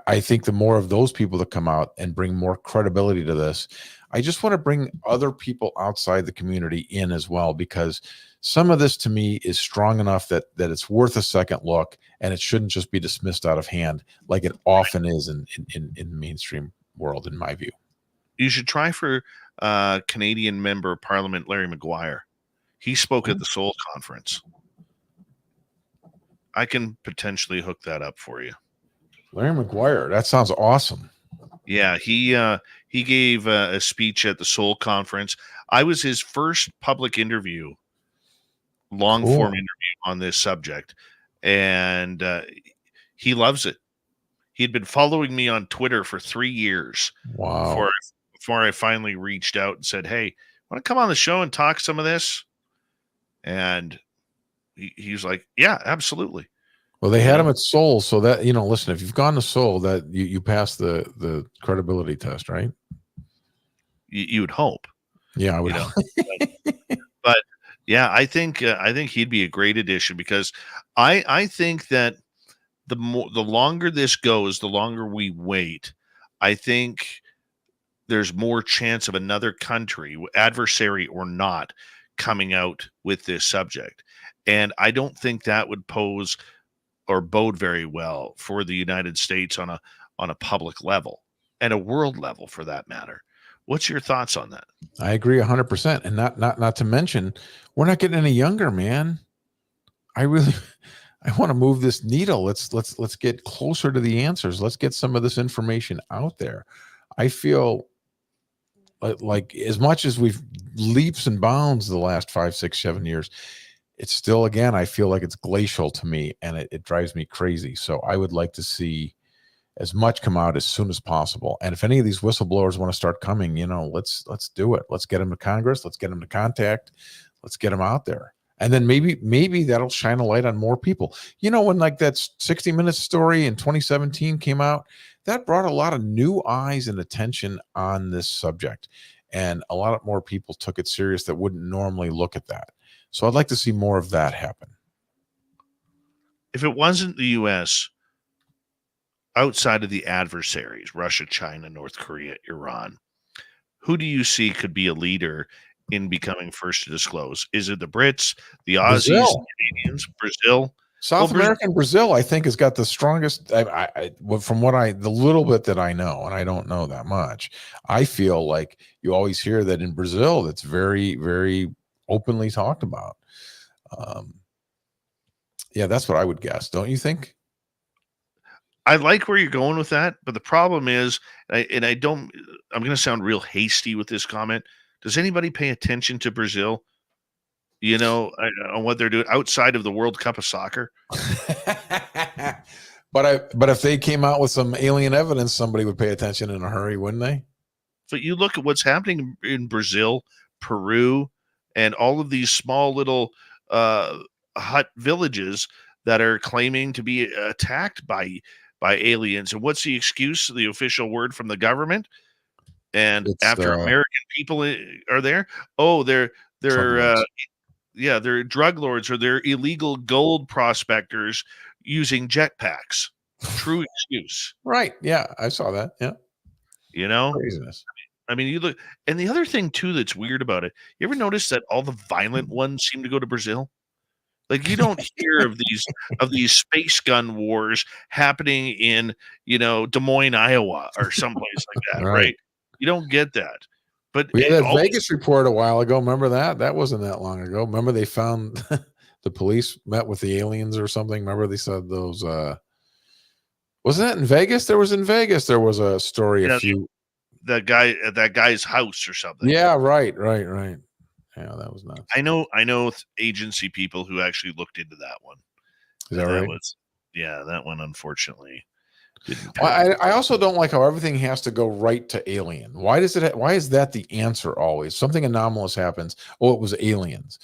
I think the more of those people that come out and bring more credibility to this, I just want to bring other people outside the community in as well, because some of this to me is strong enough that it's worth a second look, and it shouldn't just be dismissed out of hand like it often is in the mainstream world, in my view. You should try for Canadian Member of Parliament Larry Maguire. He spoke at the Seoul conference. I can potentially hook that up for you. Larry McGuire. That sounds awesome. Yeah, he gave a speech at the Seoul conference. I was his first public interview, long Cool. form interview on this subject, and he loves it. He'd been following me on Twitter for 3 years Wow. before I finally reached out and said, "Hey, want to come on the show and talk some of this?" And he was like, "Yeah, absolutely." Well, they You had know? him at Seoul, so that, listen, if you've gone to Seoul, that you pass the credibility test, right? You would hope, Yeah, I would. you know. But yeah, I think he'd be a great addition because I think that the longer this goes, the longer we wait, I think there's more chance of another country, adversary or not, coming out with this subject. And I don't think that would pose or bode very well for the United States on a public level and a world level for that matter. What's your thoughts on that? I agree 100%, and not to mention, we're not getting any younger, man. I really, I want to move this needle. Let's get closer to the answers. Let's get some of this information out there. I feel like as much as we've leaps and bounds the last 5, 6, 7 years, it's still, again, I feel like it's glacial to me, and it drives me crazy. So I would like to see as much come out as soon as possible. And if any of these whistleblowers want to start coming, let's do it. Let's get them to Congress. Let's get them to contact. Let's get them out there. And then maybe that'll shine a light on more people. When like that 60 Minutes story in 2017 came out, that brought a lot of new eyes and attention on this subject. And a lot more people took it serious that wouldn't normally look at that. So I'd like to see more of that happen. If it wasn't the U.S., outside of the adversaries, Russia, China, North Korea, Iran, who do you see could be a leader in becoming first to disclose? Is it the Brits, the Aussies, Brazil. the Canadians, Brazil? South America and Brazil, I think, has got the strongest. From the little bit that I know, and I don't know that much, I feel like you always hear that in Brazil, that's very, very openly talked about. Yeah, that's what I would guess. Don't you think? I like where you're going with that, but the problem is, I'm going to sound real hasty with this comment. Does anybody pay attention to Brazil? On what they're doing outside of the World Cup of soccer. But if they came out with some alien evidence, somebody would pay attention in a hurry, wouldn't they? But you look at what's happening in Brazil, Peru, and all of these small little hut villages that are claiming to be attacked by aliens. And what's the excuse? The official word from the government? And after American people are there, they're drug lords or they're illegal gold prospectors using jetpacks. True excuse. Right. Yeah, I saw that. Yeah. Craziness. I mean, you look, and the other thing too that's weird about it, you ever notice that all the violent ones seem to go to Brazil? Like you don't hear of these space gun wars happening in, Des Moines, Iowa or someplace like that, right? You don't get that. But we had that Vegas report a while ago. Remember that? That wasn't that long ago. Remember they found the police met with the aliens or something. Remember they said those wasn't that in Vegas? There was a story that guy at that guy's house or something. Yeah, right. Yeah, that was nuts. I know agency people who actually looked into that one. Is that right? That one unfortunately didn't. I also don't like how everything has to go right to alien. Why is that the answer always? Something anomalous happens. Oh, it was aliens.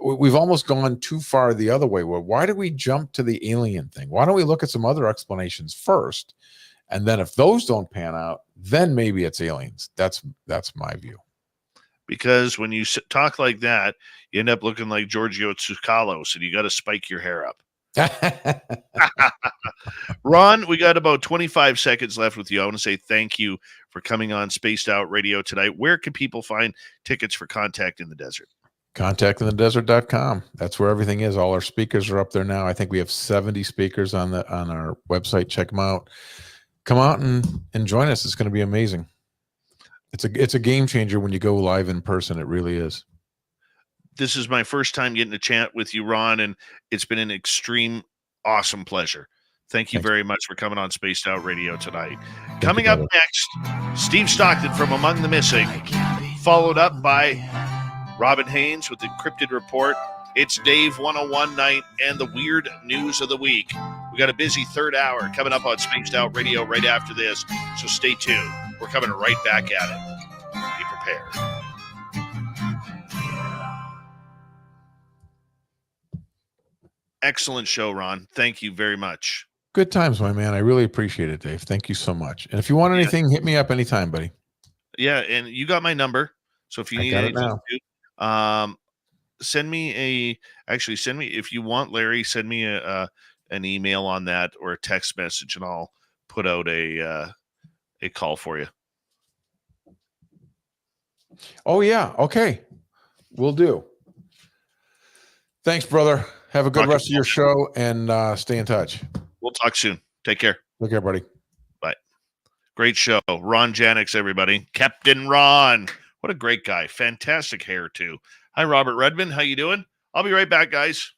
We've almost gone too far the other way. Well, why do we jump to the alien thing? Why don't we look at some other explanations first? And then if those don't pan out, then maybe it's aliens. That's my view. Because when you talk like that, you end up looking like Giorgio Tsoukalos, and you got to spike your hair up. Ron, we got about 25 seconds left with you. I want to say thank you for coming on Spaced Out Radio tonight. Where can people find tickets for Contact in the Desert? Contactinthedesert.com. That's where everything is. All our speakers are up there now. I think we have 70 speakers on our website. Check them out. Come out and join us. It's going to be amazing. It's a game changer when you go live in person. It really is. This is my first time getting to chat with you, Ron, and it's been an extreme awesome pleasure. Thank you Thanks. very much for coming on Spaced Out Radio tonight. Thank Coming you, up brother. next, Steve Stockton from Among the Missing, followed up by Robin Haynes with the Cryptid Report. It's Dave 101 night and the weird news of the week. We got a busy third hour coming up on Spaced Out Radio right after this, so stay tuned. We're coming right back at it. Be prepared. Excellent show, Ron. Thank you very much. Good times, my man. I really appreciate it, Dave. Thank you so much. And if you want anything, hit me up anytime, buddy. Yeah, and you got my number. So if you need anything, send me if you want, Larry, send me an email on that or a text message, and I'll put out a call for you. Oh yeah, okay, we'll do. Thanks, brother. Have a good rest of your show, and stay in touch. We'll talk soon. Take care. Take care, buddy. Bye. Great show, Ron Janix, everybody. Captain Ron. What a great guy. Fantastic hair too. Hi, Robert Redmond. How you doing? I'll be right back, guys.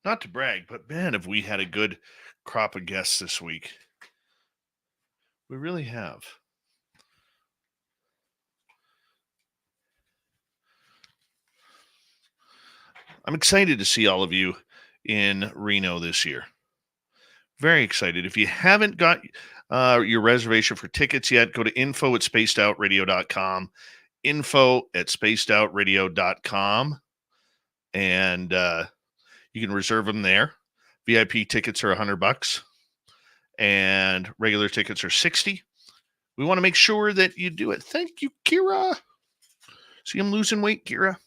Not to brag, but man, have we had a good crop of guests this week. We really have. I'm excited to see all of you in Reno this year. Very excited. If you haven't got your reservation for tickets yet, go to info@spacedoutradio.com, info@spacedoutradio.com, and you can reserve them there. VIP tickets are $100, and regular tickets are $60. We want to make sure that you do it. Thank you, Kira. See, I'm losing weight, Kira.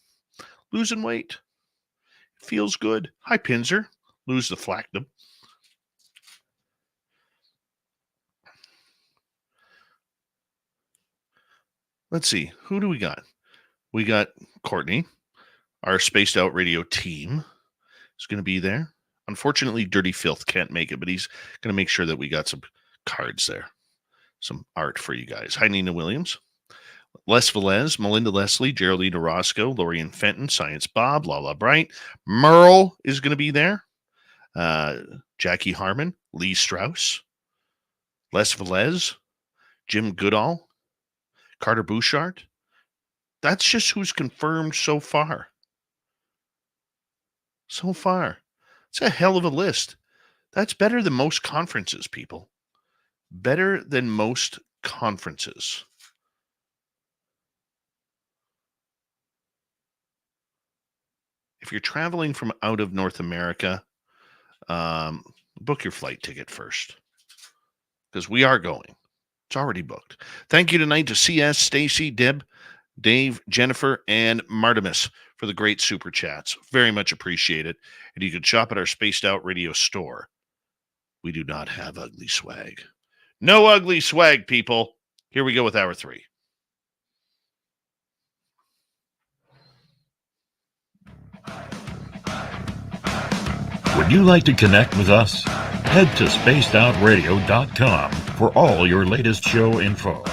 Losing weight. Feels good. Hi, Pinzer. Lose the flactum. Let's see. Who do we got? We got Courtney. Our Spaced Out Radio team is going to be there. Unfortunately, Dirty Filth can't make it, but he's going to make sure that we got some cards there. Some art for you guys. Hi, Nina Williams. Les Velez, Melinda Leslie, Geraldine Orozco, Lorian Fenton, Science Bob, Lala Bright. Merle is going to be there. Jackie Harmon, Lee Strauss, Les Velez, Jim Goodall, Carter Bouchard. That's just who's confirmed so far. So far. It's a hell of a list. That's better than most conferences, people. Better than most conferences. If you're traveling from out of North America, book your flight ticket first, because we are going. It's already booked. Thank you tonight to CS, Stacy, Deb, Dave, Jennifer, and Martimus for the great super chats. Very much appreciate it. And you can shop at our Spaced Out Radio store. We do not have ugly swag. No ugly swag, people. Here we go with hour 3. Would you like to connect with us? Head to spacedoutradio.com for all your latest show info.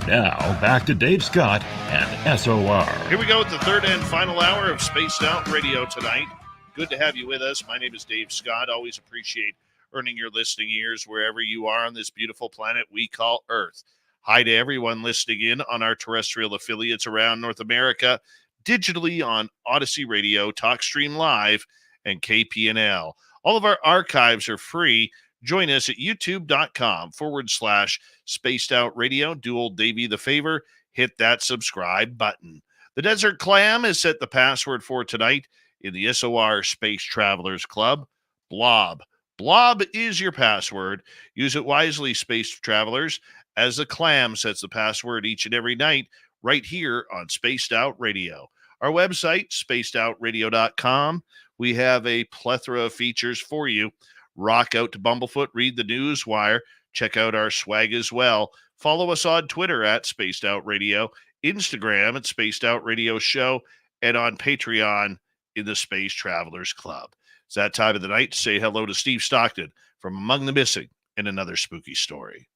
Now, back to Dave Scott and SOR. Here we go with the third and final hour of Spaced Out Radio tonight. Good to have you with us. My name is Dave Scott. Always appreciate earning your listening ears wherever you are on this beautiful planet we call Earth. Hi to everyone listening in on our terrestrial affiliates around North America, digitally on Odyssey Radio, TalkStream Live, and KPNL. All of our archives are free. Join us at youtube.com/Spaced Out Radio. Do old Davey the favor. Hit that subscribe button. The Desert Clam has set the password for tonight in the SOR Space Travelers Club. Blob. Blob is your password. Use it wisely, Space Travelers, as the Clam sets the password each and every night right here on Spaced Out Radio. Our website, spacedoutradio.com. We have a plethora of features for you. Rock out to Bumblefoot, read the news wire, check out our swag as well. Follow us on Twitter at Spaced Out Radio, Instagram at Spaced Out Radio Show, and on Patreon in the Space Travelers Club. It's that time of the night to say hello to Steve Stockton from Among the Missing and another spooky story.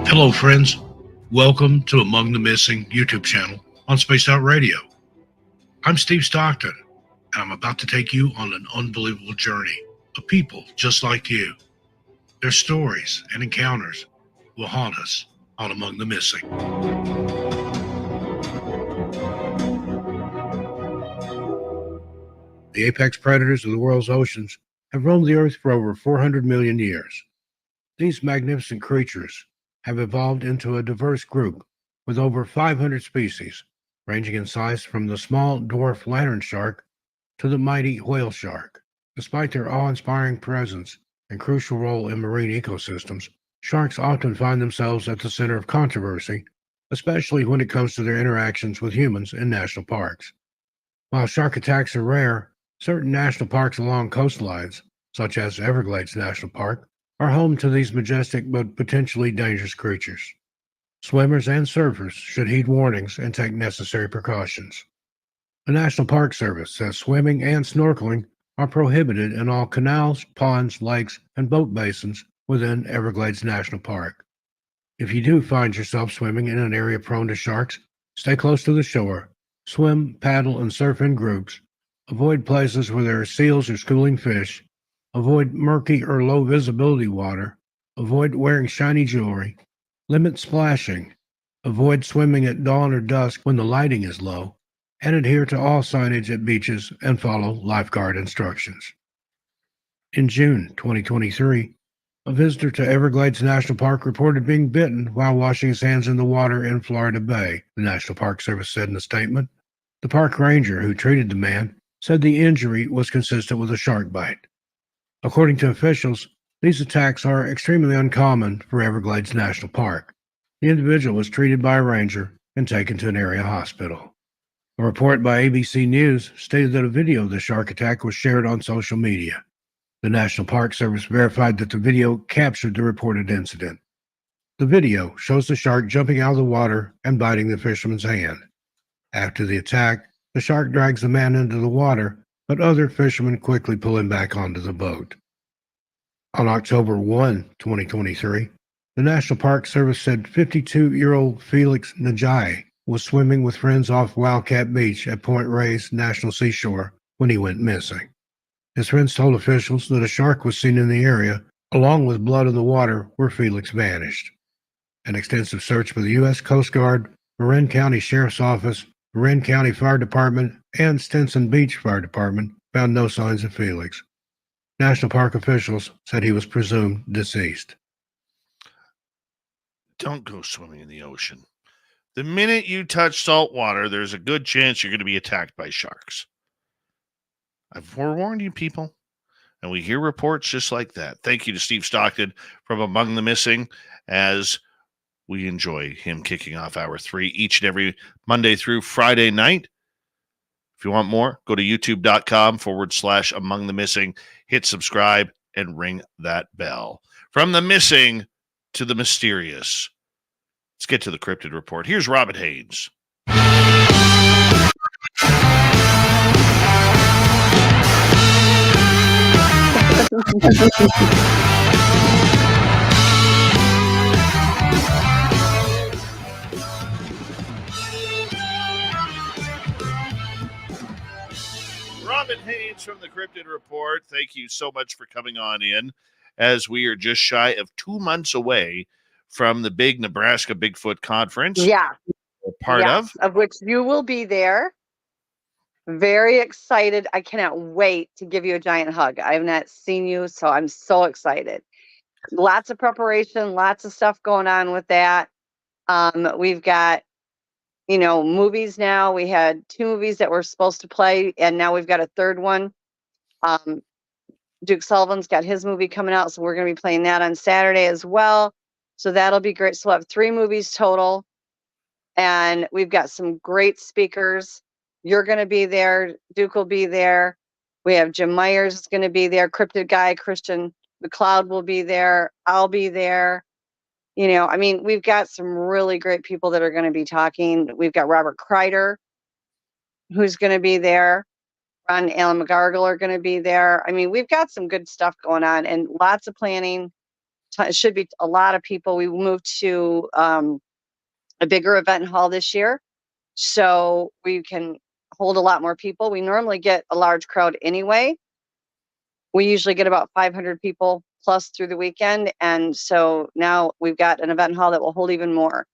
Hello, friends. Welcome to Among the Missing YouTube channel on Spaced Out Radio. I'm Steve Stockton, and I'm about to take you on an unbelievable journey of people just like you. Their stories and encounters will haunt us on Among the Missing. The apex predators of the world's oceans have roamed the earth for over 400 million years. These magnificent creatures have evolved into a diverse group with over 500 species, ranging in size from the small dwarf lantern shark to the mighty whale shark. Despite their awe-inspiring presence and crucial role in marine ecosystems, sharks often find themselves at the center of controversy, especially when it comes to their interactions with humans in national parks. While shark attacks are rare, certain national parks along coastlines, such as Everglades National Park, are home to these majestic but potentially dangerous creatures. Swimmers and surfers should heed warnings and take necessary precautions. The National Park Service says swimming and snorkeling are prohibited in all canals, ponds, lakes, and boat basins within Everglades National Park. If you do find yourself swimming in an area prone to sharks, stay close to the shore, swim, paddle, and surf in groups, avoid places where there are seals or schooling fish, avoid murky or low visibility water, avoid wearing shiny jewelry, limit splashing, avoid swimming at dawn or dusk when the lighting is low, and adhere to all signage at beaches and follow lifeguard instructions. In June 2023, a visitor to Everglades National Park reported being bitten while washing his hands in the water in Florida Bay, the National Park Service said in a statement. The park ranger who treated the man said the injury was consistent with a shark bite. According to officials, these attacks are extremely uncommon for Everglades National Park. The individual was treated by a ranger and taken to an area hospital. A report by ABC News stated that a video of the shark attack was shared on social media. The National Park Service verified that the video captured the reported incident. The video shows the shark jumping out of the water and biting the fisherman's hand. After the attack, the shark drags the man into the water, but other fishermen quickly pull him back onto the boat. On October 1, 2023, the National Park Service said 52-year-old Felix Najai was swimming with friends off Wildcat Beach at Point Reyes National Seashore when he went missing. His friends told officials that a shark was seen in the area, along with blood in the water where Felix vanished. An extensive search by the U.S. Coast Guard, Marin County Sheriff's Office, Marin County Fire Department, and Stinson Beach Fire Department found no signs of Felix. National Park officials said he was presumed deceased. Don't go swimming in the ocean. The minute you touch salt water, there's a good chance you're going to be attacked by sharks. I've forewarned you, people. And we hear reports just like that. Thank you to Steve Stockton from Among the Missing, as we enjoy him kicking off Hour 3 each and every Monday through Friday night. If you want more, go to youtube.com/Among the Missing. Hit subscribe and ring that bell. From the missing to the mysterious. Let's get to the cryptid report. Here's Robin Haynes. Robin Haynes from the Cryptid Report. Thank you so much for coming on in, as we are just shy of 2 months away from the big Nebraska Bigfoot Conference. Yeah. We're part of. Of which you will be there. Very excited. I cannot wait to give you a giant hug. I have not seen you, so I'm so excited. Lots of preparation, lots of stuff going on with that. We've got, movies now. We had 2 movies that were supposed to play, and now we've got a third one. Duke Sullivan's got his movie coming out, so we're going to be playing that on Saturday as well. So that'll be great. So we'll have 3 movies total, and we've got some great speakers. You're going to be there. Duke will be there. We have Jim Myers is going to be there. Cryptid guy Christian McLeod will be there. I'll be there. We've got some really great people that are going to be talking. We've got Robert Kreider, who's going to be there. Ron and Alan McGargle are going to be there. We've got some good stuff going on and lots of planning. It should be a lot of people. We moved to a bigger event hall this year, so we can hold a lot more people. We normally get a large crowd anyway. We usually get about 500 people plus through the weekend. And so now we've got an event hall that will hold even more.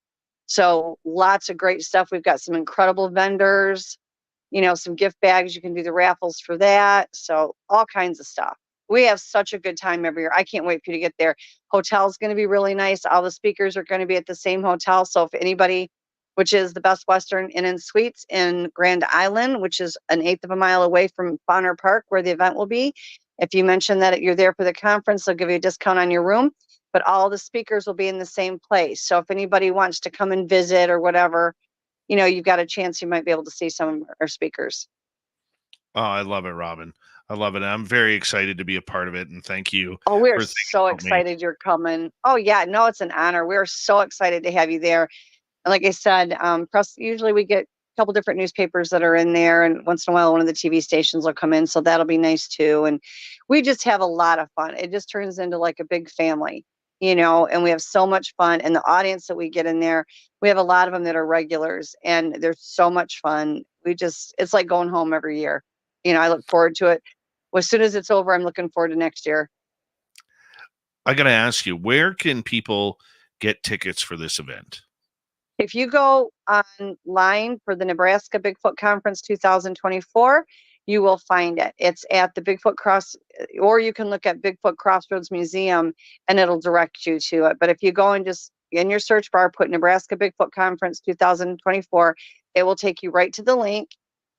So lots of great stuff. We've got some incredible vendors, some gift bags. You can do the raffles for that. So all kinds of stuff. We have such a good time every year. I can't wait for you to get there. Hotel's going to be really nice. All the speakers are going to be at the same hotel. So if anybody, which is the Best Western Inn and Suites in Grand Island, which is an 1/8 of a mile away from Bonner Park, where the event will be. If you mention that you're there for the conference, they'll give you a discount on your room. But all the speakers will be in the same place. So if anybody wants to come and visit or whatever, you've got a chance you might be able to see some of our speakers. Oh, I love it, Robin. I love it. I'm very excited to be a part of it, and thank you. Oh, we're so excited you're coming. Oh, yeah. No, it's an honor. We're so excited to have you there. And like I said, press, usually we get a couple different newspapers that are in there, and once in a while one of the TV stations will come in, so that'll be nice too. And we just have a lot of fun. It just turns into like a big family, and we have so much fun. And the audience that we get in there, we have a lot of them that are regulars, and they're so much fun. It's like going home every year. I look forward to it. As soon as it's over, I'm looking forward to next year. I got to ask you, where can people get tickets for this event? If you go online for the Nebraska Bigfoot Conference 2024, you will find it. It's at the Bigfoot Cross, or you can look at Bigfoot Crossroads Museum and it'll direct you to it. But if you go and just in your search bar, put Nebraska Bigfoot Conference 2024, it will take you right to the link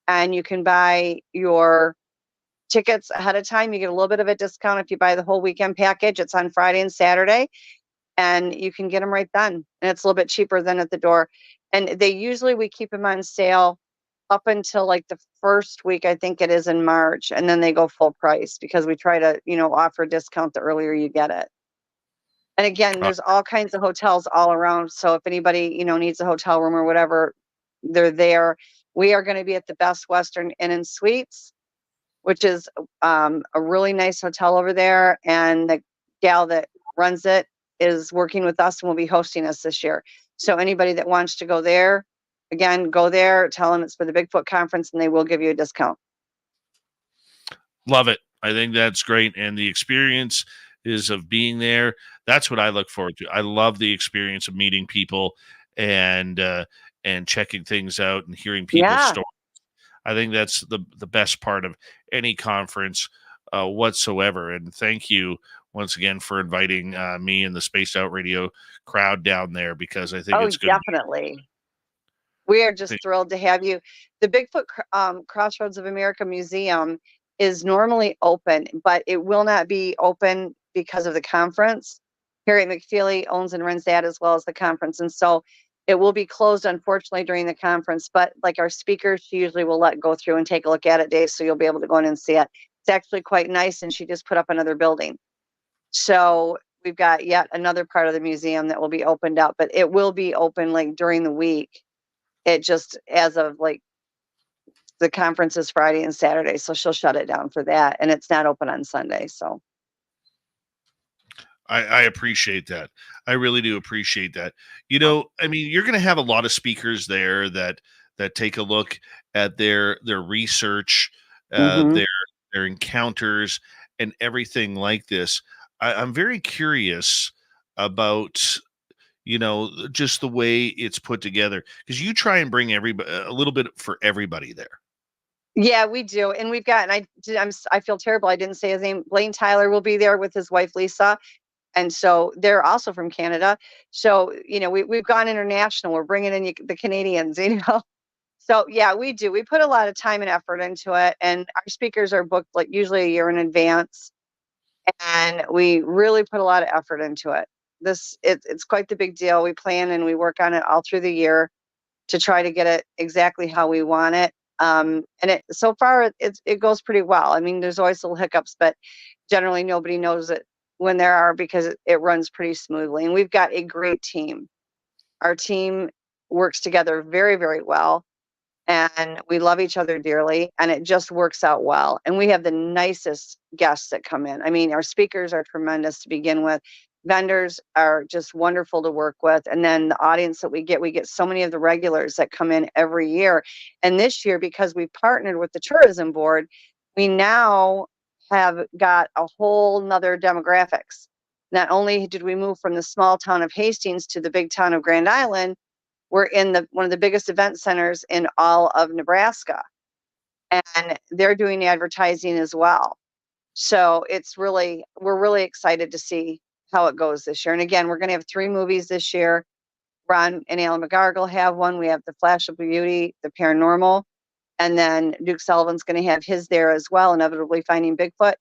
and you can buy your tickets ahead of time. You get a little bit of a discount if you buy the whole weekend package. It's on Friday and Saturday, and you can get them right then. And it's a little bit cheaper than at the door. And we keep them on sale up until like the first week, I think it is in March, and then they go full price because we try to, offer a discount the earlier you get it. And again, there's all kinds of hotels all around. So if anybody, needs a hotel room or whatever, they're there. We are going to be at the Best Western Inn and Suites, which is a really nice hotel over there. And the gal that runs it is working with us and will be hosting us this year. So anybody that wants to go there, again, go there, tell them it's for the Bigfoot Conference, and they will give you a discount. Love it. I think that's great. And the experience is of being there. That's what I look forward to. I love the experience of meeting people and checking things out and hearing people's stories. I think that's the best part of any conference whatsoever. And thank you once again for inviting me and the Spaced Out Radio crowd down there, because I think it's good. Definitely. We are just thrilled to have you. The Bigfoot Crossroads of America Museum is normally open, but it will not be open because of the conference. Harriet McFeely owns and runs that as well as the conference. And so it will be closed, unfortunately, during the conference. But like our speakers, she usually will let go through and take a look at it, Dave, so you'll be able to go in and see it. It's actually quite nice, and she just put up another building. So we've got yet another part of the museum that will be opened up, but it will be open like during the week. It just, as of like the conference is Friday and Saturday, so she'll shut it down for that, and it's not open on Sunday. So I appreciate that. I really do appreciate that. I mean, you're going to have a lot of speakers there that take a look at their research, their encounters, and everything like this. I'm very curious about just the way it's put together, because you try and bring everybody a little bit for everybody there. Yeah, we do. And we've got, and I feel terrible, I didn't say his name. Blaine Tyler will be there with his wife Lisa, and so they're also from Canada. So we've gone international. We're bringing in the Canadians. So yeah, we do. We put a lot of time and effort into it, and our speakers are booked like usually a year in advance, and we really put a lot of effort into it. It's quite the big deal. We plan and we work on it all through the year to try to get it exactly how we want it. And so far it goes pretty well. I mean, there's always little hiccups, but generally nobody knows it when there are, because it runs pretty smoothly. And we've got a great team. Our team works together very, very well, and we love each other dearly, and it just works out well. And we have the nicest guests that come in. I mean, our speakers are tremendous to begin with. Vendors are just wonderful to work with. And then the audience that we get so many of the regulars that come in every year. And this year, because we partnered with the tourism board, we now have got a whole nother demographics. Not only did we move from the small town of Hastings to the big town of Grand Island, we're in one of the biggest event centers in all of Nebraska, and they're doing advertising as well. So we're really excited to see how it goes this year. And again, we're going to have 3 movies this year. Ron and Alan McGargle have one. We have The Flash of Beauty, The Paranormal, and then Duke Sullivan's going to have his there as well, Inevitably Finding Bigfoot.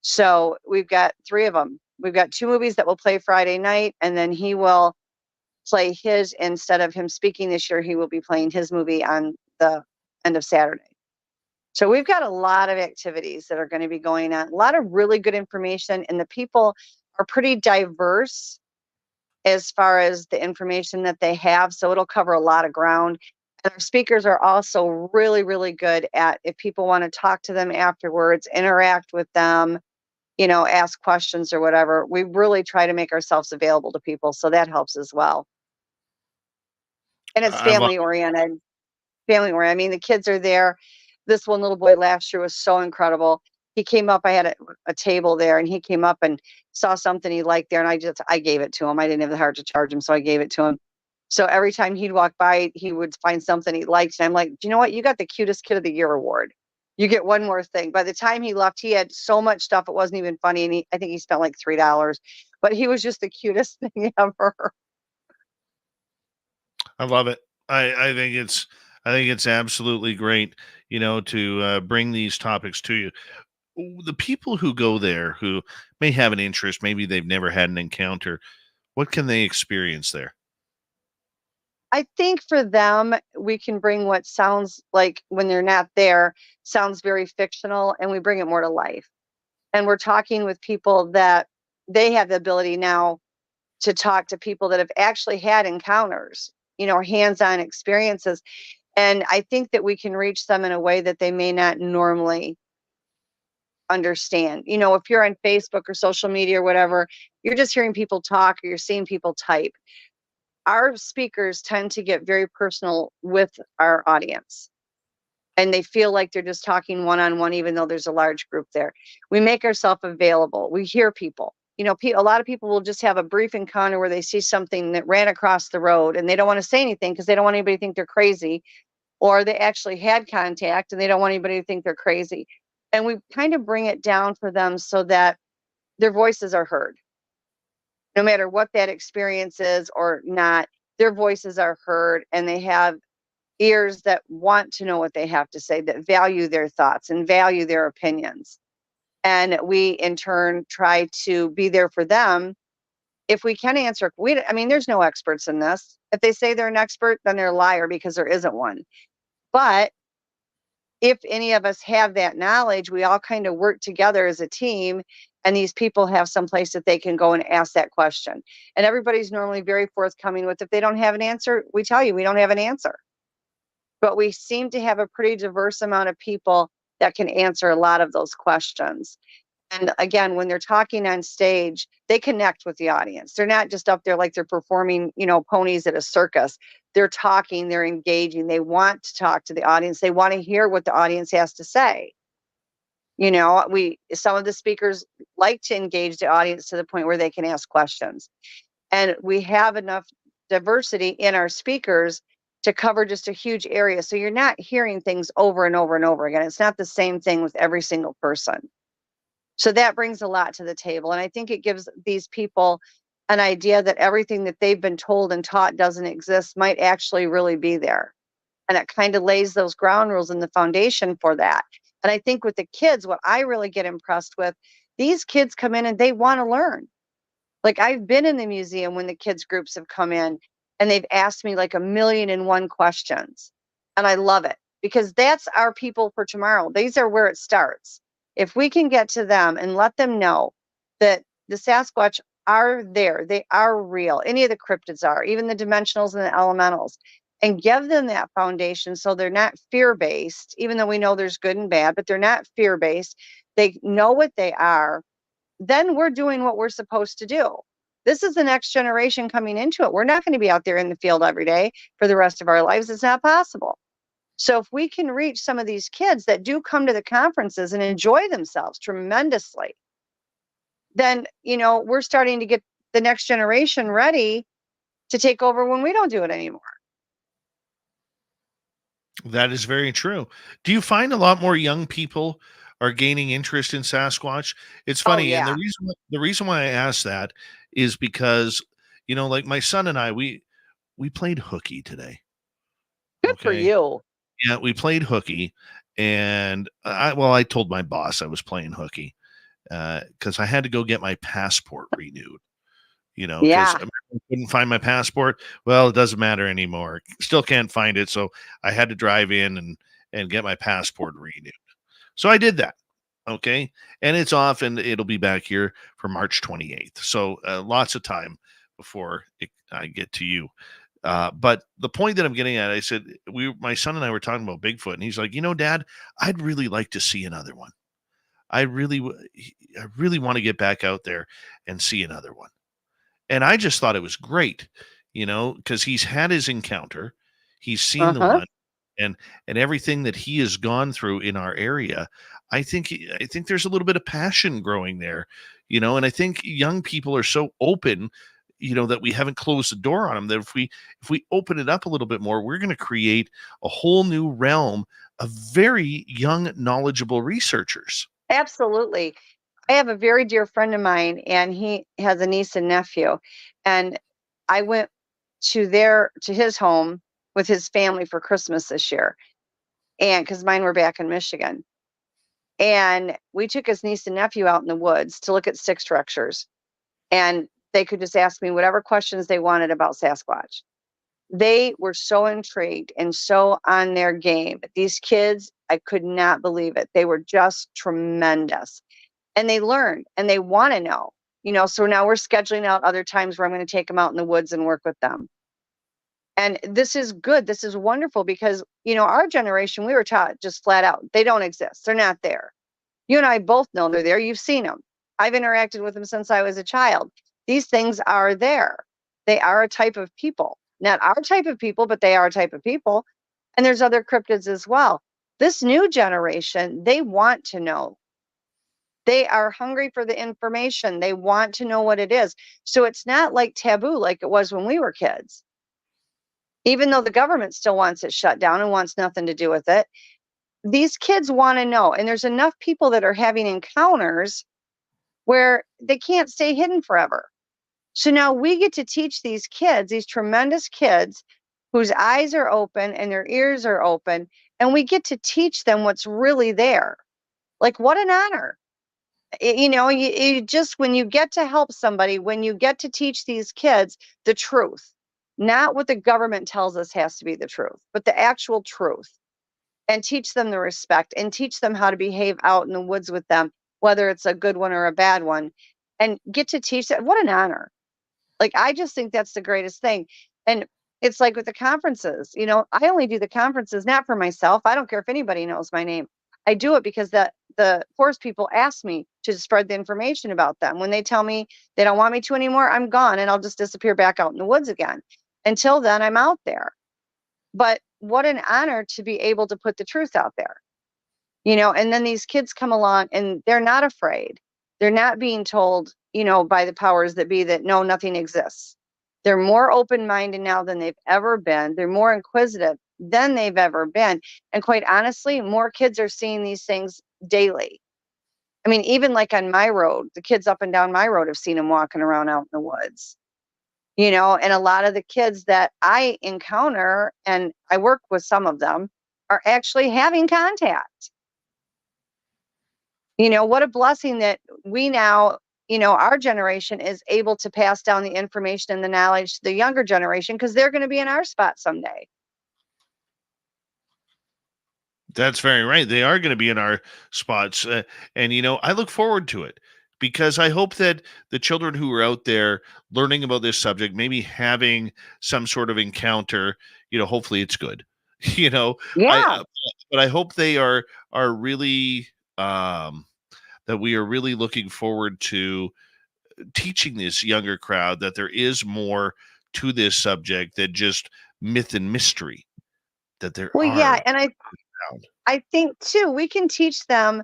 So we've got 3 of them. We've got 2 movies that will play Friday night, and then he will play his, instead of him speaking this year, he will be playing his movie on the end of Saturday. So we've got a lot of activities that are going to be going on, a lot of really good information, and the people are pretty diverse as far as the information that they have. So it'll cover a lot of ground. And our speakers are also really, really good at, if people want to talk to them afterwards, interact with them, ask questions or whatever, we really try to make ourselves available to people. So that helps as well. And it's family oriented. I mean, the kids are there. This one little boy last year was so incredible. He came up, I had a table there, and he came up and saw something he liked there, and I gave it to him. I didn't have the heart to charge him, so I gave it to him. So every time he'd walk by, he would find something he liked. And I'm like, do you know what? You got the cutest kid of the year award. You get one more thing. By the time he left, he had so much stuff. It wasn't even funny. And I think he spent like $3, but he was just the cutest thing ever. I love it. I think it's absolutely great, to bring these topics to you. The people who go there who may have an interest, maybe they've never had an encounter, what can they experience there? I think for them, we can bring what sounds like when they're not there, sounds very fictional, and we bring it more to life. And we're talking with people that they have the ability now to talk to people that have actually had encounters, hands-on experiences. And I think that we can reach them in a way that they may not normally understand. If you're on Facebook or social media or whatever, you're just hearing people talk or you're seeing people type. Our speakers tend to get very personal with our audience, and they feel like they're just talking one-on-one, even though there's a large group there. We make ourselves available. We hear people. A lot of people will just have a brief encounter where they see something that ran across the road and they don't want to say anything because they don't want anybody to think they're crazy, or they actually had contact and they don't want anybody to think they're crazy. And we kind of bring it down for them so that their voices are heard. No matter what that experience is or not, their voices are heard, and they have ears that want to know what they have to say, that value their thoughts and value their opinions. And we, in turn, try to be there for them. If we can answer, there's no experts in this. If they say they're an expert, then they're a liar, because there isn't one. But if any of us have that knowledge, we all kind of work together as a team, and these people have some place that they can go and ask that question. And everybody's normally very forthcoming with, if they don't have an answer, we tell you we don't have an answer. But we seem to have a pretty diverse amount of people that can answer a lot of those questions. And again, when they're talking on stage, they connect with the audience. They're not just up there like they're performing, ponies at a circus. They're talking, they're engaging. They want to talk to the audience. They want to hear what the audience has to say. Some of the speakers like to engage the audience to the point where they can ask questions. And we have enough diversity in our speakers to cover just a huge area. So you're not hearing things over and over and over again. It's not the same thing with every single person. So that brings a lot to the table. And I think it gives these people an idea that everything that they've been told and taught doesn't exist might actually really be there. And it kind of lays those ground rules and the foundation for that. And I think with the kids, what I really get impressed with, these kids come in and they want to learn. Like, I've been in the museum when the kids groups have come in and they've asked me like 1,000,001 questions. And I love it, because that's our people for tomorrow. These are where it starts. If we can get to them and let them know that the Sasquatch are there, they are real. Any of the cryptids are, even the dimensionals and the elementals, and give them that foundation so they're not fear-based, even though we know there's good and bad, but they're not fear-based. They know what they are. Then we're doing what we're supposed to do. This is the next generation coming into it. We're not going to be out there in the field every day for the rest of our lives. It's not possible. So if we can reach some of these kids that do come to the conferences and enjoy themselves tremendously, then, we're starting to get the next generation ready to take over when we don't do it anymore. That is very true. Do you find a lot more young people are gaining interest in Sasquatch? It's funny, and yeah. the reason why I ask that is because, like my son and I, we played hooky today. Good for you. Yeah, we played hooky, and I told my boss I was playing hooky because I had to go get my passport renewed. Because Yeah. I couldn't find my passport. Well, it doesn't matter anymore. Still can't find it, so I had to drive in and get my passport renewed. So I did that. Okay, and it's off, and it'll be back here for March 28th. So lots of time before I get to you. But the point that I'm getting at, I said, my son and I were talking about Bigfoot, and he's like, Dad, I'd really like to see another one. I really want to get back out there and see another one. And I just thought it was great, because he's had his encounter, he's seen the one, and everything that he has gone through in our area. I think there's a little bit of passion growing there, and I think young people are so open that we haven't closed the door on them, that if we open it up a little bit more, we're going to create a whole new realm of very young, knowledgeable researchers. Absolutely. I have a very dear friend of mine, and he has a niece and nephew. And I went to his home with his family for Christmas this year. And because mine were back in Michigan. And we took his niece and nephew out in the woods to look at stick structures. And they could just ask me whatever questions they wanted about Sasquatch. They were so intrigued and so on their game. These kids, I could not believe it. They were just tremendous. And they learned and they want to know, so now we're scheduling out other times where I'm going to take them out in the woods and work with them. And this is good. This is wonderful because, our generation, we were taught just flat out, they don't exist. They're not there. You and I both know they're there. You've seen them. I've interacted with them since I was a child. These things are there. They are a type of people. Not our type of people, but they are a type of people. And there's other cryptids as well. This new generation, they want to know. They are hungry for the information. They want to know what it is. So it's not like taboo like it was when we were kids. Even though the government still wants it shut down and wants nothing to do with it, these kids want to know. And there's enough people that are having encounters where they can't stay hidden forever. So now we get to teach these kids, these tremendous kids whose eyes are open and their ears are open, and we get to teach them what's really there. Like, what an honor. You just, when you get to help somebody, when you get to teach these kids the truth, not what the government tells us has to be the truth, but the actual truth, and teach them the respect and teach them how to behave out in the woods with them, whether it's a good one or a bad one, and get to teach that. What an honor. Like, I just think that's the greatest thing. And it's like with the conferences, I only do the conferences, not for myself. I don't care if anybody knows my name. I do it because the forest people ask me to spread the information about them. When they tell me they don't want me to anymore, I'm gone and I'll just disappear back out in the woods again. Until then, I'm out there. But what an honor to be able to put the truth out there, and then these kids come along and they're not afraid. They're not being told, by the powers that be that no, nothing exists. They're more open-minded now than they've ever been. They're more inquisitive than they've ever been. And quite honestly, more kids are seeing these things daily. I mean, even like on my road, the kids up and down my road have seen them walking around out in the woods. And a lot of the kids that I encounter, and I work with some of them, are actually having contact. What a blessing that we now, our generation is able to pass down the information and the knowledge to the younger generation, because they're going to be in our spot someday. That's very right. They are going to be in our spots. And I look forward to it, because I hope that the children who are out there learning about this subject, maybe having some sort of encounter, hopefully it's good, Yeah. But I hope they are really, that we are really looking forward to teaching this younger crowd that there is more to this subject than just myth and mystery, that there Well, are. yeah. And I think too, we can teach them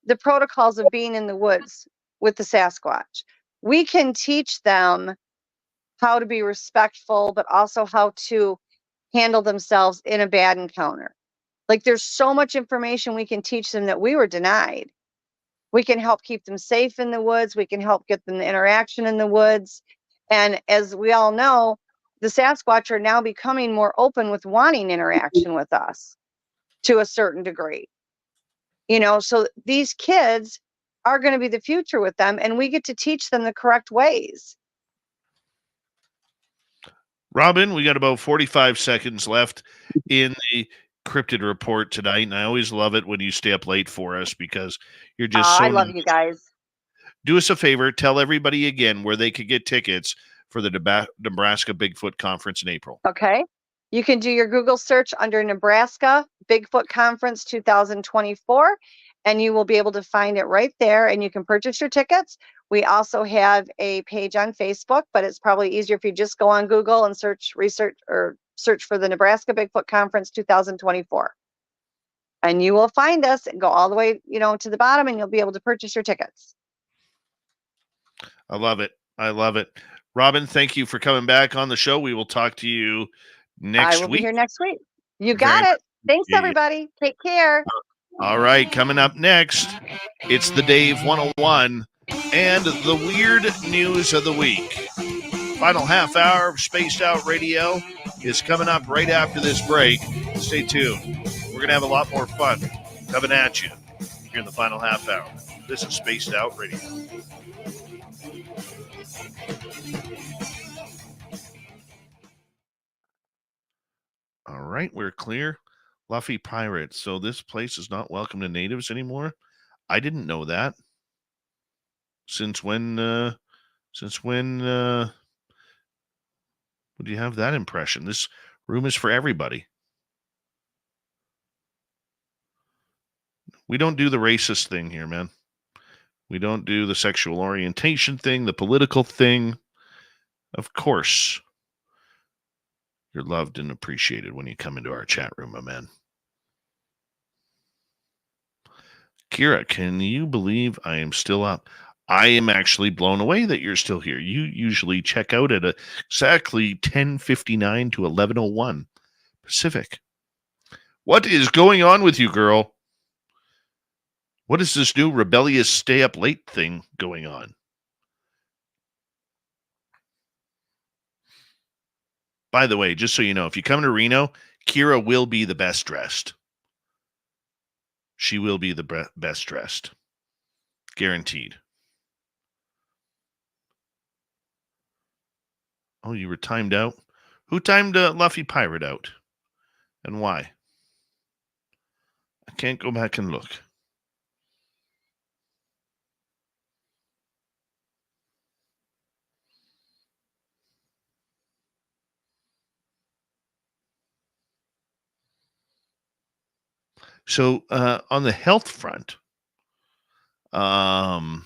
the protocols of being in the woods with the Sasquatch. We can teach them how to be respectful, but also how to handle themselves in a bad encounter. Like, there's so much information we can teach them that we were denied. We can help keep them safe in the woods. We can help get them the interaction in the woods. And as we all know, the Sasquatch are now becoming more open with wanting interaction with us to a certain degree. So these kids are going to be the future with them, and we get to teach them the correct ways. Robin, we got about 45 seconds left in the cryptid report tonight, and I always love it when you stay up late for us, because you're just so I love nice. you guys. Do us a favor, tell everybody again where they could get tickets for the Nebraska Bigfoot Conference in April. Okay. You can do your Google search under Nebraska Bigfoot Conference 2024, and you will be able to find it right there, and you can purchase your tickets. We also have a page on Facebook, but it's probably easier if you just go on Google and search for the Nebraska Bigfoot Conference 2024. And you will find us and go all the way, to the bottom, and you'll be able to purchase your tickets. I love it. I love it. Robin, thank you for coming back on the show. We will talk to you next I will be week. here next week. You Very got it. Thanks, yeah. everybody. Take care. All right, coming up next, it's the Dave 101 and the weird news of the week. Final half hour of Spaced Out Radio is coming up right after this break. Stay tuned. We're going to have a lot more fun coming at you here in the final half hour. This is Spaced Out Radio. All right, we're clear. Luffy Pirate. So this place is not welcome to natives anymore? I didn't know that. Since when would you have that impression? This room is for everybody. We don't do the racist thing here, man. We don't do the sexual orientation thing, the political thing. Of course, you're loved and appreciated when you come into our chat room, my man. Kira, can you believe I am still up? I am actually blown away that you're still here. You usually check out at exactly 10:59 to 11:01 Pacific. What is going on with you, girl? What is this new rebellious stay up late thing going on? By the way, just so you know, if you come to Reno, Kira will be the best dressed. She will be the best dressed. Guaranteed. Oh, you were timed out? Who timed Luffy Pirate out? And why? I can't go back and look. So on the health front, I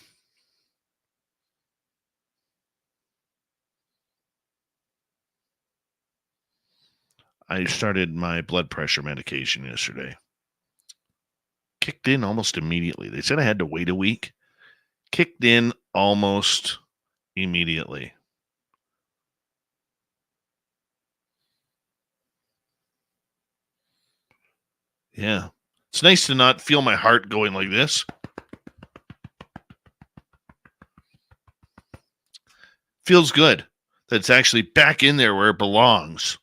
started my blood pressure medication yesterday. Kicked in almost immediately. They said I had to wait a week. Kicked in almost immediately. Yeah. It's nice to not feel my heart going like this. Feels good that it's actually back in there where it belongs.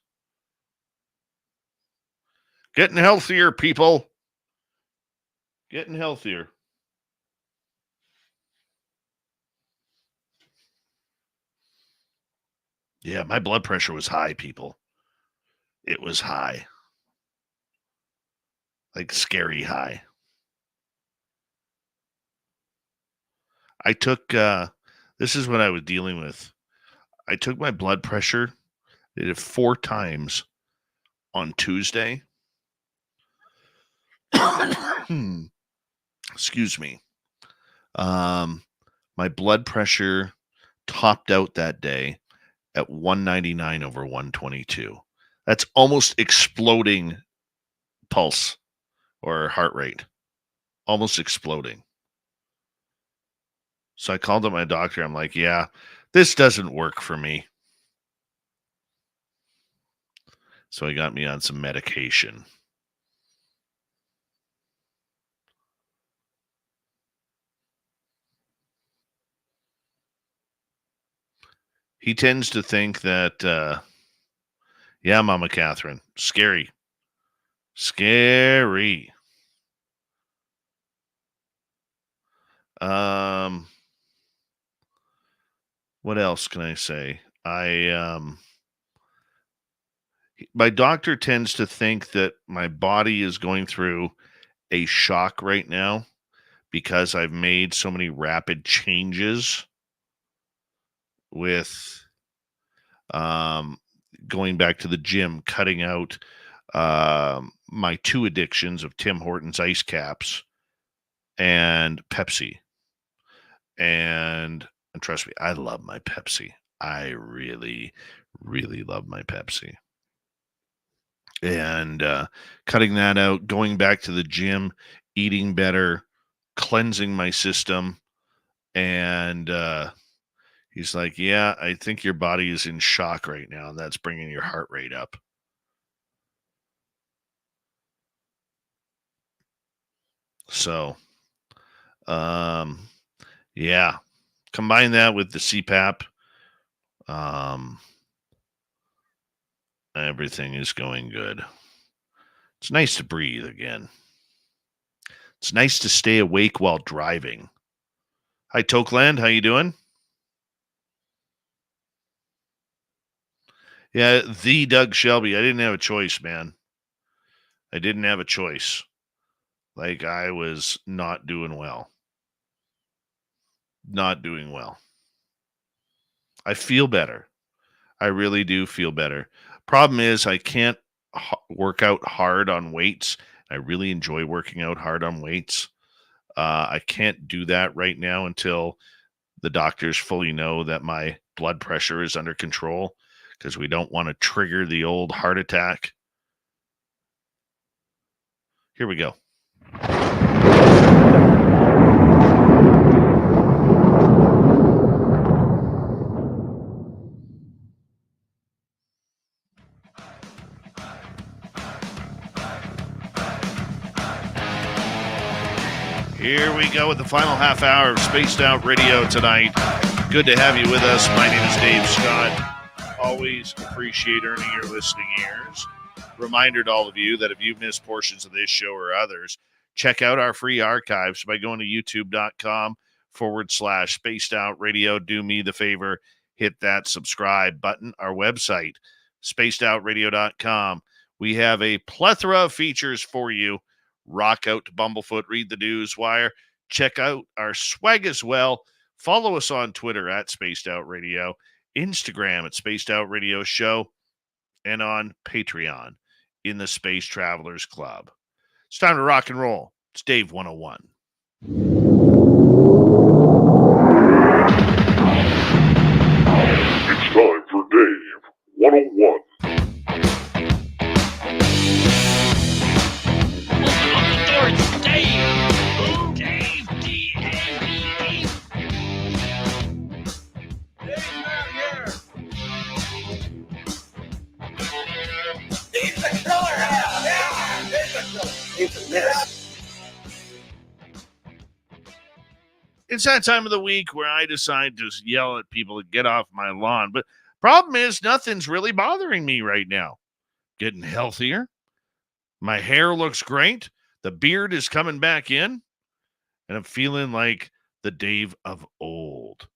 Getting healthier, people. Getting healthier. Yeah, my blood pressure was high, people. It was high. Like scary high. I took, this is what I was dealing with. I took my blood pressure, did it 4 times on Tuesday. Excuse me. My blood pressure topped out that day at 199 over 122. That's almost exploding pulse or heart rate. Almost exploding. So I called up my doctor. I'm like, yeah, this doesn't work for me. So he got me on some medication. He tends to think that, yeah, Mama Catherine, scary. Scary. What else can I say? My doctor tends to think that my body is going through a shock right now because I've made so many rapid changes with going back to the gym, cutting out my 2 addictions of Tim Hortons ice caps and Pepsi. And trust me, I love my Pepsi. I really, really love my Pepsi. And cutting that out, going back to the gym, eating better, cleansing my system, and He's like, yeah, I think your body is in shock right now, and that's bringing your heart rate up. So, yeah, combine that with the CPAP. Everything is going good. It's nice to breathe again. It's nice to stay awake while driving. Hi, Tokeland. How you doing? Yeah, the Doug Shelby. I didn't have a choice, man. I didn't have a choice. Like, I was not doing well. Not doing well. I feel better. I really do feel better. Problem is, I can't work out hard on weights. I really enjoy working out hard on weights. I can't do that right now until the doctors fully know that my blood pressure is under control, because we don't want to trigger the old heart attack. Here we go. Here we go with the final half hour of Spaced Out Radio tonight. Good to have you with us. My name is Dave Scott. Always appreciate earning your listening ears. Reminder to all of you that if you've missed portions of this show or others, check out our free archives by going to youtube.com/Spaced Out Radio. Do me the favor, hit that subscribe button. Our website, spacedoutradio.com. We have a plethora of features for you. Rock out to Bumblefoot, read the news wire, check out our swag as well. Follow us on Twitter at Spaced Out Radio, Instagram at Spaced Out Radio Show, and on Patreon in the Space Travelers Club. It's time to rock and roll. It's Dave 101. It's time for Dave 101. It's that time of the week where I decide to yell at people to get off my lawn. But problem is, nothing's really bothering me right now. Getting healthier. My hair looks great. The beard is coming back in. And I'm feeling like the Dave of old.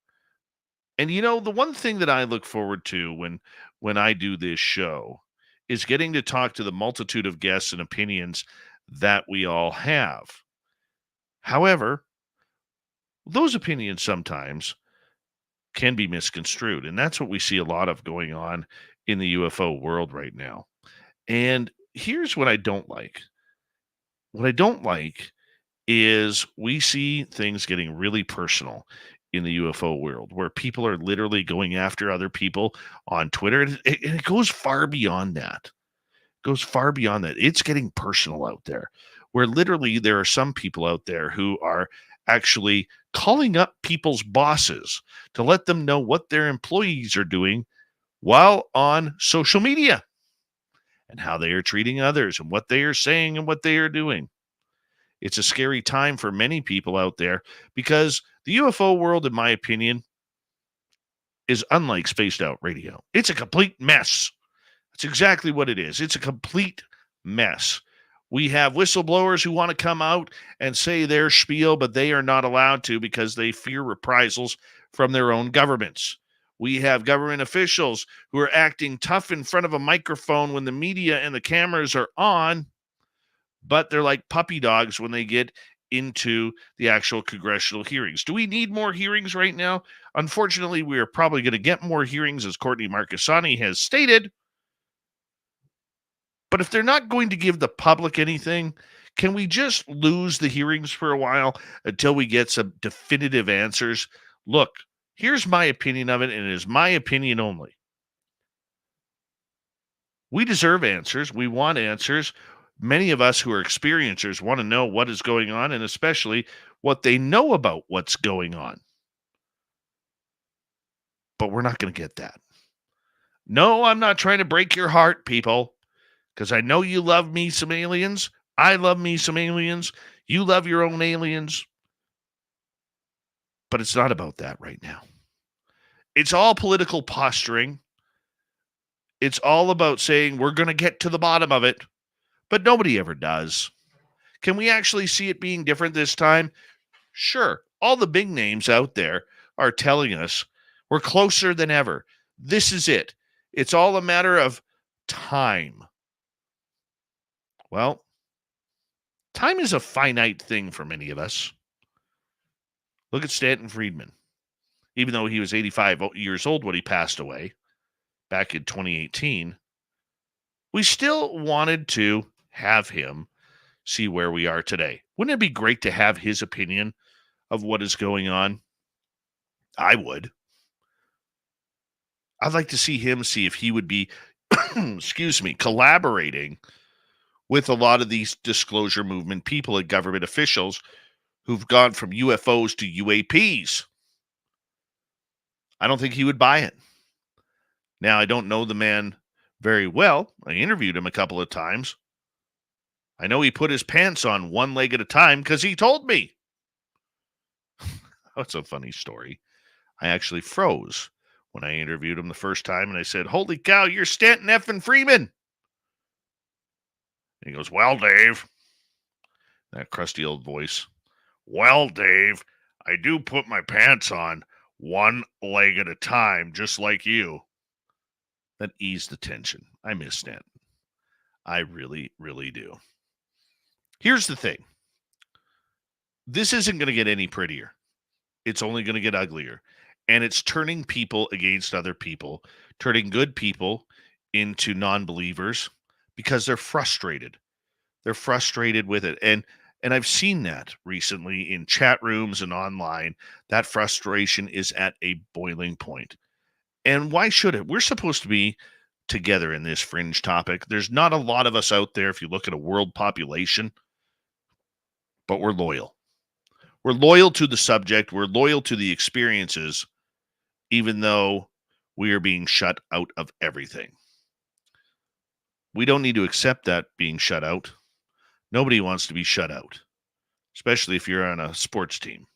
And you know, the one thing that I look forward to when I do this show is getting to talk to the multitude of guests and opinions that we all have. However, those opinions sometimes can be misconstrued, and that's what we see a lot of going on in the UFO world right now. And here's what I don't like. What I don't like is we see things getting really personal in the UFO world, where people are literally going after other people on Twitter. And it goes far beyond that. It goes far beyond that. It's getting personal out there, where literally there are some people out there who are actually calling up people's bosses to let them know what their employees are doing while on social media and how they are treating others and what they are saying and what they are doing. It's a scary time for many people out there, because the UFO world, in my opinion, is unlike Spaced Out Radio. It's a complete mess. That's exactly what it is. It's a complete mess. We have whistleblowers who want to come out and say their spiel, but they are not allowed to because they fear reprisals from their own governments. We have government officials who are acting tough in front of a microphone when the media and the cameras are on, but they're like puppy dogs when they get into the actual congressional hearings. Do we need more hearings right now? Unfortunately, we are probably going to get more hearings, as Courtney Marcassani has stated. But if they're not going to give the public anything, can we just lose the hearings for a while until we get some definitive answers? Look, here's my opinion of it, and it is my opinion only. We deserve answers. We want answers. Many of us who are experiencers want to know what is going on, and especially what they know about what's going on. but we're not going to get that. No, I'm not trying to break your heart, people, because I know you love me some aliens. I love me some aliens. You love your own aliens. But it's not about that right now. It's all political posturing. It's all about saying we're going to get to the bottom of it, but nobody ever does. Can we actually see it being different this time? Sure. All the big names out there are telling us we're closer than ever. This is it. It's all a matter of time. Well, time is a finite thing for many of us. Look at Stanton Friedman. Even though he was 85 years old when he passed away back in 2018, we still wanted to have him see where we are today. Wouldn't it be great to have his opinion of what is going on? I would. I'd like to see him see if he would be, collaborating with a lot of these disclosure movement people and government officials who've gone from UFOs to UAPs. I don't think he would buy it. Now, I don't know the man very well. I interviewed him a couple of times. I know he put his pants on one leg at a time because he told me. That's a funny story. I actually froze when I interviewed him the first time, and I said, "Holy cow, you're Stanton effing Freeman." And he goes, "Well, Dave," that crusty old voice, "well, Dave, I do put my pants on one leg at a time, just like you." That eased the tension. I miss Stanton. I really, really do. Here's the thing. This isn't going to get any prettier. It's only going to get uglier. And it's turning people against other people, turning good people into non-believers because they're frustrated. They're frustrated with it. And I've seen that recently in chat rooms and online. That frustration is at a boiling point. And why should it? We're supposed to be together in this fringe topic. There's not a lot of us out there if you look at a world population, but we're loyal. We're loyal to the subject. We're loyal to the experiences, even though we are being shut out of everything. We don't need to accept that being shut out. Nobody wants to be shut out, especially if you're on a sports team.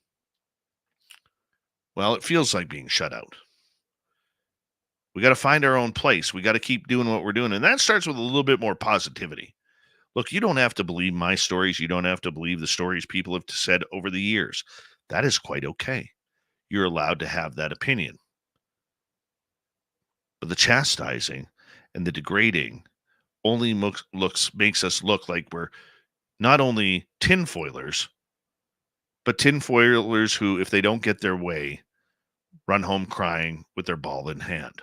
Well, it feels like being shut out. We got to find our own place. We got to keep doing what we're doing. And that starts with a little bit more positivity. Look, you don't have to believe my stories. You don't have to believe the stories people have said over the years. That is quite okay. You're allowed to have that opinion. But the chastising and the degrading only makes us look like we're not only tinfoilers, but tinfoilers who, if they don't get their way, run home crying with their ball in hand.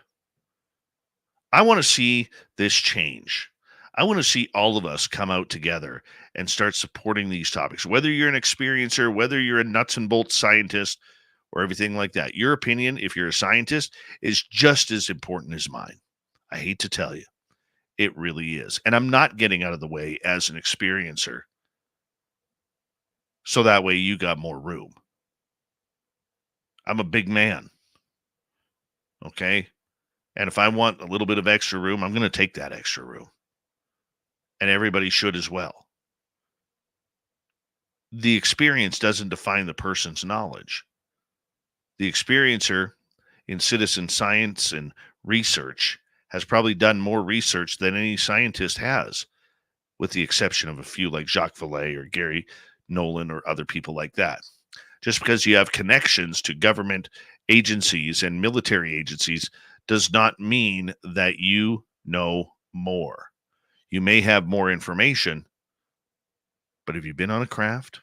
I want to see this change. I want to see all of us come out together and start supporting these topics, whether you're an experiencer, whether you're a nuts and bolts scientist, or everything like that. Your opinion, if you're a scientist, is just as important as mine. I hate to tell you. It really is. And I'm not getting out of the way as an experiencer, so that way you got more room. I'm a big man. Okay? And if I want a little bit of extra room, I'm going to take that extra room. And everybody should as well. The experience doesn't define the person's knowledge. The experiencer in citizen science and research has probably done more research than any scientist has, with the exception of a few like Jacques Vallée or Gary Nolan or other people like that. Just because you have connections to government agencies and military agencies does not mean that you know more. You may have more information, but have you been on a craft?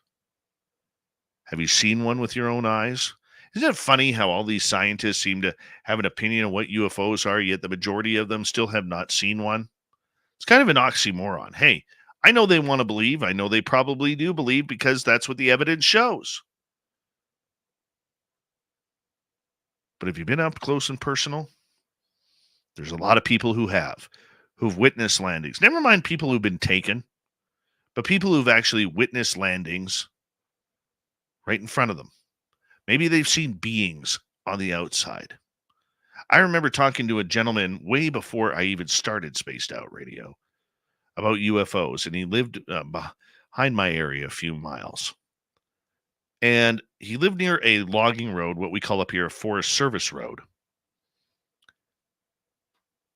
Have you seen one with your own eyes? Isn't it funny how all these scientists seem to have an opinion of what UFOs are, yet the majority of them still have not seen one? It's kind of an oxymoron. Hey, I know they want to believe. I know they probably do believe because that's what the evidence shows. But have you been up close and personal? There's a lot of people who've witnessed landings. Never mind people who've been taken, but people who've actually witnessed landings right in front of them. Maybe they've seen beings on the outside. I remember talking to a gentleman way before I even started Spaced Out Radio about UFOs, and he lived behind my area a few miles. And he lived near a logging road, what we call up here a Forest Service road.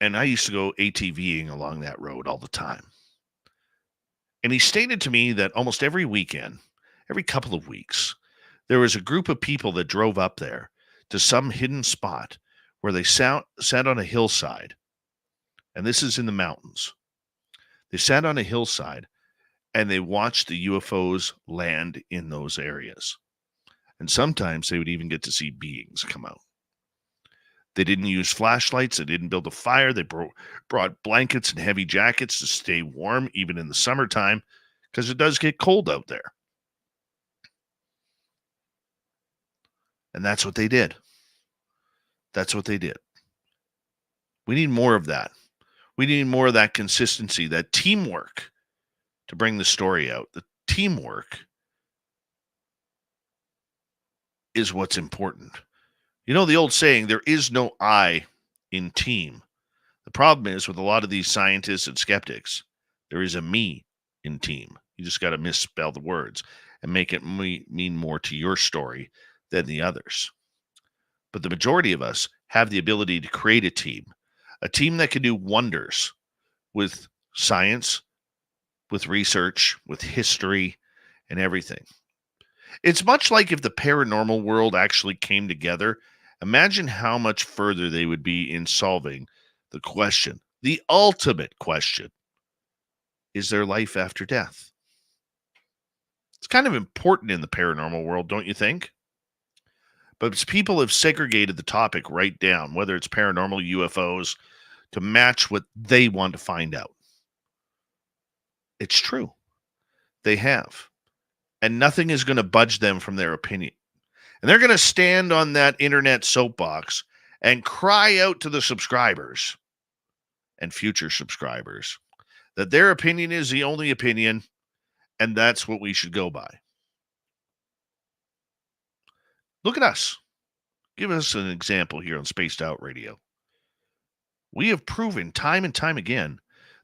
And I used to go ATVing along that road all the time. And he stated to me that almost every weekend, every couple of weeks, there was a group of people that drove up there to some hidden spot where they sat on a hillside. And this is in the mountains. They sat on a hillside and they watched the UFOs land in those areas. And sometimes they would even get to see beings come out. They didn't use flashlights. They didn't build a fire. They brought blankets and heavy jackets to stay warm, even in the summertime, because it does get cold out there. And that's what they did. That's what they did. We need more of that. We need more of that consistency, that teamwork to bring the story out. The teamwork is what's important. You know the old saying, there is no I in team. The problem is with a lot of these scientists and skeptics, there is a me in team. You just got to misspell the words and make it mean more to your story than the others. But the majority of us have the ability to create a team that can do wonders with science, with research, with history, and everything. It's much like if the paranormal world actually came together. Imagine how much further they would be in solving the question, the ultimate question. Is there life after death? It's kind of important in the paranormal world, don't you think? But people have segregated the topic right down, whether it's paranormal, UFOs, to match what they want to find out. It's true. They have. And nothing is going to budge them from their opinion. And they're going to stand on that internet soapbox and cry out to the subscribers and future subscribers that their opinion is the only opinion, and that's what we should go by. Look at us. Give us an example here on Spaced Out Radio. We have proven time and time again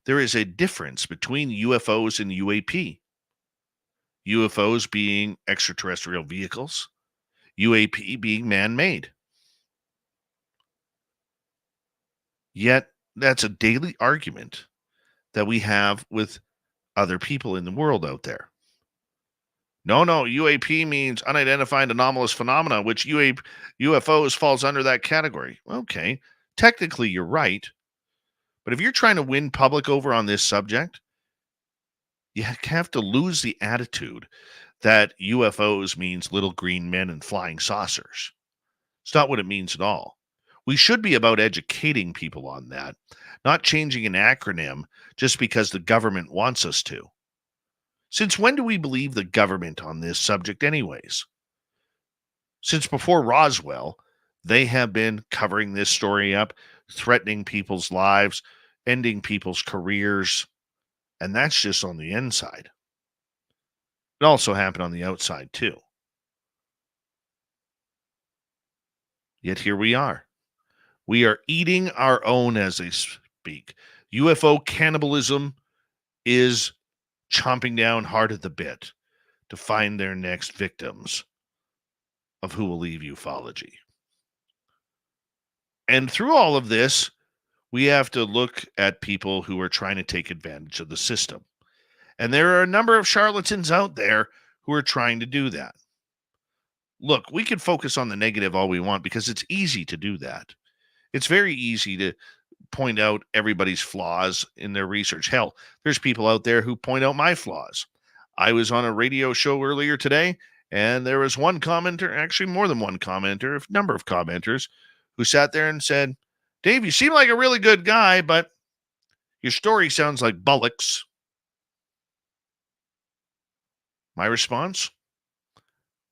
there is a difference between UFOs and UAP. UFOs being extraterrestrial vehicles, UAP being man-made. Yet, that's a daily argument that we have with other people in the world out there. No, UAP means unidentified anomalous phenomena, which UFOs falls under that category. Okay, technically you're right. But if you're trying to win public over on this subject, you have to lose the attitude that UFOs means little green men and flying saucers. It's not what it means at all. We should be about educating people on that, not changing an acronym just because the government wants us to. Since when do we believe the government on this subject anyways? Since before Roswell, they have been covering this story up, threatening people's lives, ending people's careers, and that's just on the inside. It also happened on the outside too. Yet here we are. We are eating our own as they speak. UFO cannibalism is chomping down hard at the bit to find their next victims of who will leave ufology. And through all of this, we have to look at people who are trying to take advantage of the system. And there are a number of charlatans out there who are trying to do that. Look, we can focus on the negative all we want because it's easy to do that. It's very easy to point out everybody's flaws in their research. Hell, there's people out there who point out my flaws. I was on a radio show earlier today, and there was one commenter, actually more than one commenter, a number of commenters, who sat there and said, Dave, you seem like a really good guy, but your story sounds like bullocks. My response,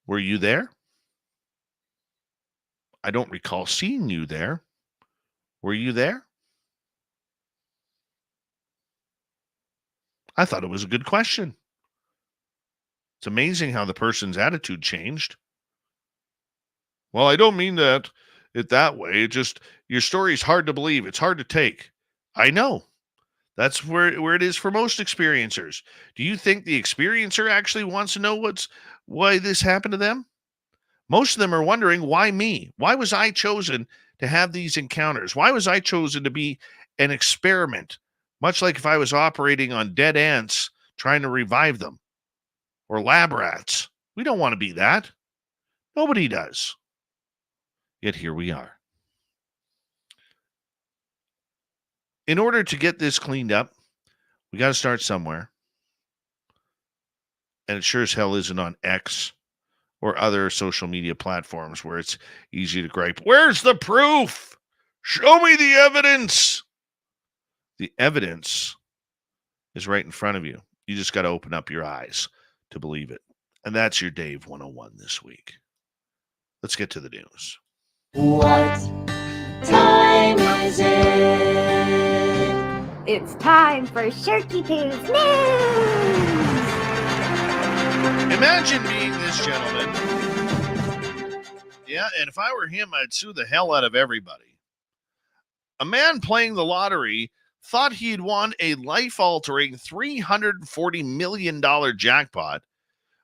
were you there? I don't recall seeing you there. Were you there? I thought it was a good question. It's amazing how the person's attitude changed. Well, I don't mean that. it that way. It just, your story is hard to believe. It's hard to take. I know. That's where it is for most experiencers. Do you think the experiencer actually wants to know why this happened to them? Most of them are wondering, why me? Why was I chosen to have these encounters? Why was I chosen to be an experiment? Much like if I was operating on dead ants trying to revive them, or lab rats. We don't want to be that. Nobody does. Yet here we are. In order to get this cleaned up, we got to start somewhere. And it sure as hell isn't on X or other social media platforms where it's easy to gripe. Where's the proof? Show me the evidence. The evidence is right in front of you. You just got to open up your eyes to believe it. And that's your Dave 101 this week. Let's get to the news. What time is it? It's time for Shirky Poo's News! Imagine being this gentleman. Yeah, and if I were him, I'd sue the hell out of everybody. A man playing the lottery thought he'd won a life-altering $340 million jackpot.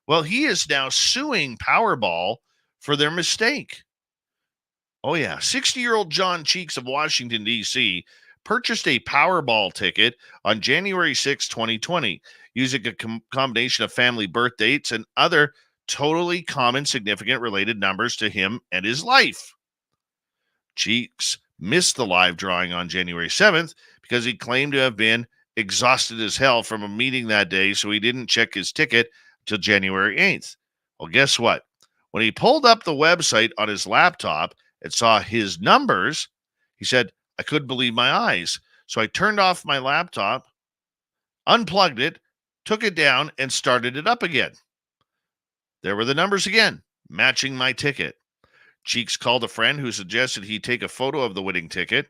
Well, he is now suing Powerball for their mistake. Oh, yeah. 60-year-old John Cheeks of Washington, D.C., purchased a Powerball ticket on January 6, 2020, using a combination of family birth dates and other totally common significant related numbers to him and his life. Cheeks missed the live drawing on January 7th because he claimed to have been exhausted as hell from a meeting that day, so he didn't check his ticket until January 8th. Well, guess what? When he pulled up the website on his laptop and saw his numbers, he said, I couldn't believe my eyes. So I turned off my laptop, unplugged it, took it down, and started it up again. There were the numbers again, matching my ticket. Cheeks called a friend who suggested he take a photo of the winning ticket.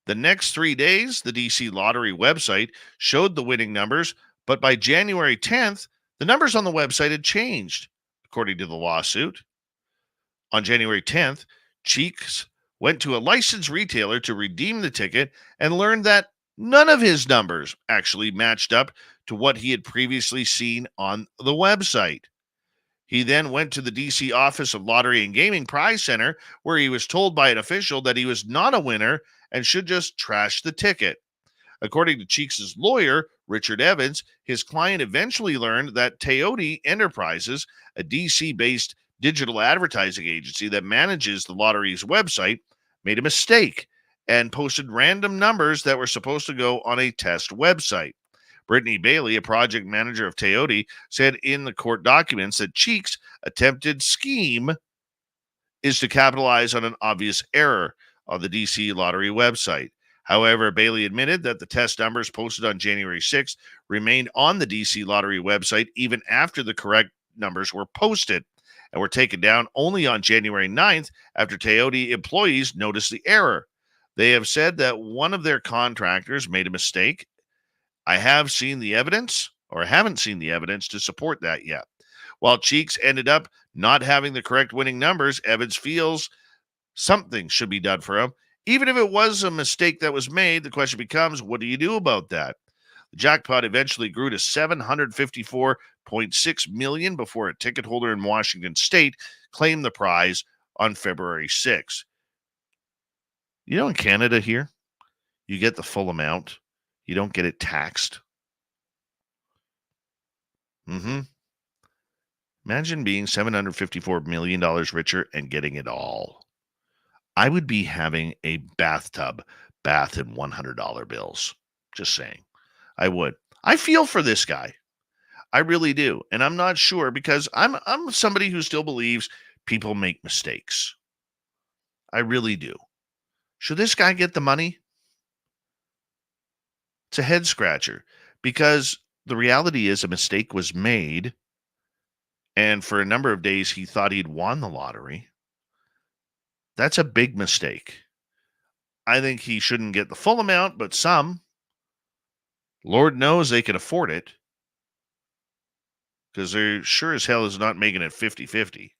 The next 3 days, the DC Lottery website showed the winning numbers, but by January 10th, the numbers on the website had changed, according to the lawsuit. On January 10th, Cheeks went to a licensed retailer to redeem the ticket and learned that none of his numbers actually matched up to what he had previously seen on the website. He then went to the DC Office of Lottery and Gaming Prize Center, where he was told by an official that he was not a winner and should just trash the ticket. According to Cheeks' lawyer, Richard Evans, his client eventually learned that Teote Enterprises, a DC-based digital advertising agency that manages the lottery's website, made a mistake and posted random numbers that were supposed to go on a test website. Brittany Bailey, a project manager of Teote, said in the court documents that Cheeks' attempted scheme is to capitalize on an obvious error on the DC Lottery website. However, Bailey admitted that the test numbers posted on January 6th remained on the DC Lottery website even after the correct numbers were posted, and were taken down only on January 9th after Teote employees noticed the error. They have said that one of their contractors made a mistake. I haven't seen the evidence to support that yet. While Cheeks ended up not having the correct winning numbers, Evans feels something should be done for him. Even if it was a mistake that was made, the question becomes, what do you do about that? The jackpot eventually grew to $754.6 million before a ticket holder in Washington state claimed the prize on February 6th. You know, in Canada here, you get the full amount. You don't get it taxed. Imagine being $754 million richer and getting it all. I would be having a bath in $100 bills. Just saying. I would. I feel for this guy. I really do. And I'm not sure because I'm somebody who still believes people make mistakes. I really do. Should this guy get the money? It's a head scratcher because the reality is a mistake was made. And for a number of days, he thought he'd won the lottery. That's a big mistake. I think he shouldn't get the full amount, but some. Lord knows they can afford it. Because they're sure as hell is not making it 50-50.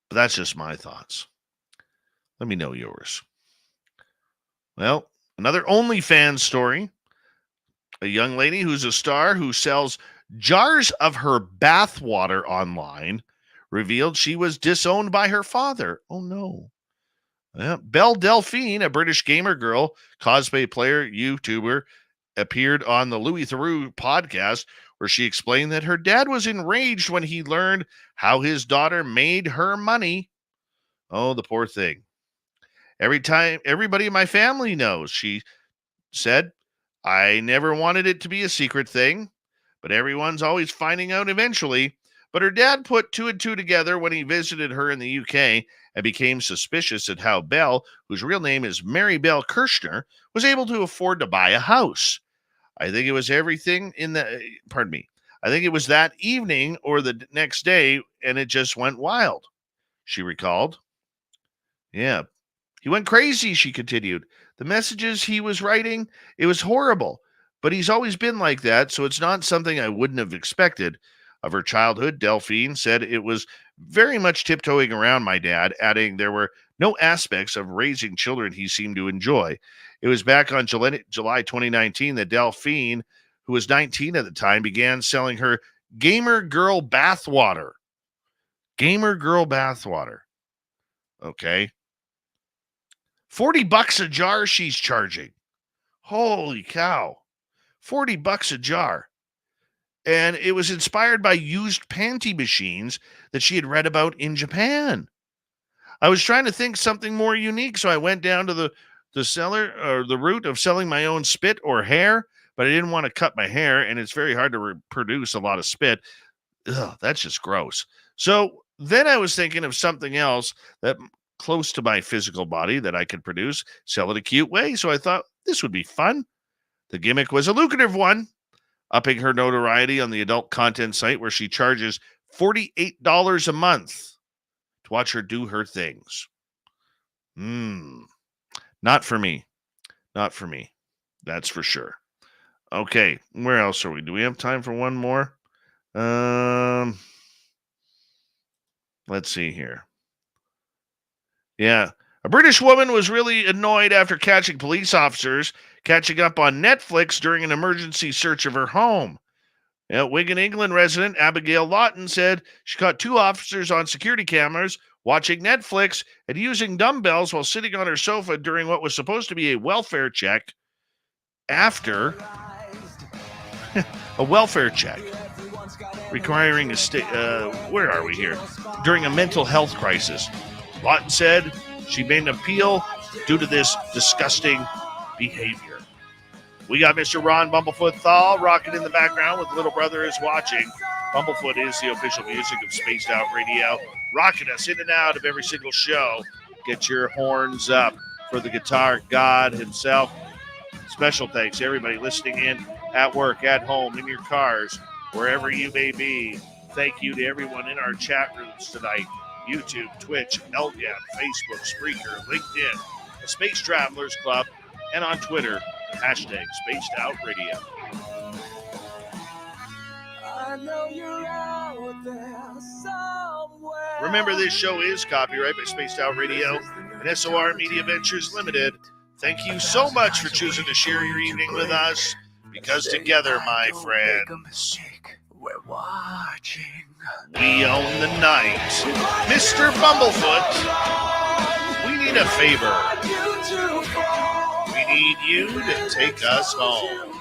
But that's just my thoughts. Let me know yours. Well, another OnlyFans story. A young lady who's a star who sells jars of her bathwater online revealed she was disowned by her father. Oh, no. Belle Delphine, a British gamer girl, cosplay player, YouTuber, appeared on the Louis Theroux podcast where she explained that her dad was enraged when he learned how his daughter made her money. Oh, the poor thing. Everybody in my family knows, she said. I never wanted it to be a secret thing, but everyone's always finding out eventually. But her dad put two and two together when he visited her in the UK and became suspicious at how Belle, whose real name is Mary Belle Kirshner, was able to afford to buy a house. I think it was everything in the, pardon me, I think it was that evening or the next day, and it just went wild, she recalled. Yeah, he went crazy, she continued. The messages he was writing, it was horrible. But he's always been like that, so it's not something I wouldn't have expected. Of her childhood, Delphine said it was very much tiptoeing around my dad, adding there were no aspects of raising children he seemed to enjoy. It was back on July 2019 that Delphine, who was 19 at the time, began selling her Gamer Girl bathwater. Gamer Girl bathwater. Okay. $40 a jar she's charging. Holy cow. $40 a jar. And it was inspired by used panty machines that she had read about in Japan. I was trying to think something more unique, so I went down to the seller or the route of selling my own spit or hair, but I didn't want to cut my hair, and it's very hard to produce a lot of spit. Ugh, that's just gross. So then I was thinking of something else that close to my physical body that I could produce, sell it a cute way. So I thought this would be fun. The gimmick was a lucrative one, upping her notoriety on the adult content site where she charges $48 a month to watch her do her things. Not for me. Not for me. That's for sure. Okay, where else are we? Do we have time for one more? Let's see here. Yeah. A British woman was really annoyed after catching police officers catching up on Netflix during an emergency search of her home. Wigan, England resident Abigail Lawton said she caught two officers on security cameras watching Netflix and using dumbbells while sitting on her sofa during what was supposed to be a welfare check after a welfare check requiring where are we here? During a mental health crisis. Lawton said she made an appeal due to this disgusting behavior. We got Mr. Ron Bumblefoot Thal rocking in the background with Little Brother is Watching. Bumblefoot is the official music of Spaced Out Radio, rocking us in and out of every single show. Get your horns up for the guitar god himself. Special thanks to everybody listening in at work, at home, in your cars, wherever you may be. Thank you to everyone in our chat rooms tonight. YouTube, Twitch, Elgab, Facebook, Spreaker, LinkedIn, the Space Travelers Club, and on Twitter, hashtag Spaced Out Radio. I know you're out there somewhere. Remember, this show is copyright by Spaced Out Radio and SOR Media Ventures Limited. Thank you so much for choosing to share your evening with us, because together, my friends, we're watching. We own the night. Mr. Bumblefoot, we need a favor. We need you to take us home.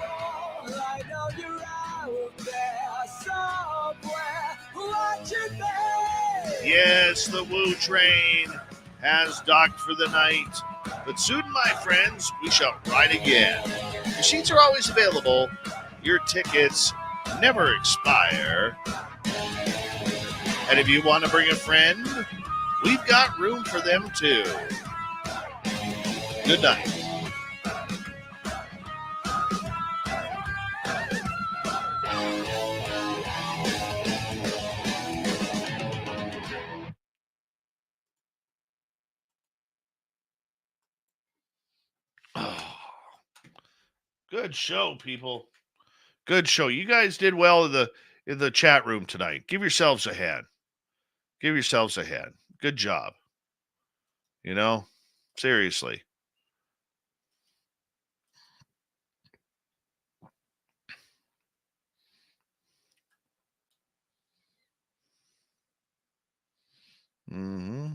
Yes, the Woo Train has docked for the night, but soon, my friends, we shall ride again. The seats are always available. Your tickets never expire. And if you want to bring a friend, we've got room for them too. Good night. Good show, people. Good show. You guys did well in the chat room tonight. Give yourselves a hand. Give yourselves a hand. Good job. You know, Seriously. Mm-hmm.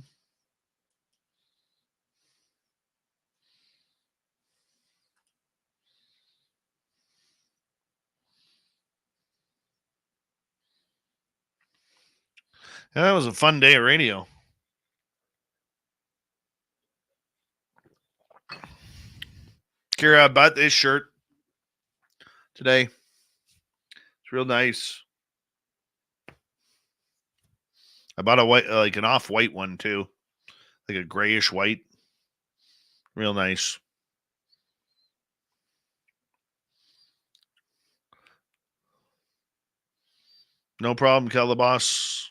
Yeah, that was a fun day of radio. Kira, I bought this shirt today. It's real nice. I bought a white, like an off-white one too, like a grayish white. Real nice. No problem, Calabas.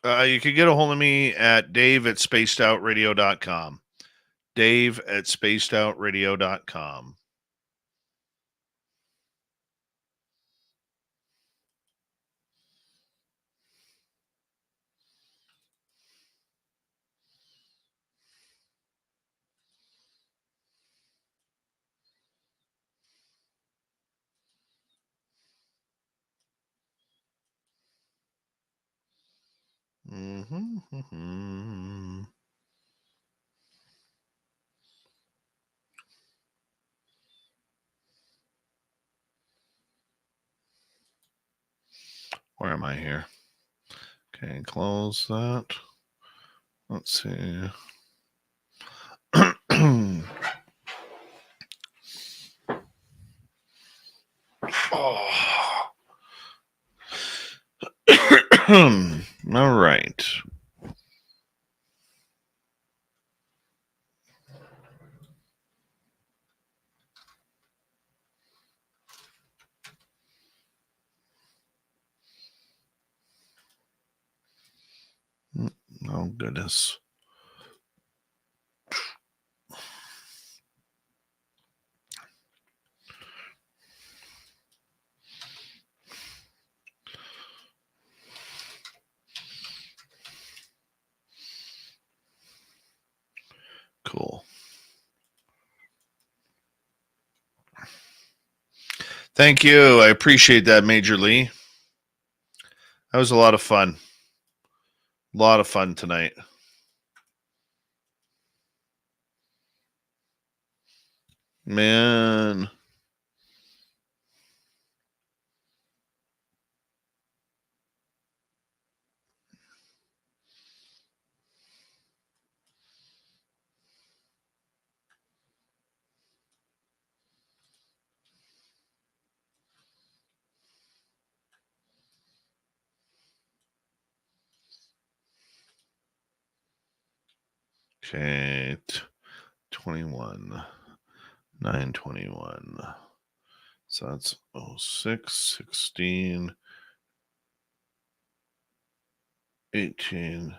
You can get a hold of me at dave@spacedoutradio.com. dave@spacedoutradio.com. Mm-hmm. Where am I here? Okay, close that. Let's see. Oh. All right. Oh, goodness. Cool. Thank you. I appreciate that, Major Lee. That was a lot of fun. A lot of fun tonight. Man. Okay. 21. 921. So that's 06, 16, 18,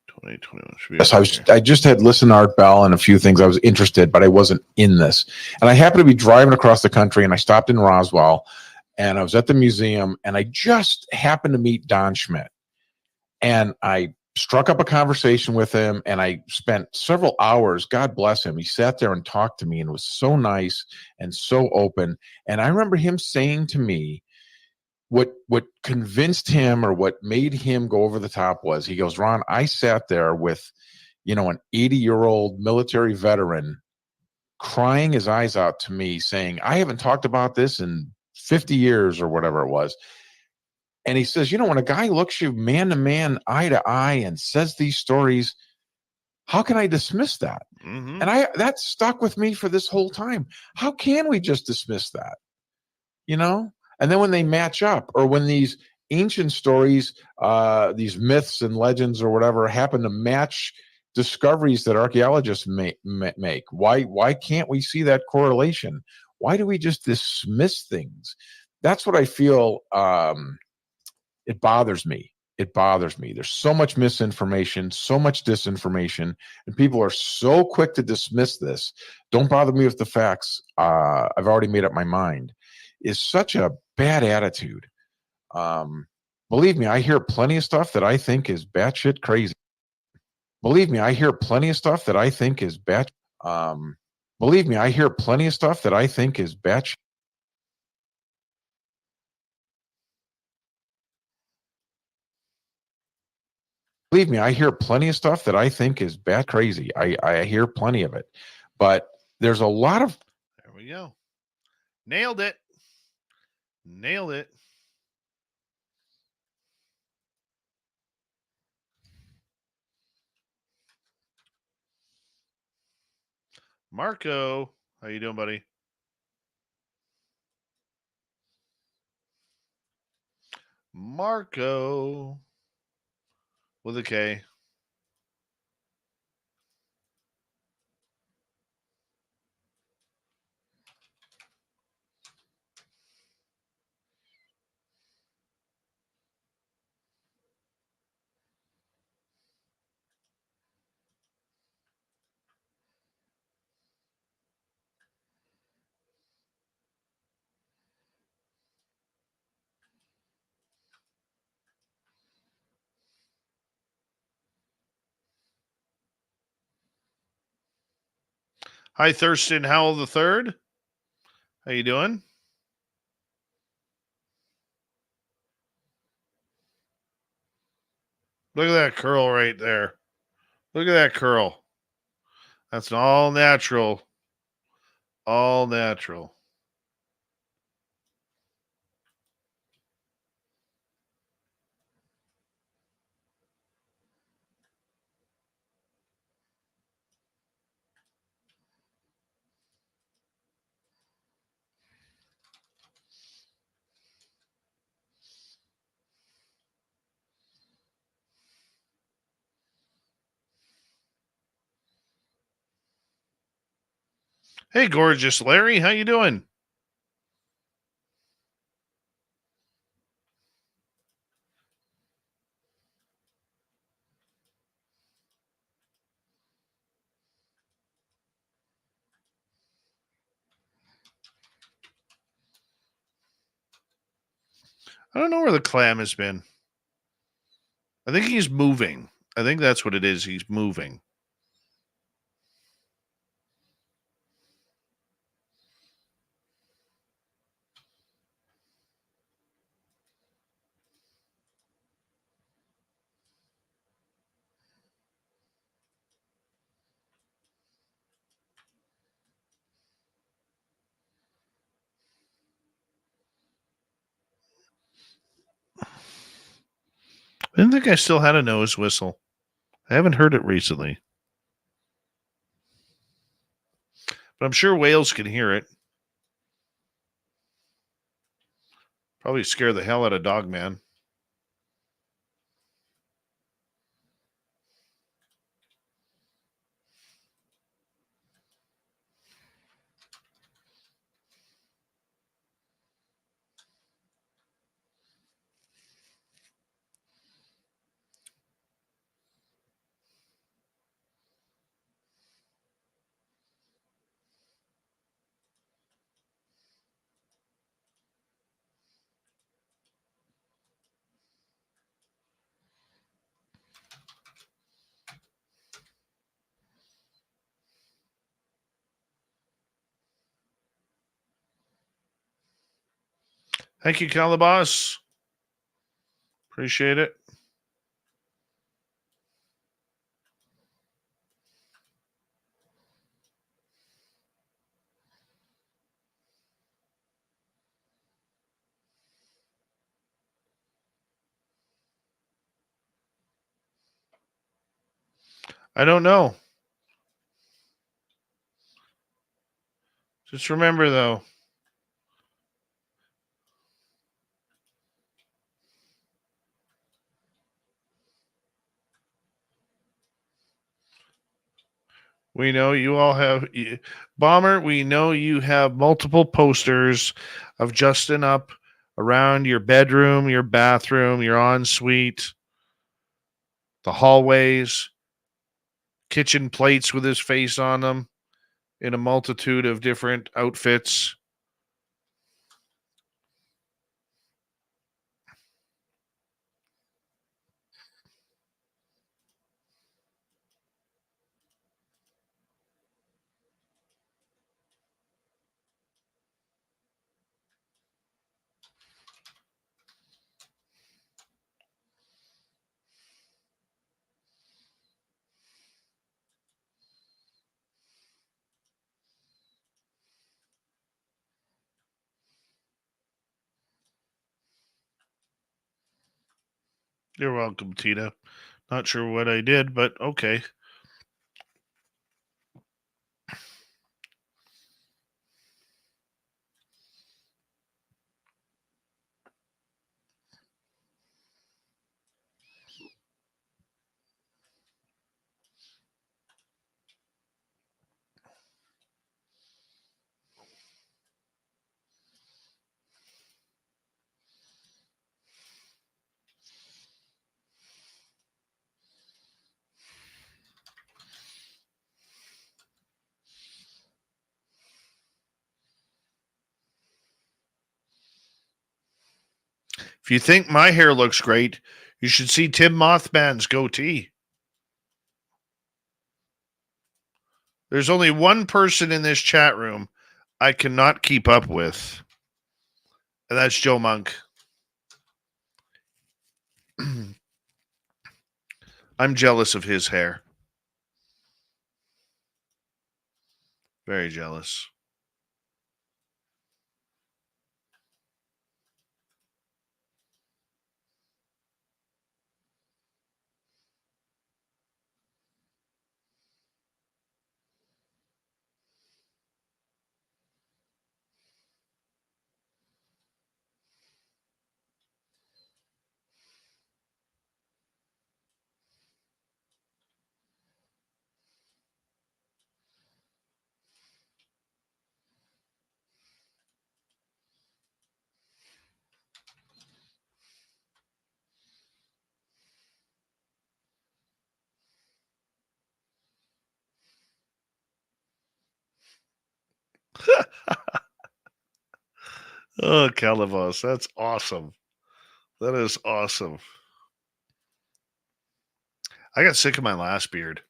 20, 21. Should be Yes, okay. I just had listened to Art Bell and a few things I was interested, but I wasn't in this. And I happened to be driving across the country, and I stopped in Roswell, and I was at the museum, and I just happened to meet Don Schmidt. And I struck up a conversation with him, and I spent several hours. God bless him. He sat there and talked to me, and was so nice and so open. And I remember him saying to me, what convinced him, or what made him go over the top, was, he goes, Ron, I sat there with, an 80-year-old military veteran crying his eyes out to me, saying, I haven't talked about this in 50 years or whatever it was. And he says, when a guy looks you man to man, eye to eye, and says these stories, how can I dismiss that? Mm-hmm. And that stuck with me for this whole time. How can we just dismiss that? And then when they match up, or when these ancient stories, these myths and legends or whatever, happen to match discoveries that archaeologists make, why can't we see that correlation? Why do we just dismiss things? that's what I feel. It bothers me. It bothers me. There's so much misinformation, so much disinformation, and people are so quick to dismiss this. Don't bother me with the facts. I've already made up my mind. Is such a bad attitude. Believe me, I hear plenty of stuff that I think is batshit crazy. Believe me, I hear plenty of stuff that I think is bat. Believe me, I hear plenty of stuff that I think is batshit. Believe me, I hear plenty of stuff that I think is bat crazy. I hear plenty of it, but there's a lot of. There we go. Nailed it. Nailed it. Marco, how you doing, buddy? Marco with a K. Hi, Thurston Howell the Third. How you doing? Look at that curl right there. Look at that curl. That's an all natural. All natural. Hey, gorgeous Larry, how you doing? I don't know where the clam has been. I think he's moving. I think that's what it is. He's moving. I didn't think I still had a nose whistle. I haven't heard it recently. But I'm sure whales can hear it. Probably scare the hell out of Dogman. Thank you, Calabas. Appreciate it. I don't know. Just remember, though, we know you all have Bomber. We know you have multiple posters of Justin up around your bedroom, your bathroom, your ensuite, the hallways, kitchen plates with his face on them in a multitude of different outfits. You're welcome, Tina. Not sure what I did, but okay. If you think my hair looks great, you should see Tim Mothman's goatee. There's only one person in this chat room I cannot keep up with, and that's Joe Monk. I'm jealous of his hair. Very jealous. Oh, Calabos, that's awesome. That is awesome. I got sick of my last beard.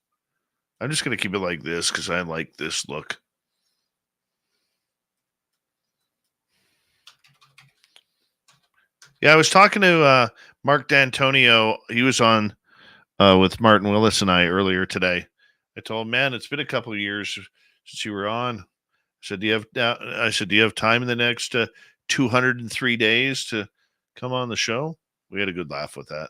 I'm just going to keep it like this because I like this look. Yeah, I was talking to Mark D'Antonio. He was on with Martin Willis and I earlier today. I told him, man, it's been a couple of years since you were on. Do you have time in the next 203 days to come on the show? We had a good laugh with that.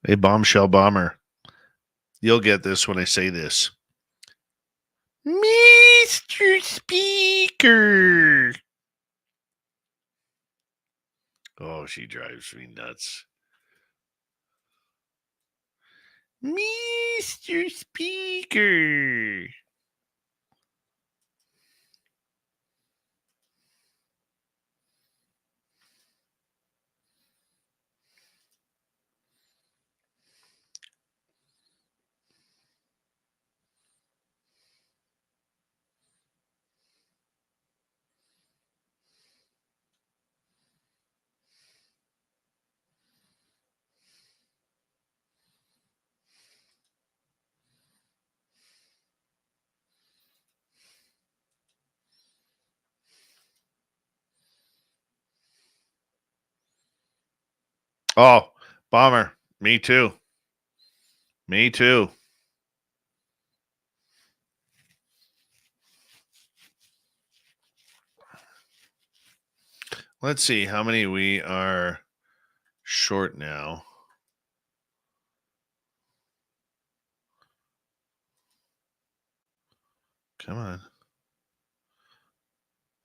Hey, bombshell bomber. You'll get this when I say this. Mr. Speaker. Oh, she drives me nuts. Mr. Speaker. Oh, Bomber. Me too. Me too. Let's see how many we are short now. Come on.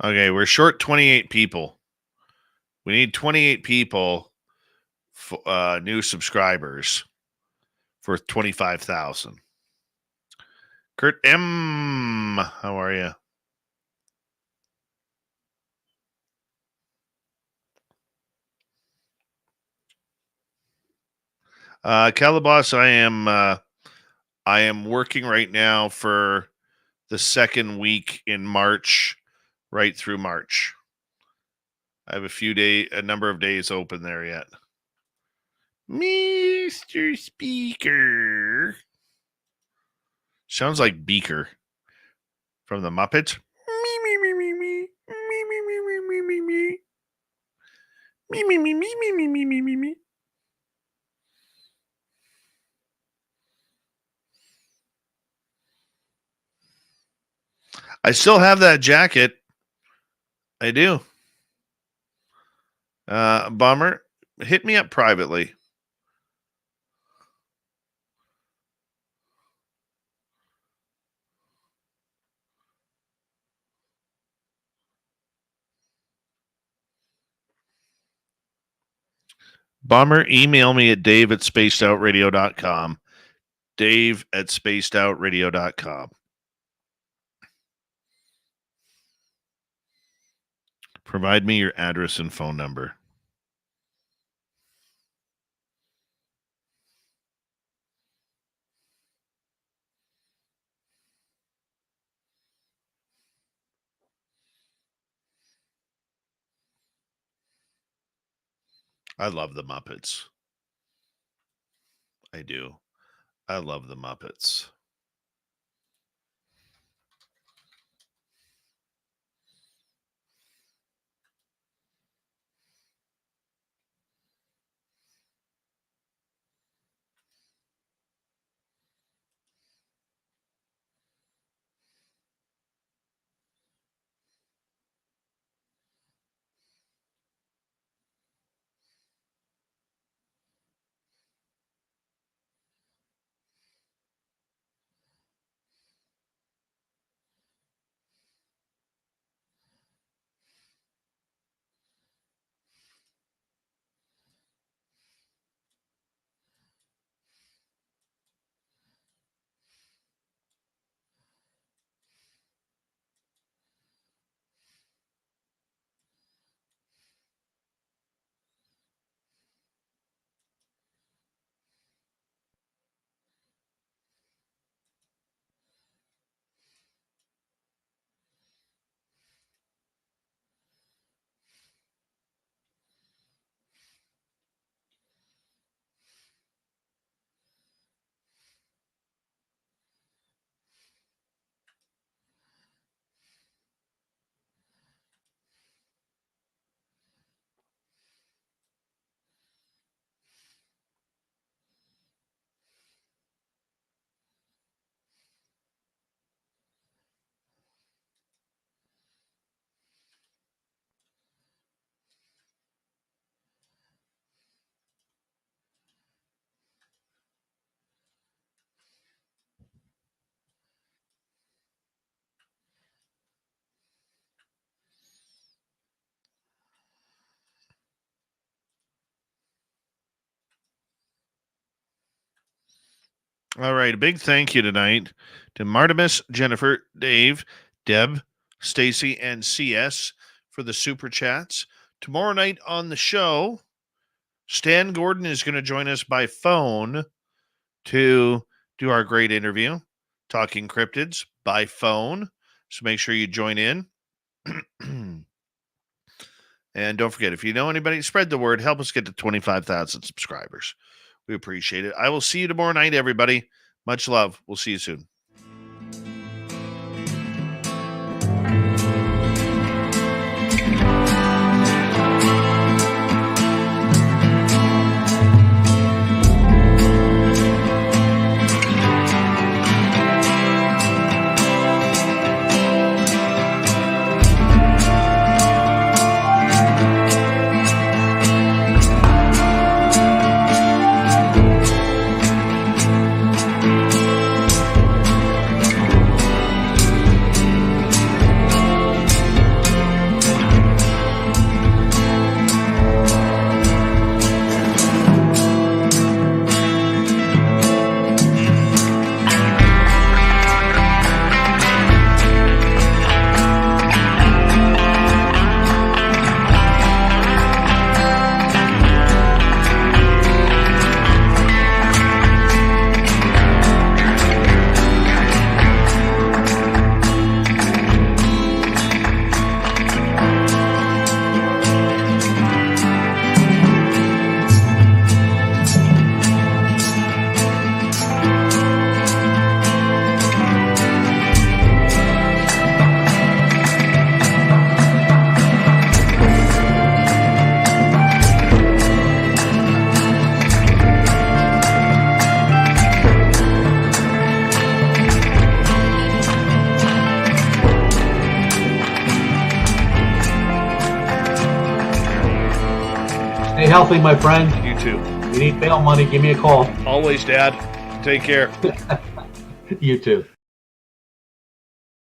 Okay, we're short 28 people. We need 28 people, new subscribers for 25,000. Kurt M, how are you? Calabas, I am working right now for the second week in March, right through March. I have a number of days open there yet. Mr. Speaker. Sounds like Beaker from the Muppets. Me, me, me, me, me. Me, me, me, me, me, me, me. Me, me, me, me, me, me, me, me, me, me. I still have that jacket. I do. Bummer. Hit me up privately. Bummer, email me at dave@spacedoutradio.com. dave@spacedoutradio.com. Provide me your address and phone number. I love the Muppets. I do. I love the Muppets. All right. A big thank you tonight to Martimus, Jennifer, Dave, Deb, Stacy, and CS for the super chats. Tomorrow night on the show, Stan Gordon is going to join us by phone to do our great interview, Talking Cryptids by phone. So make sure you join in. And don't forget, if you know anybody, spread the word. Help us get to 25,000 subscribers. We appreciate it. I will see you tomorrow night, everybody. Much love. We'll see you soon. healthy, my friend. You too. If you need bail money, give me a call. Always, Dad. Take care. You too.